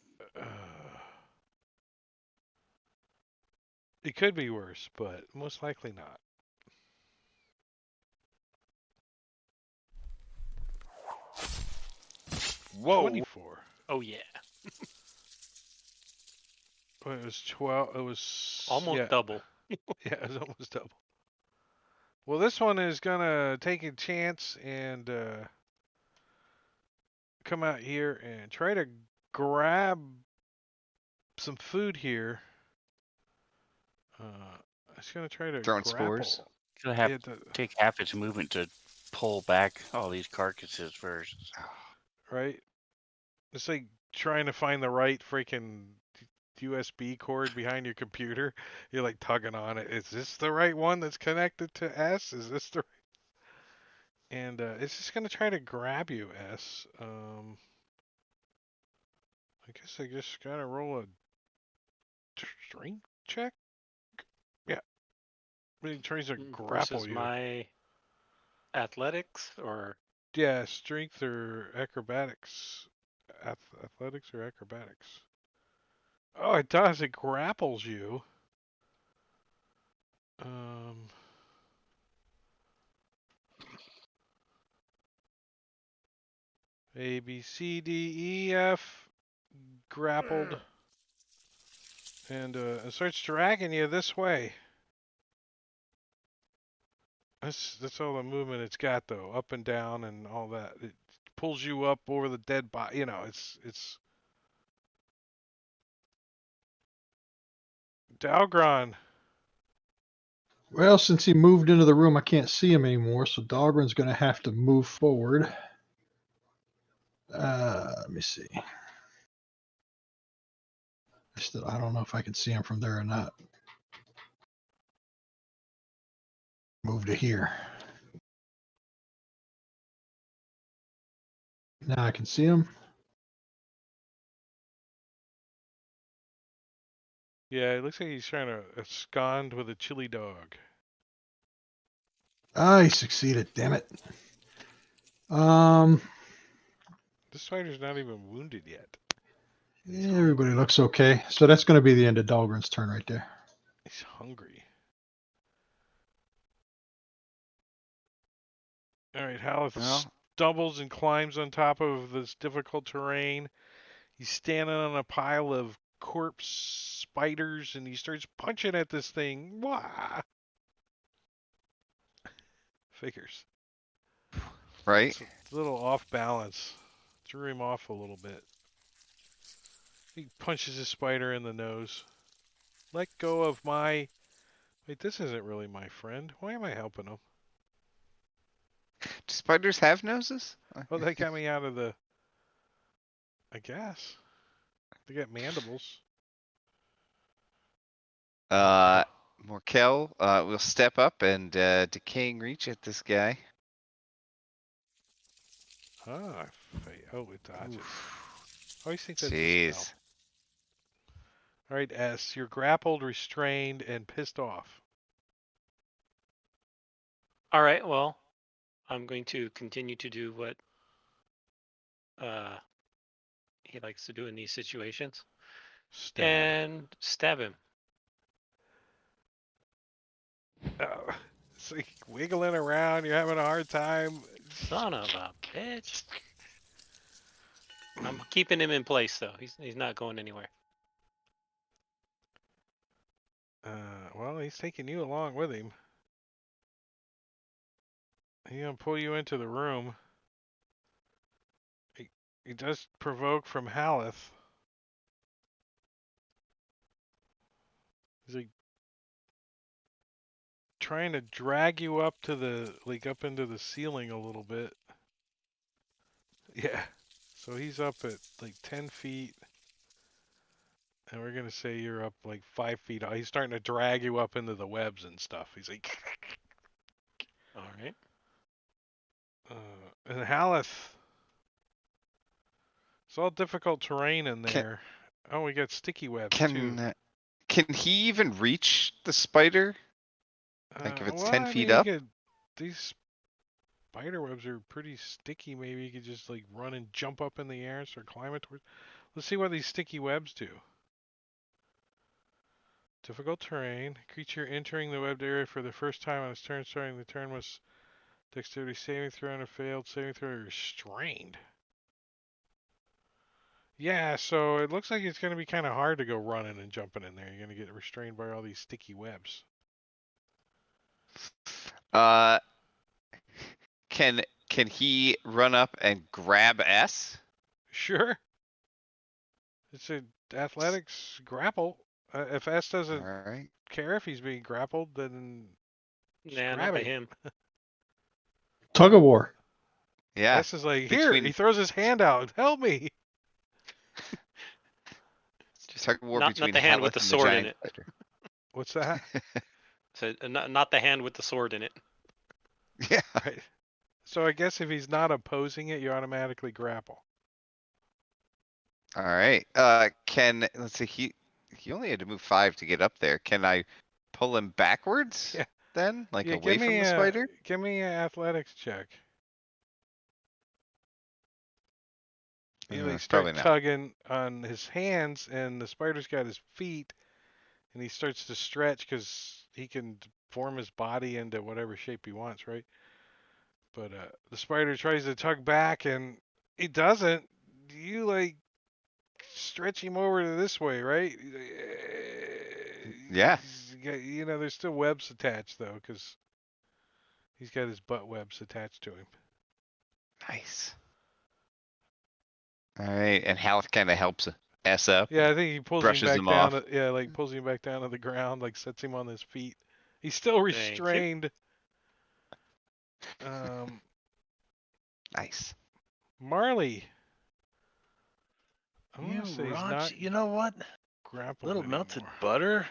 It could be worse, but most likely not. Whoa. 24. Oh yeah. Well, it was 12. It was Almost double. Yeah, it was almost double. Well, this one is gonna take a chance and come out here and try to grab some food here. It's gonna try to Throwing grapple. spores? Gonna have It, to take half its movement to pull back all these carcasses first. right? It's like trying to find the right freaking USB cord behind your computer. You're like tugging on it. Is this the right one that's connected to S? Is this the And it's just gonna try to grab you, S. I guess I just gotta roll a strength check. Yeah, it tries to grapple Versus you. my athletics or Yeah, strength or acrobatics. Athletics or acrobatics. Oh, it does. It grapples you. Um. A, B, C, D, E, F. Grappled. And it starts dragging you this way. That's all the movement it's got though, up and down and all that. It pulls you up over the dead body. You know, it's Dalgron. Well, since he moved into the room, I can't see him anymore, so Dahlgren's going to have to move forward. Let me see. I don't know if I can see him from there or not. Move to here. Now I can see him. Yeah, it looks like he's trying to abscond with a chili dog. Ah, he succeeded. Damn it. Um, This spider's not even wounded yet. everybody looks okay. So that's going to be the end of Dahlgren's turn right there. He's hungry. All right, Haleth Well. stumbles and climbs on top of this difficult terrain He's standing on a pile of corpse spiders, and he starts punching at this thing. Wah! Figures. Right? It's a little off balance. Threw him off a little bit. He punches his spider in the nose. Let go of my... Wait, this isn't really my friend. Why am I helping him? Do spiders have noses? Oh, that got me out of the... I guess. They got mandibles. Morkel will step up and decaying reach at this guy. Ah, oh, it dodges. Oof. I always think that's a spell. Jeez. All right, S. You're grappled, restrained, and pissed off. All right. Well, I'm going to continue to do what he likes to do in these situations Stab. and stab him. Oh, it's like wiggling around. You're having a hard time. Son of a bitch. I'm keeping him in place though. He's not going anywhere. Well, he's taking you along with him. He's gonna pull you into the room. He does provoke from Haleth. He's like trying to drag you up to the up into the ceiling a little bit. Yeah. So he's up at like 10 feet. And we're gonna say you're up like 5 feet. He's starting to drag you up into the webs and stuff. He's like All right. and Haleth. It's all difficult terrain in Can- there. Oh, we got sticky webs too. Can he even reach the spider? Like if it's 10 I feet mean, up? these spider webs are pretty sticky. Maybe you could just like run and jump up in the air and start climbing towards. Let's see what these sticky webs do. Difficult terrain. Creature entering the webbed area for the first time on its turn. Starting the turn was dexterity saving throw and a failed saving throw or restrained. Yeah, so it looks like it's going to be kind of hard to go running and jumping in there. You're going to get restrained by all these sticky webs. Uh, can he run up and grab S? Sure. It's a athletics grapple. If S doesn't All right. care if he's being grappled, then just Nah, grab not by him. him. Tug of war. Yeah. S is like, here. between- He throws his hand out. Help me. Just Tug of war not between the hand with Haleth the and sword in giant it. spider. What's that? So not the hand with the sword in it. Yeah. Right. So I guess if he's not opposing it, you automatically grapple. All right. Let's see. He only had to move 5 to get up there. Can I pull him backwards? Yeah. Then, like Yeah, away from the spider? give me an athletics check. You like start Probably not. tugging on his hands, and the spider's got his feet, and he starts to stretch because he can form his body into whatever shape he wants, right? But the spider tries to tug back, and he doesn't. You like stretch him over to this way, right? Yeah. You know, there's still webs attached though, because he's got his butt webs attached to him. Nice. All right, and Haleth kind of helps S up. Yeah, I think he pulls him Brushes back him down. off. Yeah, like pulls him back down to the ground, like sets him on his feet. He's still you. restrained. Nice. Marley. I'm You gonna say he's raunch. not You know what? grappled Little anymore. melted butter.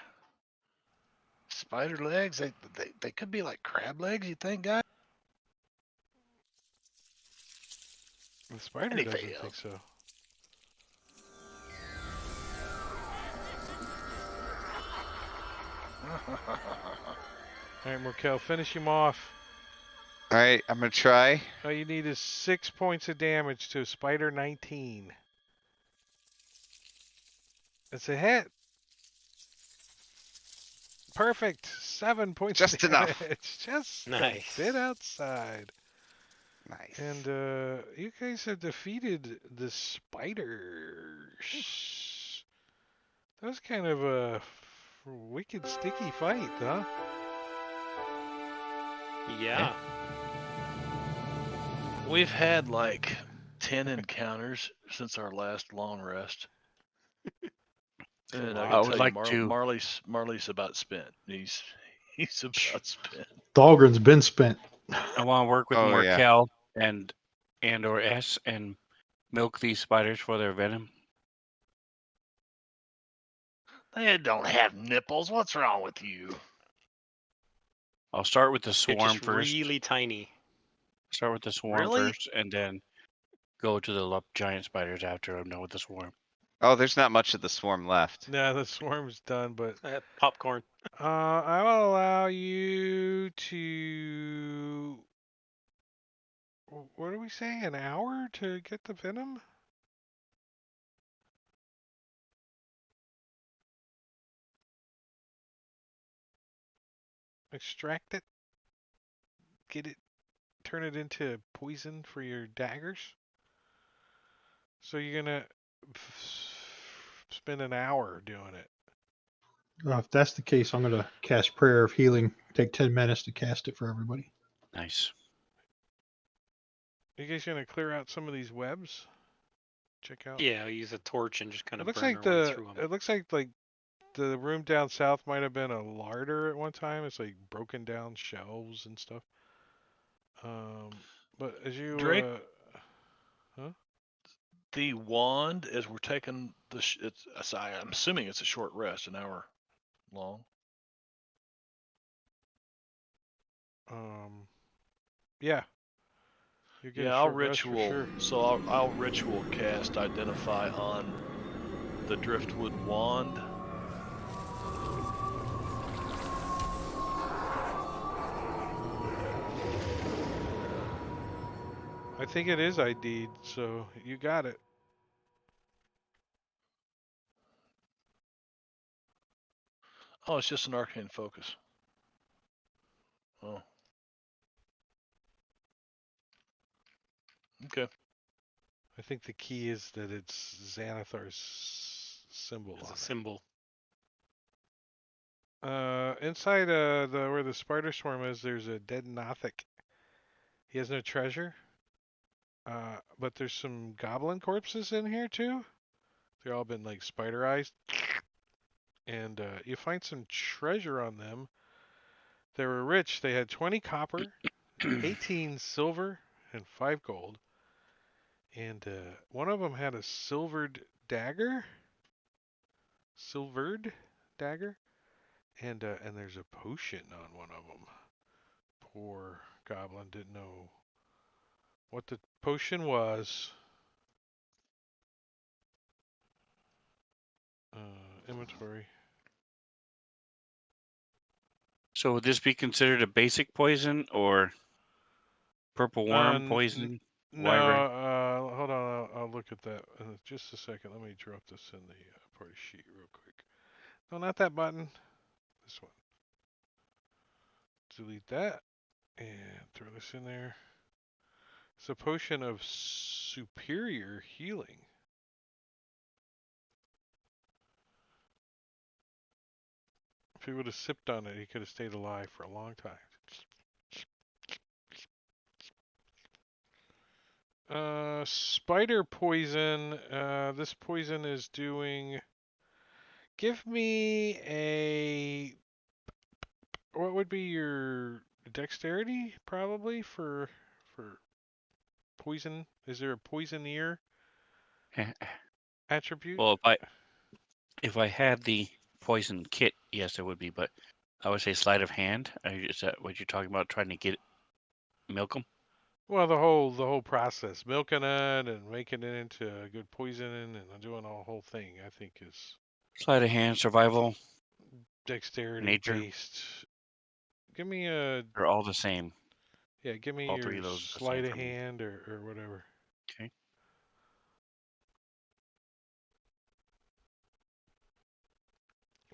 Spider legs. They could be like crab legs. You think, guys? The spider And he doesn't think fails. so. All right, Morkel, finish him off. All right, I'm gonna try. All you need is 6 points of damage to Spider 19. It's a hit. Perfect. 7 points Just of damage. enough. Just Nice. a bit outside. Nice. And you guys have defeated the spider. That was kind of a wicked sticky fight, huh? Yeah. We've had like 10 encounters since our last long rest. And I I gotta would tell you, like to. Marley's about spent. He's about spent. Dahlgren's been spent. I want to work with Oh yeah. Morkel and or S and milk these spiders for their venom. They don't have nipples. What's wrong with you? I'll start with the They're swarm just first. really tiny. Start with the swarm Really? first, and then go to the giant spiders after I'm done with the swarm. Oh, there's not much of the swarm left. Nah, the swarm's done, but Popcorn. I will allow you to. What are we saying? An hour to get the venom? Extract it? Get it? Turn it into poison for your daggers? So you're gonna spend an hour doing it. If that's the case, I'm gonna cast Prayer of Healing. Take 10 minutes to cast it for everybody. Nice. You guys gonna clear out some of these webs? Check out. Yeah, use a torch and just kind It of looks burn like our way through them. it looks like the room down south might have been a larder at one time. It's like broken down shelves and stuff. But as you Drake? huh? The wand, as we're taking I'm assuming it's a short rest, an hour long. Yeah. You get Yeah, a I'll short rest for ritual. sure. So I'll ritual cast Identify on the driftwood wand. I think it is ID'd, so you got it. Oh, it's just an arcane focus. Oh. Okay. I think the key is that it's Xanathar's symbol As on a it. symbol. Inside the where the spider swarm is, there's a dead Nothic. He has no treasure. But there's some goblin corpses in here too. They've all been like spiderized. And you find some treasure on them. They were rich. They had 20 copper, 18 silver, and 5 gold. And one of them had a silvered dagger. Silvered dagger. And there's a potion on one of them. Poor goblin didn't know what the potion was. Inventory. So would this be considered a basic poison or purple worm poison? No, Wyvern. hold on. I'll look at that in just a second. Let me drop this in the party sheet real quick. No, not that button. This one. Delete that and throw this in there. It's a potion of superior healing. If he would have sipped on it, he could have stayed alive for a long time. Spider poison. This poison is doing. Give me a. What would be your dexterity probably for poison? Is there a poisoneer attribute? Well, if I had the poison kit, yes, it would be. But I would say sleight of hand. Is that what you're talking about? Trying to get milk them? Well, the whole process, milking it and making it into a good poison and doing the whole thing, I think is Sleight of hand, survival, dexterity nature. based. Give me a They're all the same. give me All three your of those are the sleight same of for me. hand or whatever. Okay.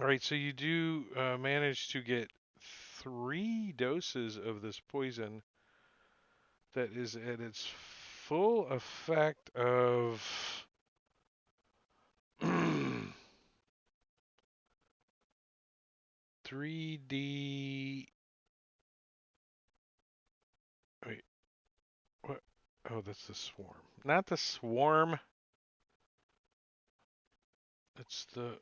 All right, so you do manage to get 3 doses of this poison that is at its full effect of 3D. Wait, what? Oh, that's the swarm. Not the swarm. It's the.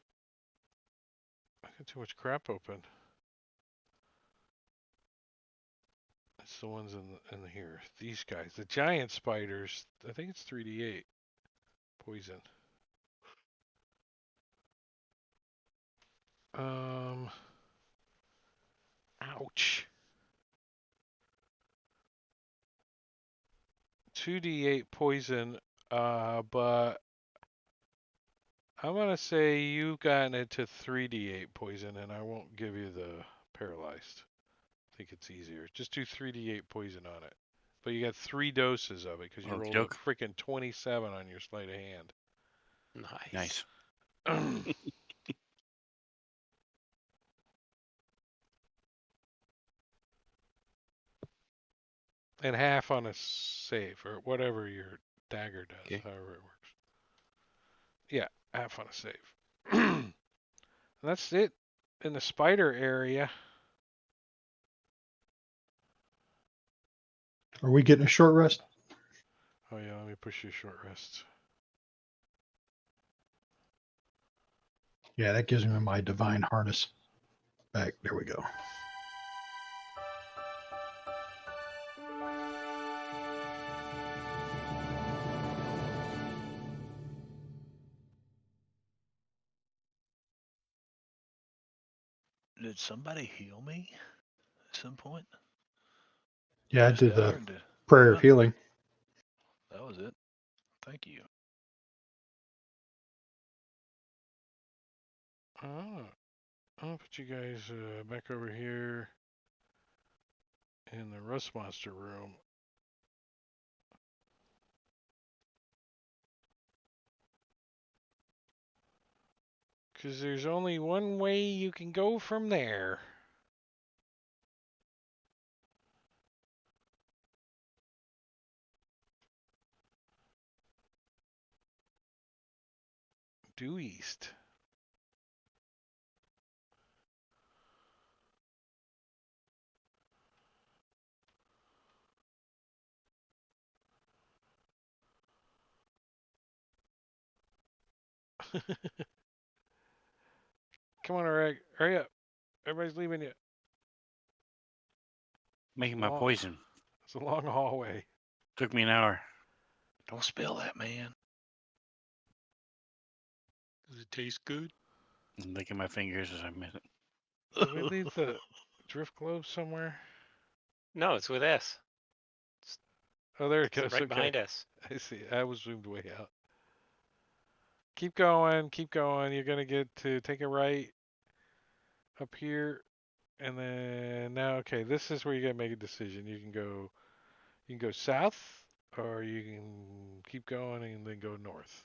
I got too much crap open. It's the ones in here. These guys, the giant spiders. I think it's 3D8 poison. Ouch. 2D8 poison. But I'm gonna say you've gotten it to 3D8 poison, and I won't give you the paralyzed. I think it's easier. Just do 3D8 poison on it. But you got 3 doses of it because you Okey rolled a doke. freaking 27 on your sleight of hand. Nice. Nice. And half on a save or whatever your dagger does, Okay. however it works. Yeah, half on a save. That's it in the spider area. Are we getting a short rest? Oh yeah, let me push you short rest. Yeah, that gives me my divine harness back. There we go. Did somebody heal me at some point? Yeah, I Just did now, the or did- prayer of yeah, healing. that was it. Thank you. I'll put you guys back over here in the rust monster room. Because there's only one way you can go from there. Due east. Come on, Reg. Hurry up. Everybody's leaving you. Making my Long, poison. it's a long hallway. Took me an hour. Don't spill that, man. Does it taste good? I'm licking my fingers as I miss it. Did we leave the drift globe somewhere? No, it's with S. Oh, there it It's goes. right Okay. behind S. I see. I was zoomed way out. Keep going. Keep going. You're going to get to take a right up here. And then now, okay, this is where you got to make a decision. You can go south or you can keep going and then go north.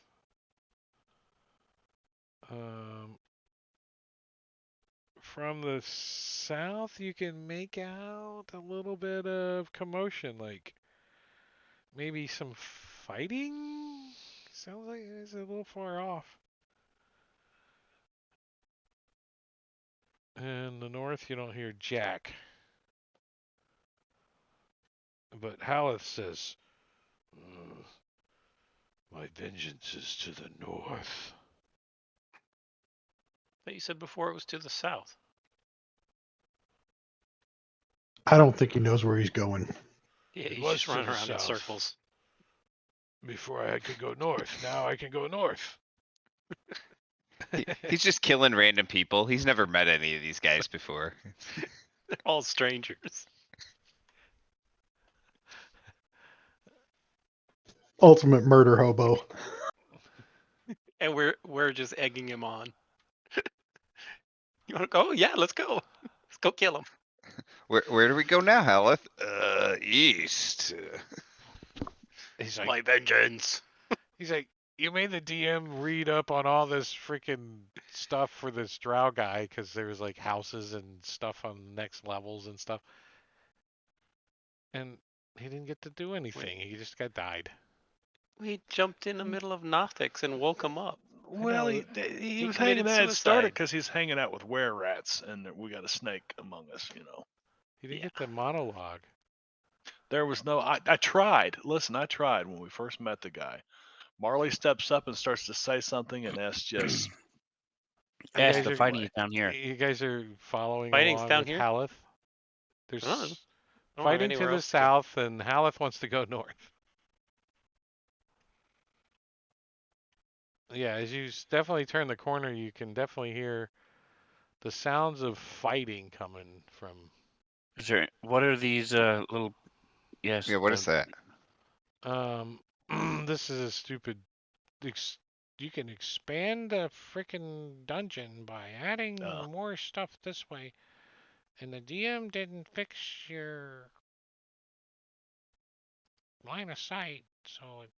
From the south, you can make out a little bit of commotion, like maybe some fighting. Sounds like it's a little far off. In the north, you don't hear Jack. But Haleth says, my vengeance is to the north. But you said before it was to the south. I don't think he knows where he's going. Yeah, It he's was just to running the around in south. circles. Before I could go north. Now I can go north. He's just killing random people. He's never met any of these guys before. They're all strangers. Ultimate murder hobo. And we're just egging him on. You wanna go? Yeah, let's go. Let's go kill him. Where do we go now, Haleth? East. He's like, My vengeance. He's like, you made the DM read up on all this freaking stuff for this drow guy because there was like houses and stuff on next levels and stuff. And he didn't get to do anything. He just got died. We jumped in the middle of Nothics and woke him up. Well, know, he was committed hanging out. It started suicide. because he's hanging out with were rats, and we got a snake among us. You know, he didn't Yeah. get the monologue. there was no. I tried. Listen, I tried when we first met the guy. Marley steps up and starts to say something, and S just You Yes, guys the are fighting is down here. you guys are following Fighting's along down with here? Haleth. I There's don't have fighting to anywhere the else to go. south, and Haleth wants to go north. Yeah, as you definitely turn the corner, you can definitely hear the sounds of fighting coming from. Is there? What are these little? Yes. Yeah, what is that? Um, this is a stupid. You can expand a freaking dungeon by adding more stuff this way, and the DM didn't fix your line of sight, so it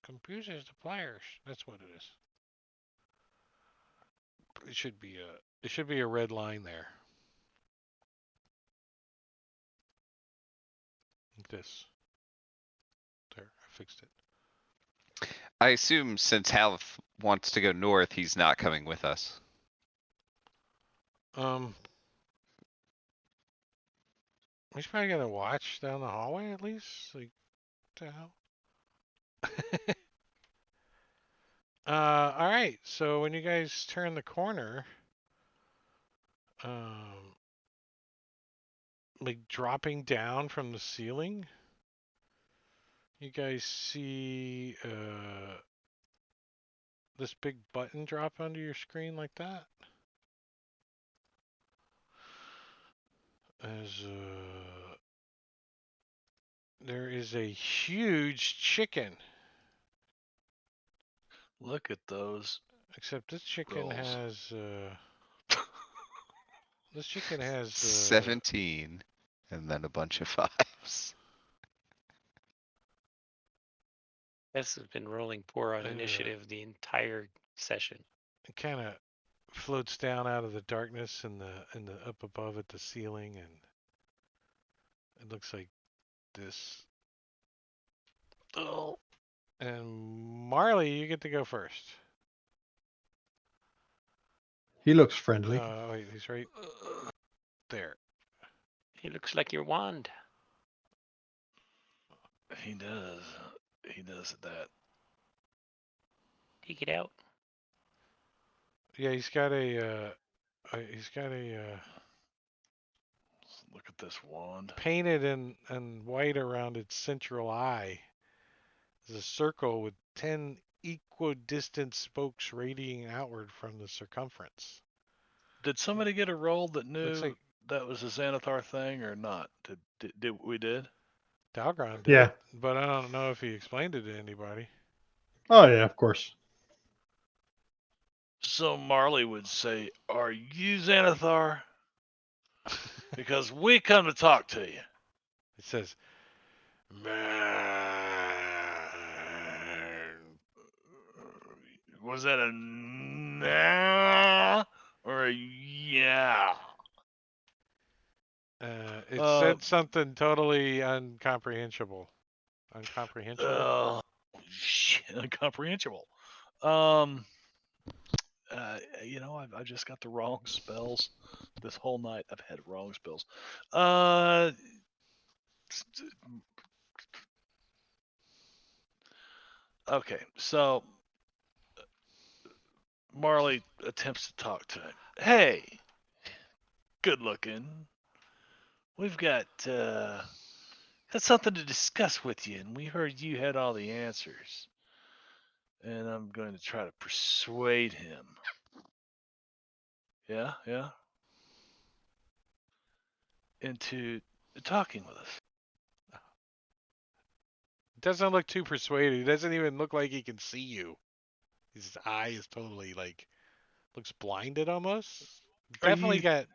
confuses the players. That's what it is. It should be a red line there. Like this. There, I fixed it. I assume since Haleth wants to go north, he's not coming with us. He's probably gonna watch down the hallway at least. Like, what the hell? All right. So when you guys turn the corner, like dropping down from the ceiling, you guys see this big button drop onto your screen like that. As there is a huge chicken. look at those. Except this chicken Rolls. has this chicken has 17, and then a bunch of 5s. S has been rolling poor on initiative the entire session. it kind of floats down out of the darkness in the up above at the ceiling, and it looks like this. Oh, And Marley, you get to go first. He looks friendly. Wait, he's right there. he looks like your wand. He does. He does that. Take it out. Yeah, he's got a Look at this wand. painted in white around its central eye. There's a circle with 10 equidistant spokes radiating outward from the circumference. Did somebody get a roll that Looks knew like that was a Xanathar thing or not? Did we did? Dalgron did, Yeah. but I don't know if he explained it to anybody. Oh yeah, of course. So Marley would say, "Are you Xanathar? Because we come to talk to you." It says, Was that a nah or a yeah? it Uh, said something totally incomprehensible. Incomprehensible? incomprehensible. I've just got the wrong spells. This whole night I've had wrong spells. Okay, so Marley attempts to talk to him. Hey, good looking. We've got something to discuss with you, and we heard you had all the answers. And I'm going to try to persuade him. Yeah. Into talking with us. Doesn't look too persuaded. He doesn't even look like he can see you. His eye is totally like looks blinded almost. Are Definitely you got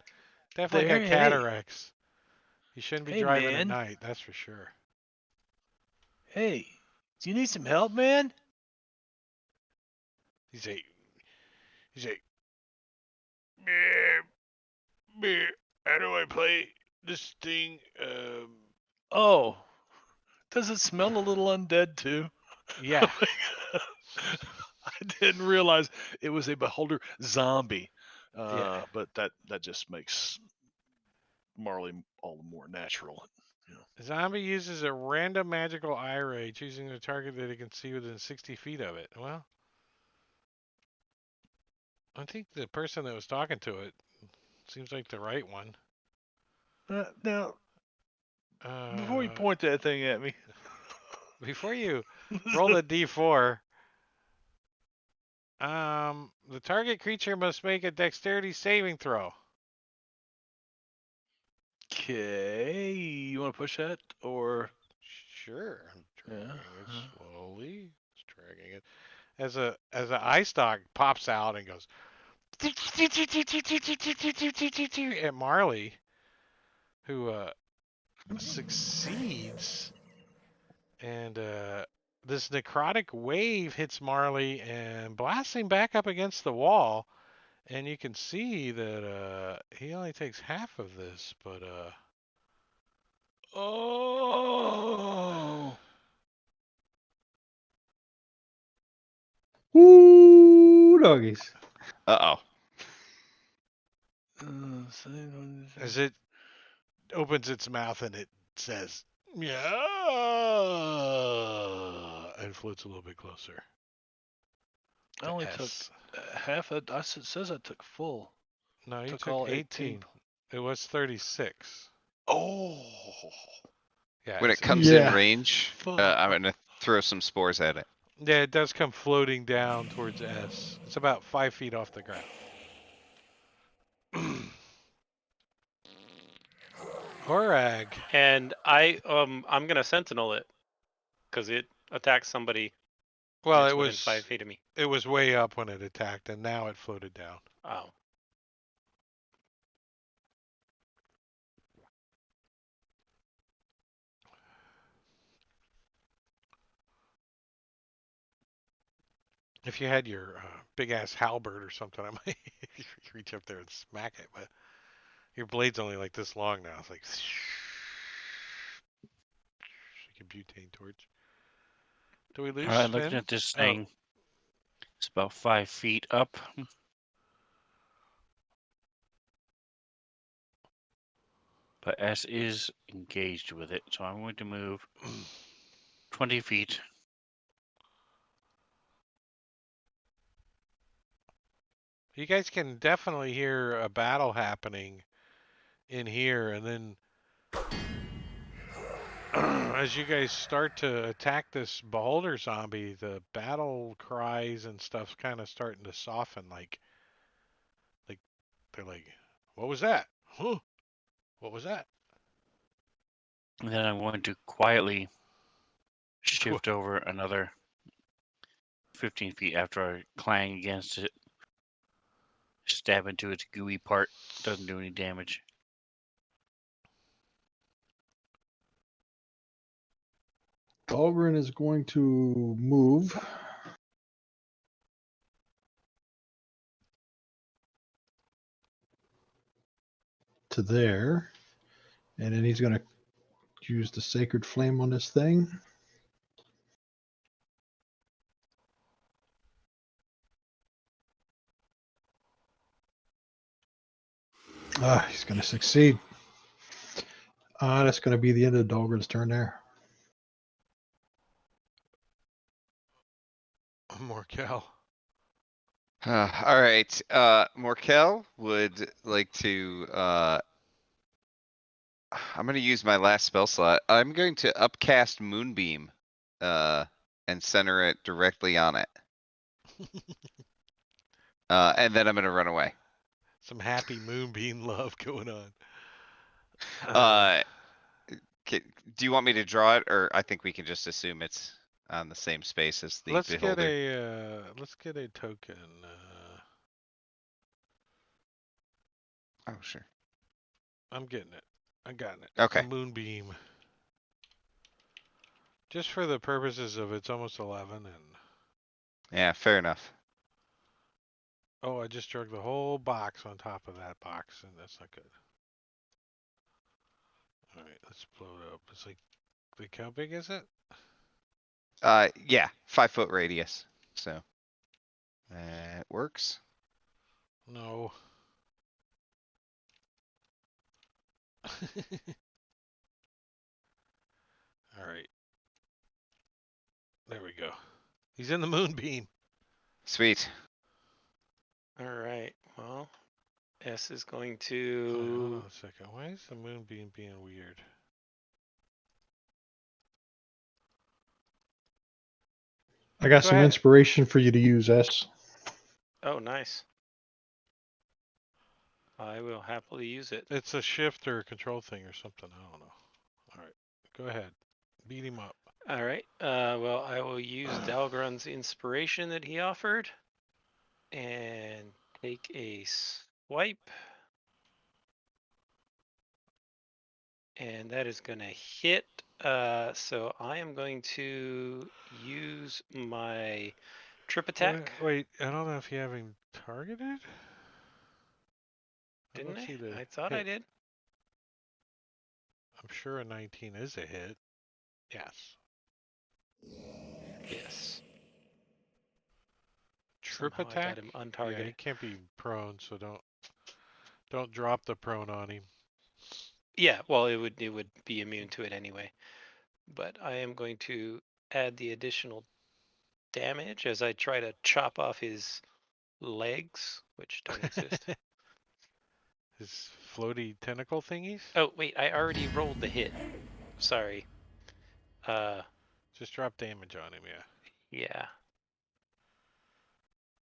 there? Hey. cataracts. You shouldn't be Hey, driving at man. night, that's for sure. Hey, do you need some help, man? He's a meh, how do I play this thing? Oh, does it smell a little undead too? Yeah. I didn't realize it was a beholder zombie. Yeah. But that just makes Marley all the more natural. You know. Zombie uses a random magical eye ray, choosing a target that it can see within 60 feet of it. Well, I think the person that was talking to it seems like the right one. Now, before you Uh, point that thing at me, before you roll the d4, the target creature must make a dexterity saving throw. okay, you want to push that or? Sure, I'm Yeah. dragging it slowly. Just dragging it as an eye stalk pops out and goes at Marley, who succeeds, and this necrotic wave hits Marley and blasts him back up against the wall. And you can see that he only takes half of this, but Oh. Woo, doggies. Uh-oh. as it opens its mouth and it says, "Yeah," and floats a little bit closer. I To only S. took half a. It says I took full. No, you Took took all 18. It was 36. Oh. Yeah, When it's it comes in 18. Yeah. range, I'm going to throw some spores at it. Yeah, it does come floating down towards S. It's about 5 feet off the ground. Orag. And I'm gonna sentinel it because it attacks somebody Well, that's within 5 feet of me. it was way up when it attacked, and now it floated down. Oh. If you had your big ass halberd or something, I might reach up there and smack it. But your blade's only like this long now. It's like like a butane torch. Do we lose All right, looking Sven? at this Oh, thing, it's about 5 feet up. But S is engaged with it, so I'm going to move 20 feet. you guys can definitely hear a battle happening in here, and then as you guys start to attack this beholder zombie, the battle cries and stuff's kind of starting to soften. Like they're like, "What was that? Huh? What was that?" And then I'm going to quietly shift over another 15 feet after I clang against it. Stab into its gooey part. Doesn't do any damage. Dahlgren is going to move to there, and then he's going to use the sacred flame on this thing. He's going to succeed. That's going to be the end of Dahlgren's turn there. Morkel. All right. Morkel would like to. I'm going to use my last spell slot. I'm going to upcast Moonbeam, and center it directly on it. And then I'm going to run away. Some happy moonbeam love going on. Uh, do you want me to draw it, or I think we can just assume it's on the same space as the let's beholder? get a token. Oh, sure. I'm getting it. I got it. Okay. A moonbeam. Just for the purposes of it's almost 11 and Yeah, fair enough. oh, I just drug the whole box on top of that box, and that's not good. All right, let's blow it up. It's like how big is it? Yeah, 5 foot radius. So That works. No. All right. There we go. He's in the moonbeam. Sweet. All right. Well, S is going Hold to. on a second. Why is the moonbeam being weird? I got Go some ahead. inspiration for you to use, S. Oh, nice. I will happily use it. It's a shift or a control thing or something. I don't know. All right. Go ahead. Beat him up. All right. Well, I will use Dalgrun's inspiration that he offered and take a swipe. And that is going to hit. So I am going to use my trip attack. Wait, I don't know if you have him targeted. Didn't don't I? see the I thought hit. I did. I'm sure a 19 is a hit. Yes. Yes. Trip Somehow I attack? got him Yeah, untargeted. he can't be prone, so don't drop the prone on him. Yeah, well, it would be immune to it anyway. But I am going to add the additional damage as I try to chop off his legs, which don't exist. His floaty tentacle thingies? Oh, wait, I already rolled the hit. Sorry. Just drop damage on him, yeah.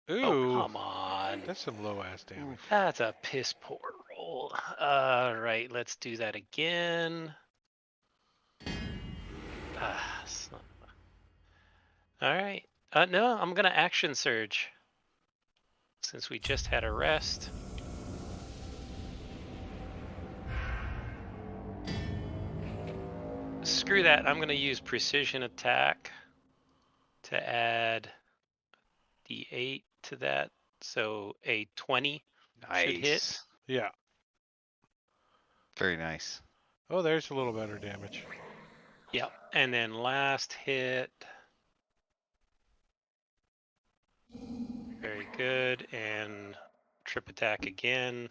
Yeah. Ooh, Oh, come on. that's some low ass damage. That's a piss poor roll. All right, let's do that again. All right. No, I'm gonna action surge since we just had a rest. Screw that. I'm gonna use precision attack to add the 8 to that, so a 20 should hit. Nice. Yeah. Very nice. Oh, there's a little better damage. Yep. And then last hit. Very good. And trip attack again.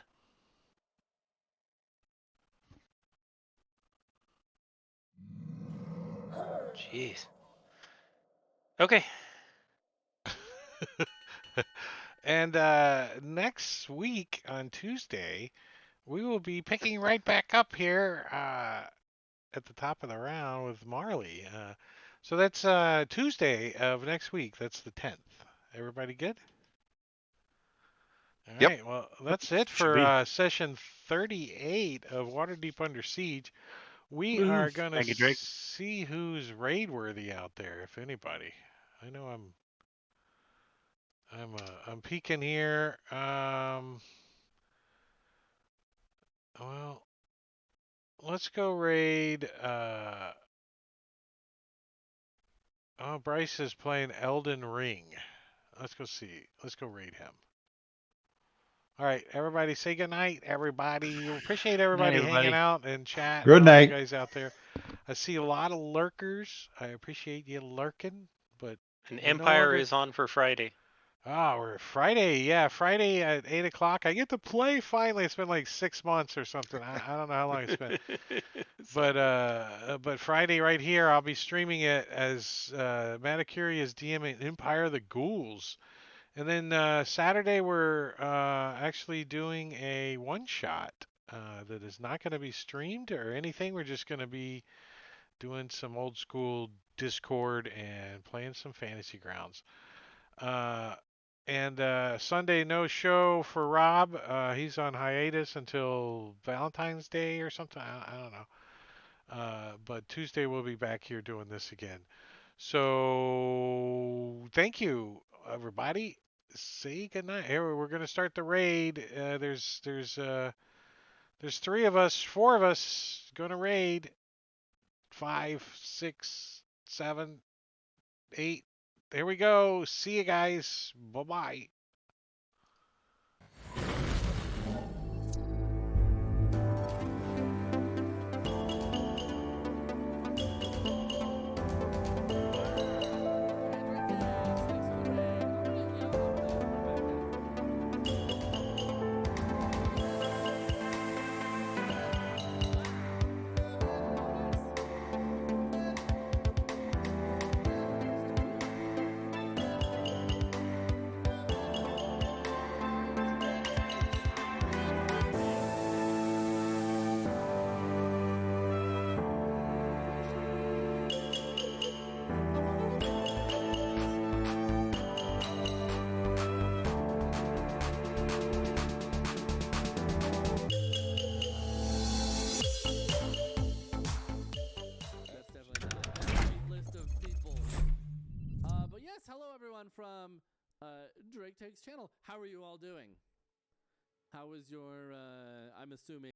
Jeez. Okay. And next week on Tuesday, we will be picking right back up here at the top of the round with Marley. So that's Tuesday of next week. That's the 10th. Everybody good? All Yep. right. Well, that's it Should for be. session 38 of Waterdeep Under Siege. We Woohoo. are gonna Thank you, Drake. see who's raid worthy out there, if anybody. I know I'm peeking here. Well, let's go raid. Oh, Bryce is playing Elden Ring. Let's go see. Let's go raid him. All right, everybody, say goodnight, everybody. Appreciate Night, everybody hanging everybody. out and chat. Good And all you night. guys out there. I see a lot of lurkers. I appreciate you lurking, but And we're no Empire longer. is on for Friday. Oh, we're Friday. Yeah, Friday at 8 o'clock. I get to play finally. It's been like 6 months or something. I don't know how long it's been. But Friday right here, I'll be streaming it as Manicuri is DMing Empire of the Ghouls. And then Saturday, we're actually doing a one shot that is not going to be streamed or anything. We're just going to be doing some old school Discord and playing some Fantasy Grounds. Uh, and Sunday, no show for Rob. He's on hiatus until Valentine's Day or something. I don't know. But Tuesday, we'll be back here doing this again. So thank you, everybody. Say goodnight. Here we're gonna start the raid. There's 3 of us, 4 of us gonna raid. 5, 6, 7, 8. There we go. See you guys. Bye bye. John from Drake Takes Channel. How are you all doing? How was your, I'm assuming,